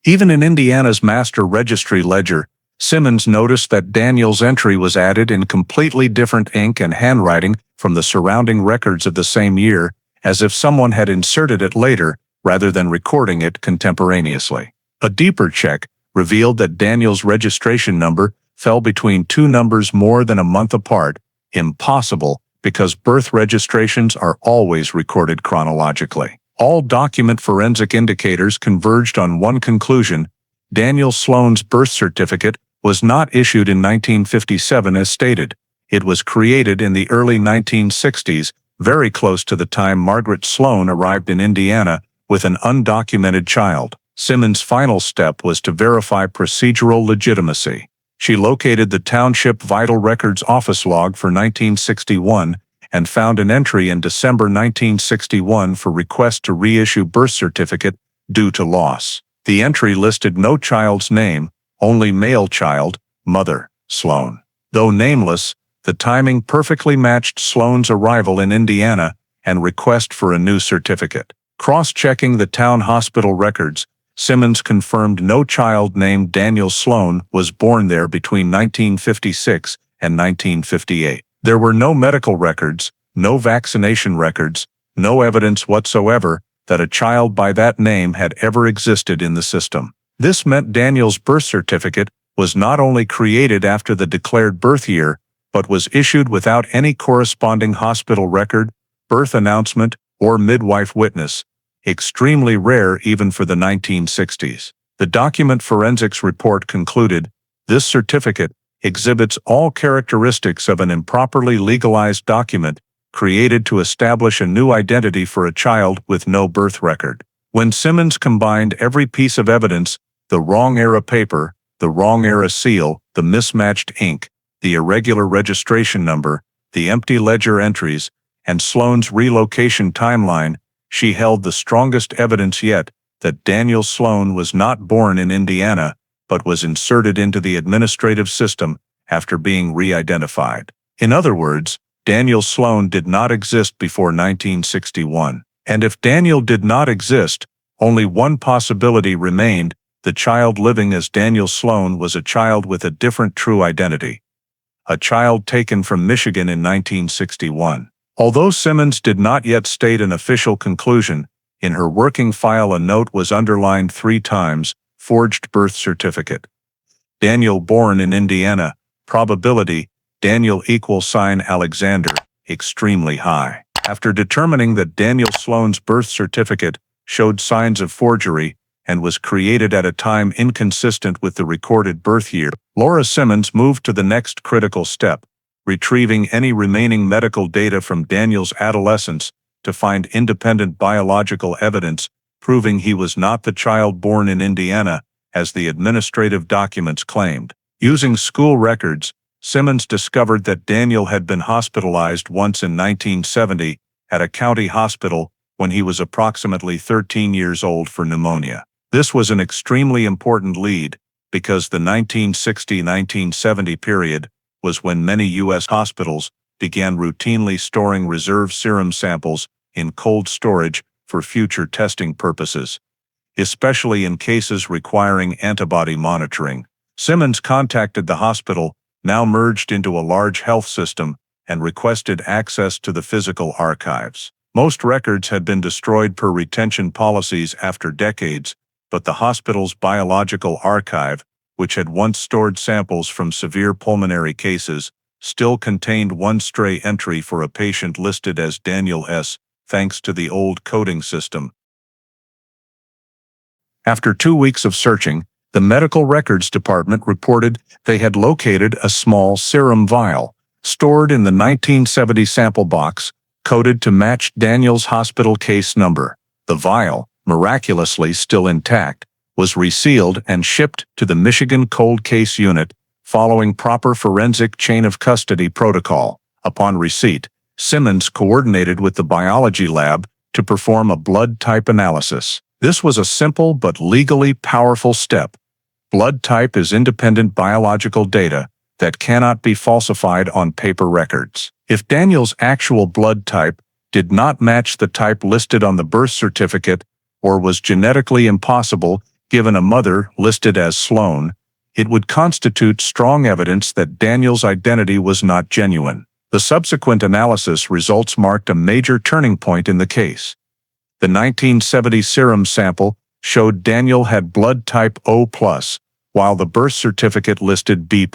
Even in Indiana's master registry ledger, Simmons noticed that Daniel's entry was added in completely different ink and handwriting from the surrounding records of the same year, as if someone had inserted it later rather than recording it contemporaneously. A deeper check revealed that Daniel's registration number fell between 2 numbers more than a month apart, impossible because birth registrations are always recorded chronologically. All document forensic indicators converged on one conclusion: Daniel Sloan's birth certificate was not issued in 1957 as stated. It was created in the early 1960s, very close to the time Margaret Sloan arrived in Indiana with an undocumented child. Simmons' final step was to verify procedural legitimacy. She located the Township Vital Records office log for 1961 and found an entry in December 1961 for request to reissue birth certificate due to loss. The entry listed no child's name, only male child, mother, Sloan. Though nameless, the timing perfectly matched Sloan's arrival in Indiana and request for a new certificate. Cross-checking the town hospital records, Simmons confirmed no child named Daniel Sloan was born there between 1956 and 1958. There were no medical records, no vaccination records, no evidence whatsoever that a child by that name had ever existed in the system. This meant Daniel's birth certificate was not only created after the declared birth year, but was issued without any corresponding hospital record, birth announcement, or midwife witness, extremely rare even for the 1960s. The document forensics report concluded, this certificate exhibits all characteristics of an improperly legalized document created to establish a new identity for a child with no birth record. When Simmons combined every piece of evidence, the wrong era paper, the wrong era seal, the mismatched ink, the irregular registration number, the empty ledger entries, and Sloan's relocation timeline, she held the strongest evidence yet that Daniel Sloan was not born in Indiana, but was inserted into the administrative system after being re-identified. In other words, Daniel Sloan did not exist before 1961. And if Daniel did not exist, only one possibility remained: the child living as Daniel Sloan was a child with a different true identity. A child taken from Michigan in 1961. Although Simmons did not yet state an official conclusion, in her working file a note was underlined 3 times: forged birth certificate. Daniel born in Indiana, probability, Daniel Alexander, extremely high. After determining that Daniel Sloan's birth certificate showed signs of forgery and was created at a time inconsistent with the recorded birth year, Laura Simmons moved to the next critical step, retrieving any remaining medical data from Daniel's adolescence to find independent biological evidence proving he was not the child born in Indiana, as the administrative documents claimed. Using school records, Simmons discovered that Daniel had been hospitalized once in 1970 at a county hospital when he was approximately 13 years old for pneumonia. This was an extremely important lead because the 1960-1970 period was when many U.S. hospitals began routinely storing reserve serum samples in cold storage for future testing purposes, especially in cases requiring antibody monitoring. Simmons contacted the hospital, now merged into a large health system, and requested access to the physical archives. Most records had been destroyed per retention policies after decades, but the hospital's biological archive, which had once stored samples from severe pulmonary cases, still contained one stray entry for a patient listed as Daniel S., thanks to the old coding system. After 2 weeks of searching, the Medical Records Department reported they had located a small serum vial, stored in the 1970 sample box, coded to match Daniel's hospital case number. The vial, miraculously still intact, was resealed and shipped to the Michigan Cold Case Unit, following proper forensic chain of custody protocol. Upon receipt, Simmons coordinated with the biology lab to perform a blood type analysis. This was a simple but legally powerful step. Blood type is independent biological data that cannot be falsified on paper records. If Daniel's actual blood type did not match the type listed on the birth certificate or was genetically impossible given a mother listed as Sloan, it would constitute strong evidence that Daniel's identity was not genuine. The subsequent analysis results marked a major turning point in the case. The 1970 serum sample showed Daniel had blood type O+, while the birth certificate listed B+.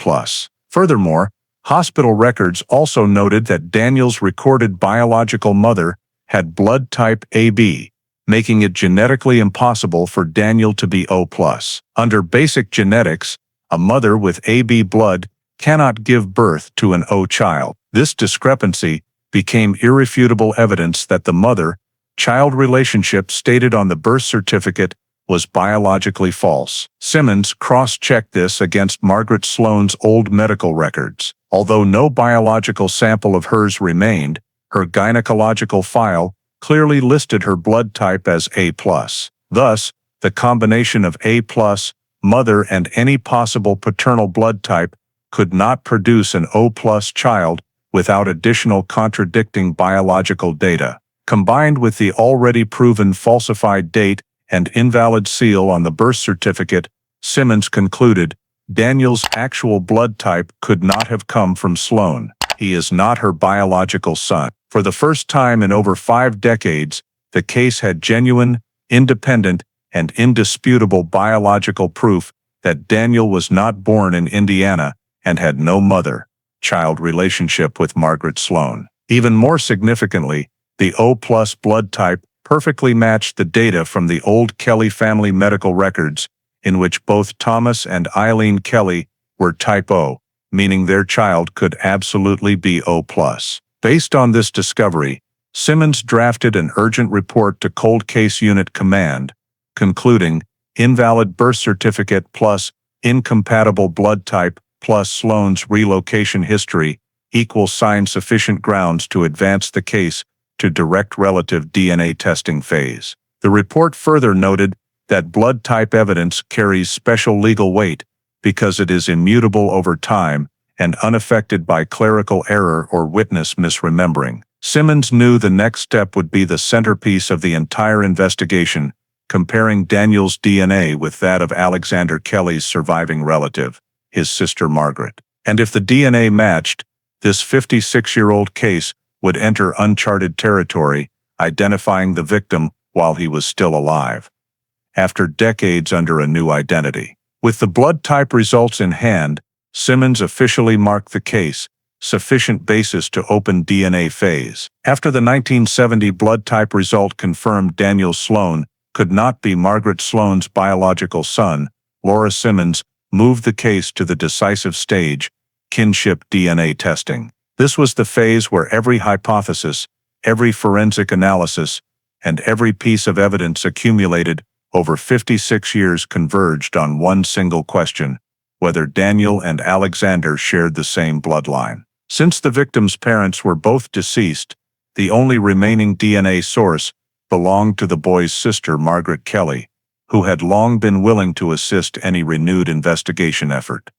Furthermore, hospital records also noted that Daniel's recorded biological mother had blood type AB, making it genetically impossible for Daniel to be O+. Under basic genetics, a mother with AB blood cannot give birth to an O child. This discrepancy became irrefutable evidence that the mother-child relationship stated on the birth certificate was biologically false. Simmons cross-checked this against Margaret Sloan's old medical records. Although no biological sample of hers remained, her gynecological file clearly listed her blood type as A+. Thus, the combination of A+, mother, and any possible paternal blood type could not produce an O+ child without additional contradicting biological data. Combined with the already proven falsified date and invalid seal on the birth certificate, Simmons concluded Daniel's actual blood type could not have come from Sloan. he is not her biological son. For the first time in over 5 decades, the case had genuine, independent, and indisputable biological proof that Daniel was not born in Indiana and had no mother-child relationship with Margaret Sloan. Even more significantly, the O+ blood type perfectly matched the data from the old Kelly family medical records, in which both Thomas and Eileen Kelly were type O, meaning their child could absolutely be O+. Based on this discovery, Simmons drafted an urgent report to Cold Case Unit Command, concluding, invalid birth certificate plus incompatible blood type plus Sloan's relocation history equals sufficient grounds to advance the case to direct relative DNA testing phase. The report further noted that blood type evidence carries special legal weight because it is immutable over time and unaffected by clerical error or witness misremembering. Simmons knew the next step would be the centerpiece of the entire investigation, comparing Daniel's DNA with that of Alexander Kelly's surviving relative, his sister Margaret. And if the DNA matched, this 56-year-old case would enter uncharted territory, identifying the victim while he was still alive, after decades under a new identity. With the blood type results in hand, Simmons officially marked the case, sufficient basis to open DNA phase. After the 1970 blood type result confirmed Daniel Sloan could not be Margaret Sloan's biological son, Laura Simmons moved the case to the decisive stage, kinship DNA testing. This was the phase where every hypothesis, every forensic analysis, and every piece of evidence accumulated over 56 years converged on one single question: whether Daniel and Alexander shared the same bloodline. Since the victim's parents were both deceased, the only remaining DNA source belonged to the boy's sister Margaret Kelly, who had long been willing to assist any renewed investigation effort.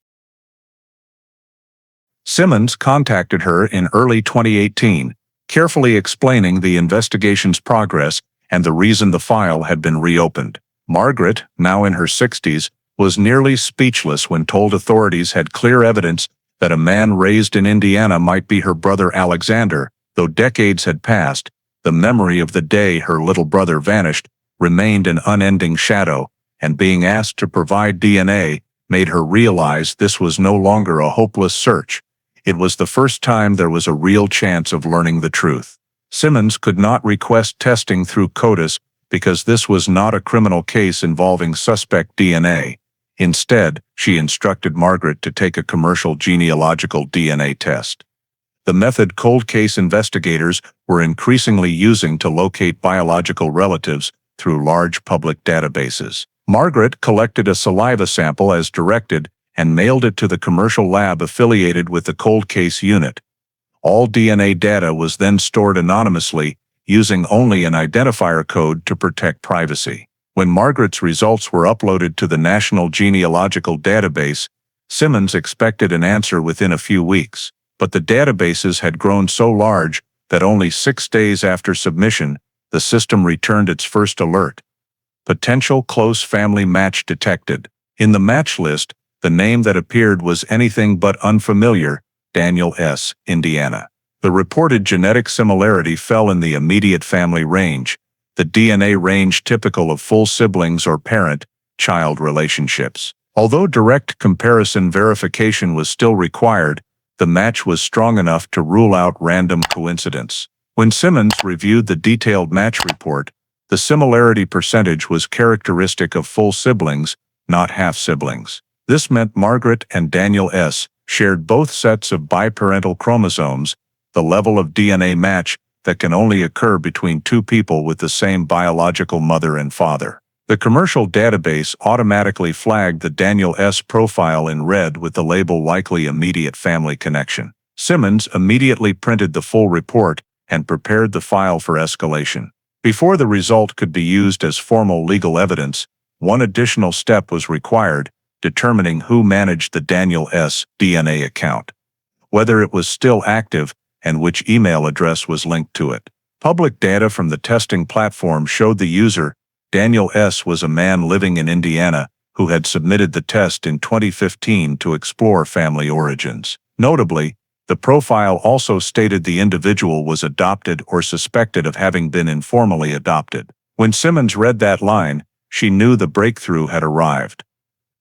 Simmons contacted her in early 2018, carefully explaining the investigation's progress and the reason the file had been reopened. Margaret, now in her 60s, was nearly speechless when told authorities had clear evidence that a man raised in Indiana might be her brother Alexander. Though decades had passed, the memory of the day her little brother vanished remained an unending shadow, and being asked to provide DNA made her realize this was no longer a hopeless search. It was the first time there was a real chance of learning the truth. Simmons could not request testing through CODIS because this was not a criminal case involving suspect DNA. Instead, she instructed Margaret to take a commercial genealogical DNA test. The method cold case investigators were increasingly using to locate biological relatives through large public databases. Margaret collected a saliva sample as directed and mailed it to the commercial lab affiliated with the cold case unit. All DNA data was then stored anonymously, using only an identifier code to protect privacy. When Margaret's results were uploaded to the National Genealogical Database, Simmons expected an answer within a few weeks, but the databases had grown so large that only 6 days after submission, the system returned its first alert: potential close family match detected. In the match list, the name that appeared was anything but unfamiliar: Daniel S., Indiana. The reported genetic similarity fell in the immediate family range, the DNA range typical of full siblings or parent-child relationships. Although direct comparison verification was still required, the match was strong enough to rule out random coincidence. When Simmons reviewed the detailed match report, the similarity percentage was characteristic of full siblings, not half-siblings. This meant Margaret and Daniel S. shared both sets of biparental chromosomes, the level of DNA match that can only occur between two people with the same biological mother and father. The commercial database automatically flagged the Daniel S. profile in red with the label likely immediate family connection. Simmons immediately printed the full report and prepared the file for escalation. Before the result could be used as formal legal evidence, one additional step was required: determining who managed the Daniel S. DNA account, whether it was still active, and which email address was linked to it. Public data from the testing platform showed the user, Daniel S., was a man living in Indiana who had submitted the test in 2015 to explore family origins. Notably, The profile also stated the individual was adopted or suspected of having been informally adopted. When Simmons read that line, she knew the breakthrough had arrived.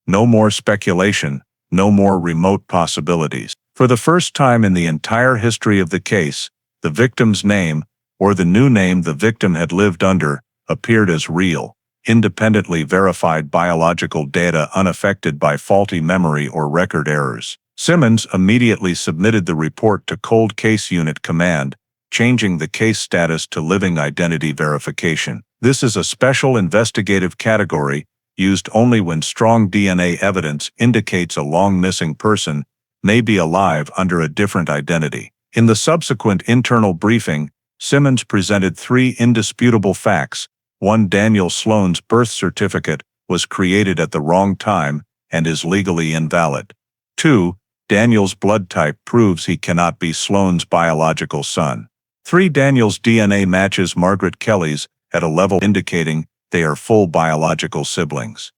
No more speculation, no more remote possibilities. For the first time in the entire history of the case, the victim's name, or the new name the victim had lived under, appeared as real, independently verified biological data unaffected by faulty memory or record errors. Simmons immediately submitted the report to Cold Case Unit Command, changing the case status to living identity verification. This is a special investigative category used only when strong DNA evidence indicates a long-missing person may be alive under a different identity. In the subsequent internal briefing, Simmons presented 3 indisputable facts. 1. Daniel Sloan's birth certificate was created at the wrong time and is legally invalid. 2. Daniel's blood type proves he cannot be Sloan's biological son. 3. Daniel's DNA matches Margaret Kelly's at a level indicating they are full biological siblings.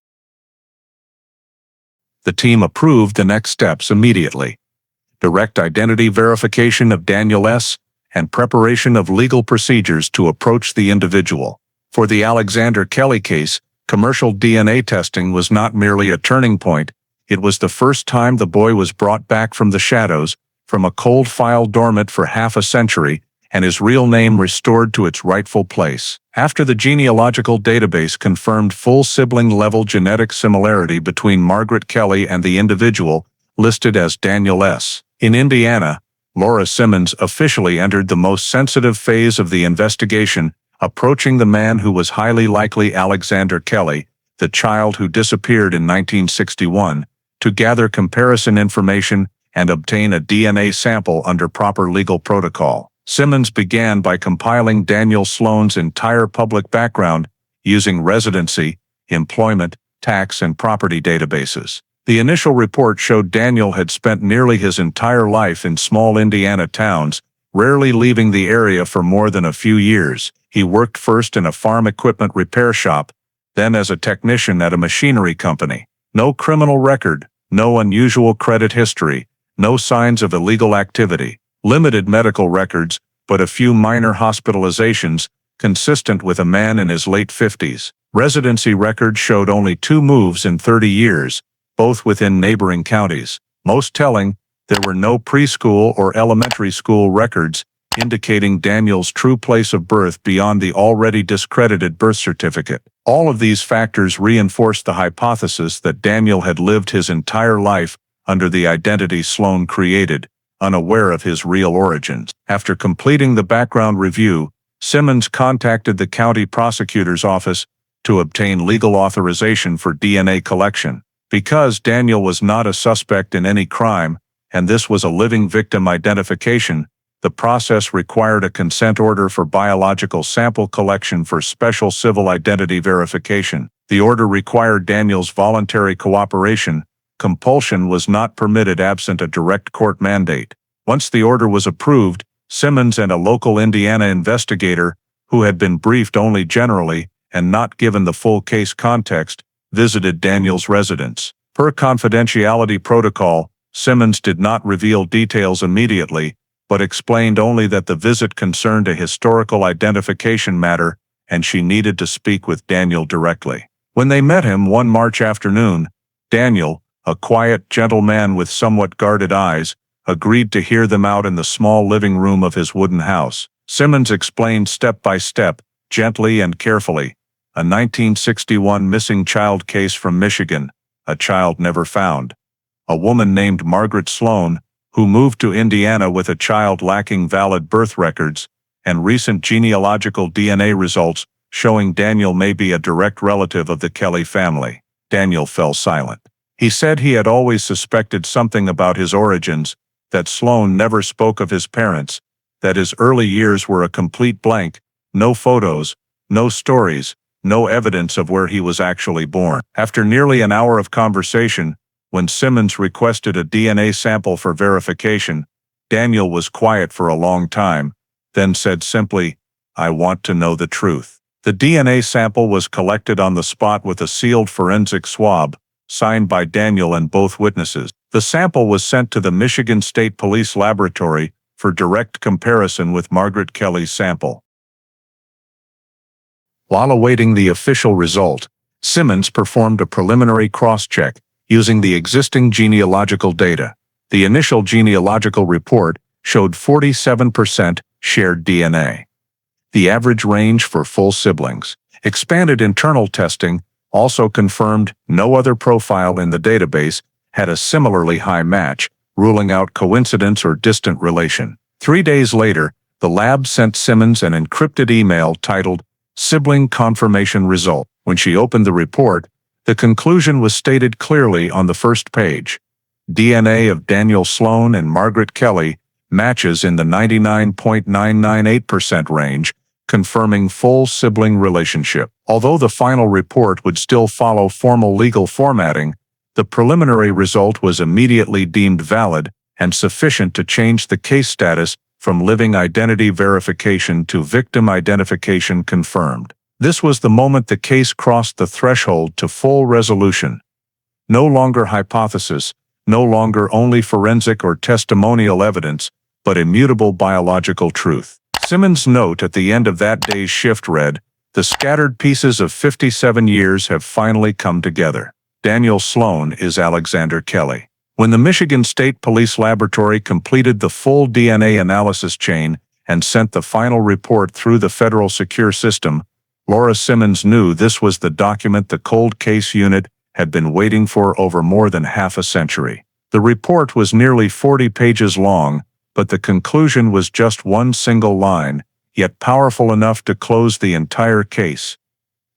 The team approved the next steps immediately: direct identity verification of Daniel S. and preparation of legal procedures to approach the individual. For the Alexander Kelly case, commercial DNA testing was not merely a turning point, it was the first time the boy was brought back from the shadows, from a cold file dormant for half a century, and his real name restored to its rightful place. After the genealogical database confirmed full sibling-level genetic similarity between Margaret Kelly and the individual listed as Daniel S. In Indiana, Laura Simmons officially entered the most sensitive phase of the investigation, approaching the man who was highly likely Alexander Kelly, the child who disappeared in 1961, to gather comparison information and obtain a DNA sample under proper legal protocol. Simmons began by compiling Daniel Sloan's entire public background using residency, employment, tax, and property databases. The initial report showed Daniel had spent nearly his entire life in small Indiana towns, rarely leaving the area for more than a few years. He worked first in a farm equipment repair shop, then as a technician at a machinery company. No criminal record, no unusual credit history, no signs of illegal activity. Limited medical records, but a few minor hospitalizations, consistent with a man in his late 50s. Residency records showed only 2 moves in 30 years, both within neighboring counties. Most telling, there were no preschool or elementary school records, indicating Daniel's true place of birth beyond the already discredited birth certificate. All of these factors reinforced the hypothesis that Daniel had lived his entire life under the identity Sloan created, unaware of his real origins. After completing the background review, Simmons contacted the county prosecutor's office to obtain legal authorization for DNA collection. Because Daniel was not a suspect in any crime, and this was a living victim identification, the process required a consent order for biological sample collection for special civil identity verification. The order required Daniel's voluntary cooperation. Compulsion was not permitted absent a direct court mandate. Once the order was approved, Simmons and a local Indiana investigator, who had been briefed only generally and not given the full case context, visited Daniel's residence. Per confidentiality protocol, Simmons did not reveal details immediately, but explained only that the visit concerned a historical identification matter and she needed to speak with Daniel directly. When they met him one March afternoon, Daniel, a quiet, gentle man with somewhat guarded eyes, agreed to hear them out in the small living room of his wooden house. Simmons explained step by step, gently and carefully, a 1961 missing child case from Michigan, a child never found. A woman named Margaret Sloan, who moved to Indiana with a child lacking valid birth records, and recent genealogical DNA results showing Daniel may be a direct relative of the Kelly family. Daniel fell silent. He said he had always suspected something about his origins, that Sloan never spoke of his parents, that his early years were a complete blank, no photos, no stories, no evidence of where he was actually born. After nearly an hour of conversation, when Simmons requested a DNA sample for verification, Daniel was quiet for a long time, then said simply, "I want to know the truth." The DNA sample was collected on the spot with a sealed forensic swab, signed by Daniel and both witnesses. The sample was sent to the Michigan State Police Laboratory for direct comparison with Margaret Kelly's sample. While awaiting the official result, Simmons performed a preliminary cross-check using the existing genealogical data. The initial genealogical report showed 47% shared DNA. The average range for full siblings. Expanded internal testing also confirmed no other profile in the database had a similarly high match, ruling out coincidence or distant relation. 3 days later, the lab sent Simmons an encrypted email titled Sibling Confirmation Result. When she opened the report, the conclusion was stated clearly on the first page. DNA of Daniel Sloan and Margaret Kelly matches in the 99.998% range, confirming full sibling relationship. Although the final report would still follow formal legal formatting, the preliminary result was immediately deemed valid and sufficient to change the case status from living identity verification to victim identification confirmed. This was the moment the case crossed the threshold to full resolution. No longer hypothesis, no longer only forensic or testimonial evidence, but immutable biological truth. Simmons' note at the end of that day's shift read, "The scattered pieces of 57 years have finally come together. Daniel Sloan is Alexander Kelly." When the Michigan State Police Laboratory completed the full DNA analysis chain and sent the final report through the federal secure system, Laura Simmons knew this was the document the cold case unit had been waiting for over more than half a century. The report was nearly 40 pages long, but the conclusion was just one single line, yet powerful enough to close the entire case.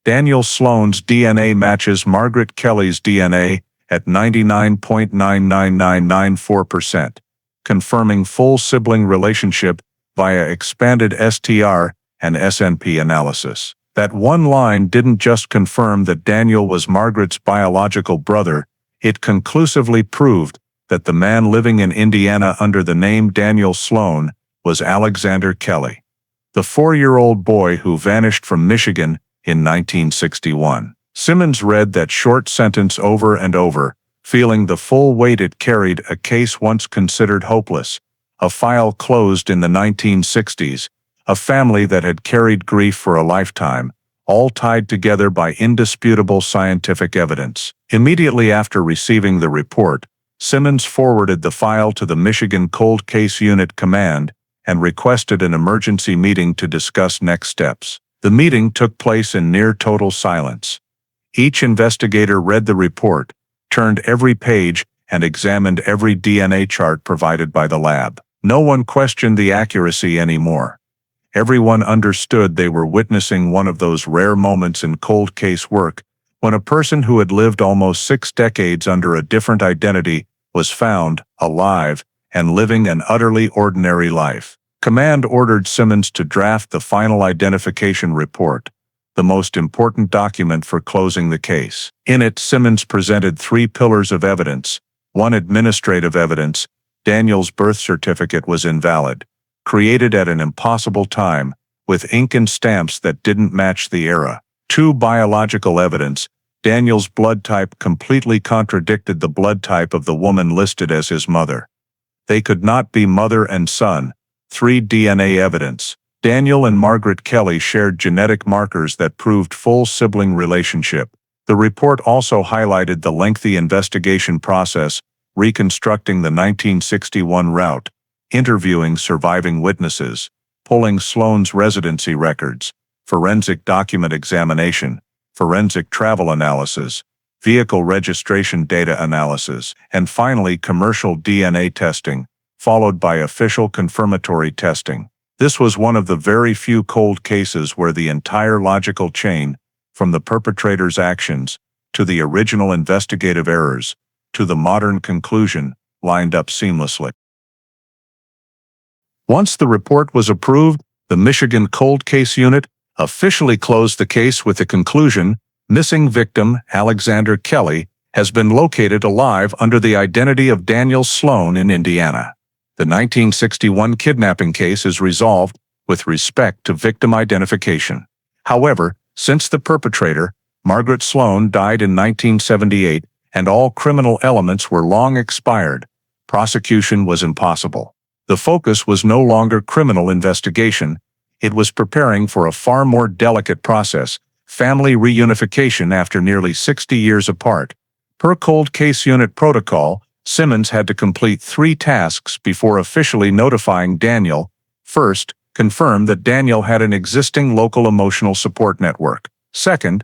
Daniel Sloan's DNA matches Margaret Kelly's DNA at 99.99994%, confirming full sibling relationship via expanded STR and SNP analysis. That one line didn't just confirm that Daniel was Margaret's biological brother, it conclusively proved that the man living in Indiana under the name Daniel Sloan was Alexander Kelly, the 4-year-old boy who vanished from Michigan in 1961. Simmons read that short sentence over and over, feeling the full weight it carried, a case once considered hopeless, a file closed in the 1960s, a family that had carried grief for a lifetime, all tied together by indisputable scientific evidence. Immediately after receiving the report, Simmons forwarded the file to the Michigan Cold Case Unit Command and requested an emergency meeting to discuss next steps. The meeting took place in near total silence. Each investigator read the report, turned every page, and examined every DNA chart provided by the lab. No one questioned the accuracy anymore. Everyone understood they were witnessing one of those rare moments in cold case work when a person who had lived almost 6 decades under a different identity was found, alive, and living an utterly ordinary life. Command ordered Simmons to draft the final identification report, the most important document for closing the case. In it, Simmons presented 3 pillars of evidence. 1, administrative evidence. Daniel's birth certificate was invalid, created at an impossible time, with ink and stamps that didn't match the era. 2, biological evidence. Daniel's blood type completely contradicted the blood type of the woman listed as his mother. They could not be mother and son. 3, DNA evidence. Daniel and Margaret Kelly shared genetic markers that proved full sibling relationship. The report also highlighted the lengthy investigation process, reconstructing the 1961 route, interviewing surviving witnesses, pulling Sloan's residency records, forensic document examination, forensic travel analysis, vehicle registration data analysis, and finally commercial DNA testing, followed by official confirmatory testing. This was one of the very few cold cases where the entire logical chain, from the perpetrator's actions, to the original investigative errors, to the modern conclusion, lined up seamlessly. Once the report was approved, the Michigan Cold Case Unit officially closed the case with the conclusion, missing victim Alexander Kelly has been located alive under the identity of Daniel Sloan in Indiana. The 1961 kidnapping case is resolved with respect to victim identification. However, since the perpetrator, Margaret Sloan, died in 1978 and all criminal elements were long expired. Prosecution was impossible. The focus was no longer criminal investigation. It was preparing for a far more delicate process, family reunification after nearly 60 years apart. Per cold case unit protocol, Simmons had to complete 3 tasks before officially notifying Daniel. First, confirm that Daniel had an existing local emotional support network. Second,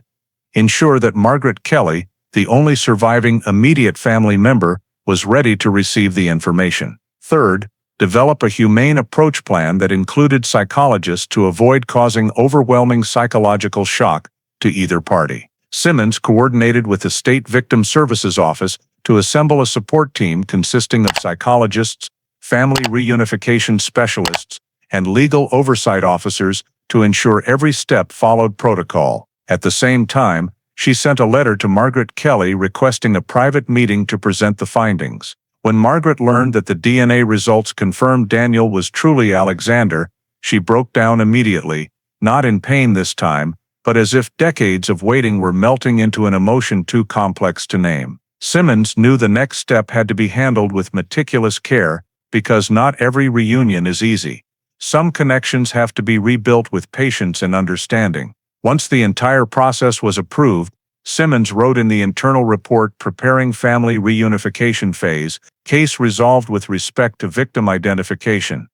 ensure that Margaret Kelly, the only surviving immediate family member, was ready to receive the information. Third, develop a humane approach plan that included psychologists to avoid causing overwhelming psychological shock to either party. Simmons coordinated with the State Victim Services Office to assemble a support team consisting of psychologists, family reunification specialists, and legal oversight officers to ensure every step followed protocol. At the same time, she sent a letter to Margaret Kelly requesting a private meeting to present the findings. When Margaret learned that the DNA results confirmed Daniel was truly Alexander, she broke down immediately, not in pain this time, but as if decades of waiting were melting into an emotion too complex to name. Simmons knew the next step had to be handled with meticulous care, because not every reunion is easy. Some connections have to be rebuilt with patience and understanding. Once the entire process was approved, Simmons wrote in the internal report preparing family reunification phase, case resolved with respect to victim identification.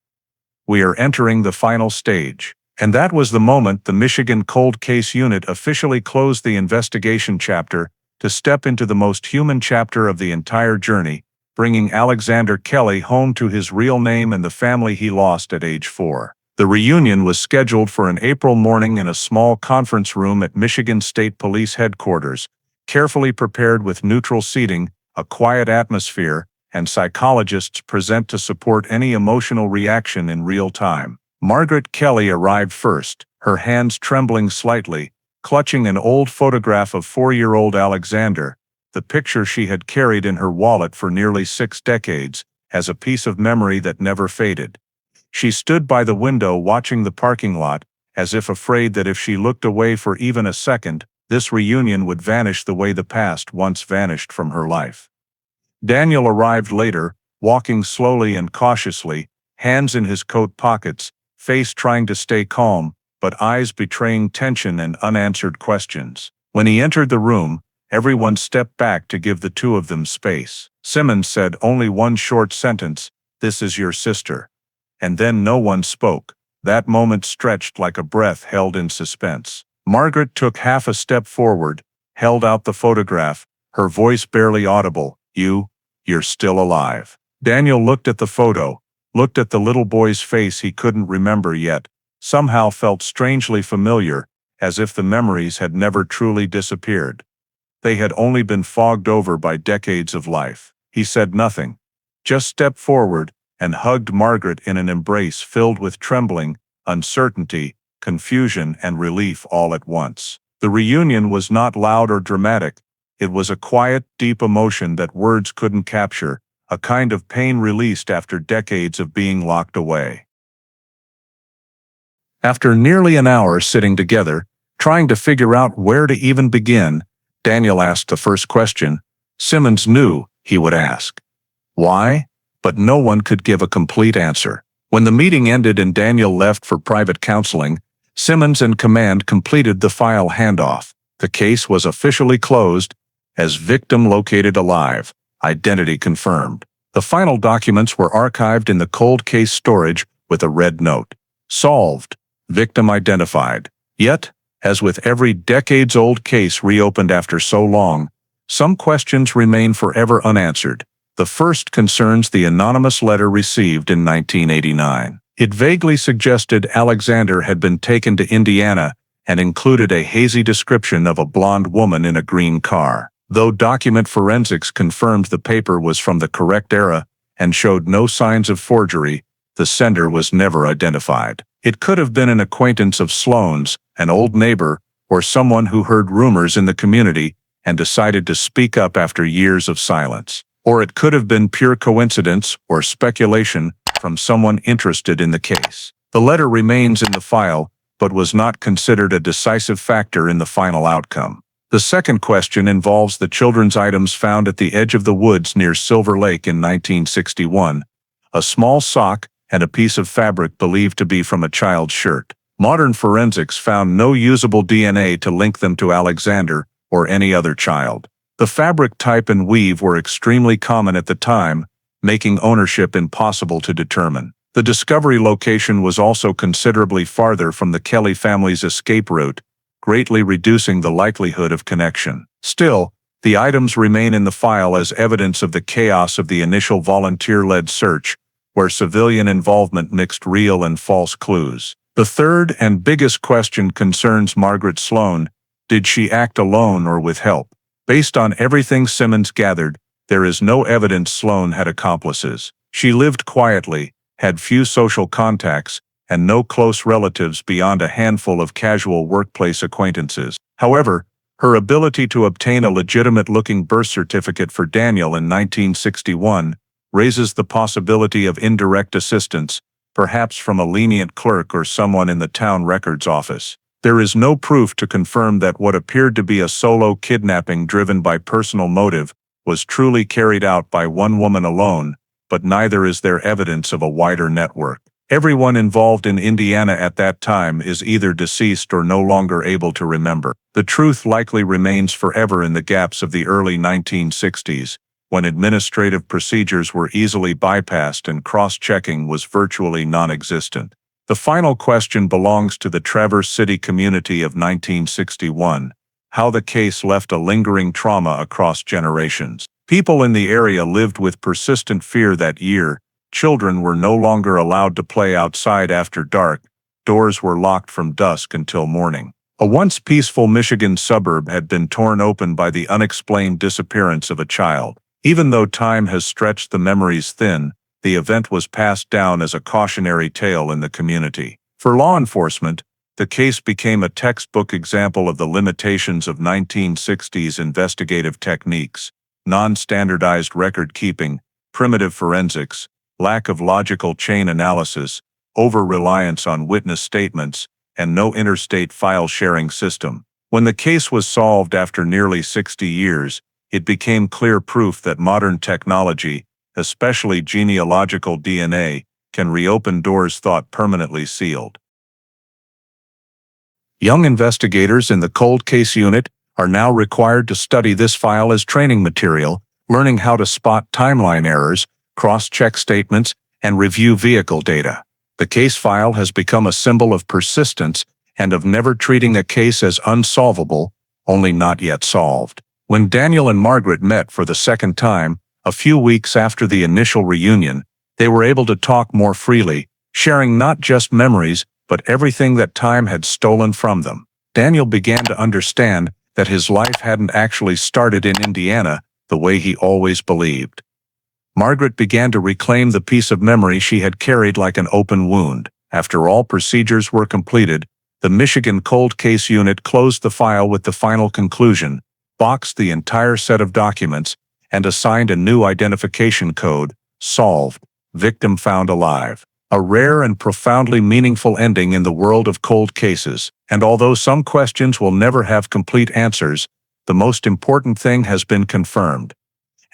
We are entering the final stage. And that was the moment the Michigan Cold Case Unit officially closed the investigation chapter to step into the most human chapter of the entire journey, bringing Alexander Kelly home to his real name and the family he lost at age 4. The reunion was scheduled for an April morning in a small conference room at Michigan State Police headquarters, carefully prepared with neutral seating, a quiet atmosphere, and psychologists present to support any emotional reaction in real time. Margaret Kelly arrived first, her hands trembling slightly, clutching an old photograph of 4-year-old Alexander, the picture she had carried in her wallet for nearly 6 decades, as a piece of memory that never faded. She stood by the window watching the parking lot, as if afraid that if she looked away for even a second, this reunion would vanish the way the past once vanished from her life. Daniel arrived later, walking slowly and cautiously, hands in his coat pockets, face trying to stay calm, but eyes betraying tension and unanswered questions. When he entered the room, everyone stepped back to give the two of them space. Simmons said only one short sentence, "This is your sister." And then no one spoke. That moment stretched like a breath held in suspense. Margaret took half a step forward, held out the photograph, her voice barely audible. You're still alive." Daniel looked at the photo, looked at the little boy's face he couldn't remember yet, somehow felt strangely familiar, as if the memories had never truly disappeared. They had only been fogged over by decades of life. He said nothing, just stepped forward and hugged Margaret in an embrace filled with trembling, uncertainty, confusion, and relief all at once. The reunion was not loud or dramatic. It was a quiet, deep emotion that words couldn't capture, a kind of pain released after decades of being locked away. After nearly an hour sitting together, trying to figure out where to even begin, Daniel asked the first question Simmons knew he would ask. Why? But no one could give a complete answer. When the meeting ended and Daniel left for private counseling, Simmons and Command completed the file handoff. The case was officially closed, as victim located alive, identity confirmed. The final documents were archived in the cold case storage with a red note. Solved. Victim identified. Yet, as with every decades-old case reopened after so long, some questions remain forever unanswered. The first concerns the anonymous letter received in 1989. It vaguely suggested Alexander had been taken to Indiana and included a hazy description of a blonde woman in a green car. Though document forensics confirmed the paper was from the correct era and showed no signs of forgery, the sender was never identified. It could have been an acquaintance of Sloane's, an old neighbor, or someone who heard rumors in the community and decided to speak up after years of silence. Or it could have been pure coincidence or speculation from someone interested in the case. The letter remains in the file, but was not considered a decisive factor in the final outcome. The second question involves the children's items found at the edge of the woods near Silver Lake in 1961, a small sock and a piece of fabric believed to be from a child's shirt. Modern forensics found no usable DNA to link them to Alexander or any other child. The fabric type and weave were extremely common at the time, making ownership impossible to determine. The discovery location was also considerably farther from the Kelly family's escape route, greatly reducing the likelihood of connection. Still, the items remain in the file as evidence of the chaos of the initial volunteer-led search, where civilian involvement mixed real and false clues. The third and biggest question concerns Margaret Sloan. Did she act alone or with help? Based on everything Simmons gathered, there is no evidence Sloan had accomplices. She lived quietly, had few social contacts, and no close relatives beyond a handful of casual workplace acquaintances. However, her ability to obtain a legitimate-looking birth certificate for Daniel in 1961 raises the possibility of indirect assistance, perhaps from a lenient clerk or someone in the town records office. There is no proof to confirm that what appeared to be a solo kidnapping driven by personal motive was truly carried out by one woman alone, but neither is there evidence of a wider network. Everyone involved in Indiana at that time is either deceased or no longer able to remember. The truth likely remains forever in the gaps of the early 1960s, when administrative procedures were easily bypassed and cross-checking was virtually non-existent. The final question belongs to the Traverse City community of 1961, how the case left a lingering trauma across generations. People in the area lived with persistent fear that year. Children were no longer allowed to play outside after dark, doors were locked from dusk until morning. A once peaceful Michigan suburb had been torn open by the unexplained disappearance of a child. Even though time has stretched the memories thin, the event was passed down as a cautionary tale in the community. For law enforcement, the case became a textbook example of the limitations of 1960s investigative techniques: non-standardized record-keeping, primitive forensics, lack of logical chain analysis, over-reliance on witness statements, and no interstate file-sharing system. When the case was solved after nearly 60 years, it became clear proof that modern technology, especially genealogical DNA, can reopen doors thought permanently sealed. Young investigators in the cold case unit are now required to study this file as training material, learning how to spot timeline errors, cross-check statements, and review vehicle data. The case file has become a symbol of persistence and of never treating a case as unsolvable, only not yet solved. When Daniel and Margaret met for the second time, a few weeks after the initial reunion, they were able to talk more freely, sharing not just memories, but everything that time had stolen from them. Daniel began to understand that his life hadn't actually started in Indiana the way he always believed. Margaret began to reclaim the piece of memory she had carried like an open wound. After all procedures were completed, the Michigan Cold Case Unit closed the file with the final conclusion, boxed the entire set of documents, and assigned a new identification code: solved, victim found alive. A rare and profoundly meaningful ending in the world of cold cases, and although some questions will never have complete answers, the most important thing has been confirmed.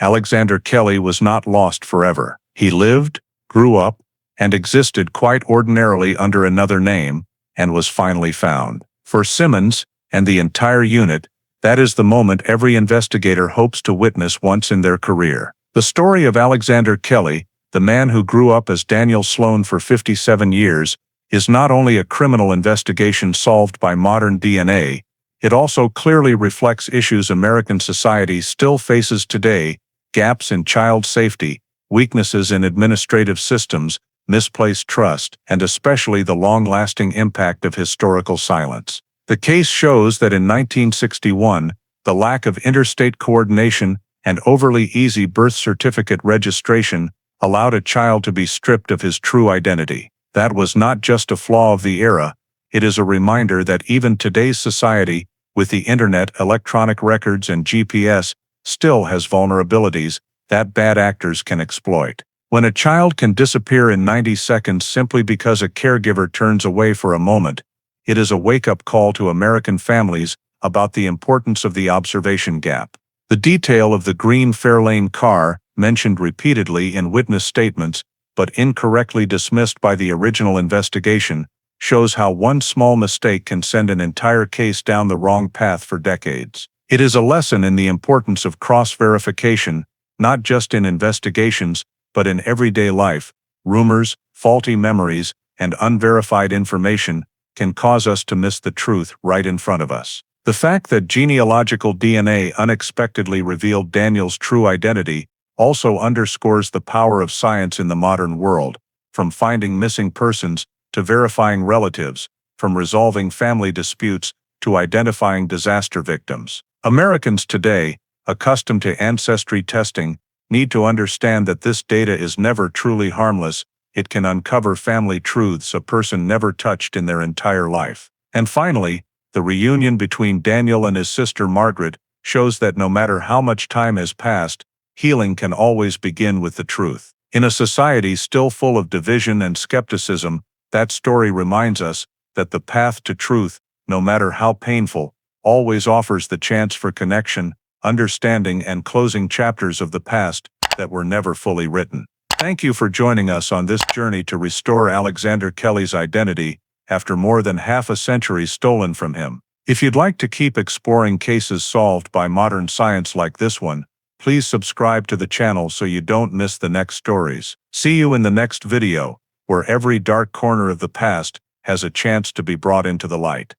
Alexander Kelly was not lost forever. He lived, grew up, and existed quite ordinarily under another name, and was finally found. For Simmons and the entire unit, that is the moment every investigator hopes to witness once in their career. The story of Alexander Kelly, the man who grew up as Daniel Sloan for 57 years, is not only a criminal investigation solved by modern DNA, it also clearly reflects issues American society still faces today: gaps in child safety, weaknesses in administrative systems, misplaced trust, and especially the long-lasting impact of historical silence. The case shows that in 1961, the lack of interstate coordination and overly easy birth certificate registration allowed a child to be stripped of his true identity. That was not just a flaw of the era, it is a reminder that even today's society, with the internet, electronic records, and GPS, still has vulnerabilities that bad actors can exploit. When a child can disappear in 90 seconds simply because a caregiver turns away for a moment, it is a wake-up call to American families about the importance of the observation gap. The detail of the green Fairlane car, mentioned repeatedly in witness statements, but incorrectly dismissed by the original investigation, shows how one small mistake can send an entire case down the wrong path for decades. It is a lesson in the importance of cross-verification, not just in investigations, but in everyday life. Rumors, faulty memories, and unverified information can cause us to miss the truth right in front of us. The fact that genealogical DNA unexpectedly revealed Daniel's true identity also underscores the power of science in the modern world, from finding missing persons to verifying relatives, from resolving family disputes to identifying disaster victims. Americans today, accustomed to ancestry testing, need to understand that this data is never truly harmless. It can uncover family truths a person never touched in their entire life. And finally, the reunion between Daniel and his sister Margaret shows that no matter how much time has passed, healing can always begin with the truth. In a society still full of division and skepticism, that story reminds us that the path to truth, no matter how painful, always offers the chance for connection, understanding, and closing chapters of the past that were never fully written. Thank you for joining us on this journey to restore Alexander Kelly's identity after more than half a century stolen from him. If you'd like to keep exploring cases solved by modern science like this one, please subscribe to the channel so you don't miss the next stories. See you in the next video, where every dark corner of the past has a chance to be brought into the light.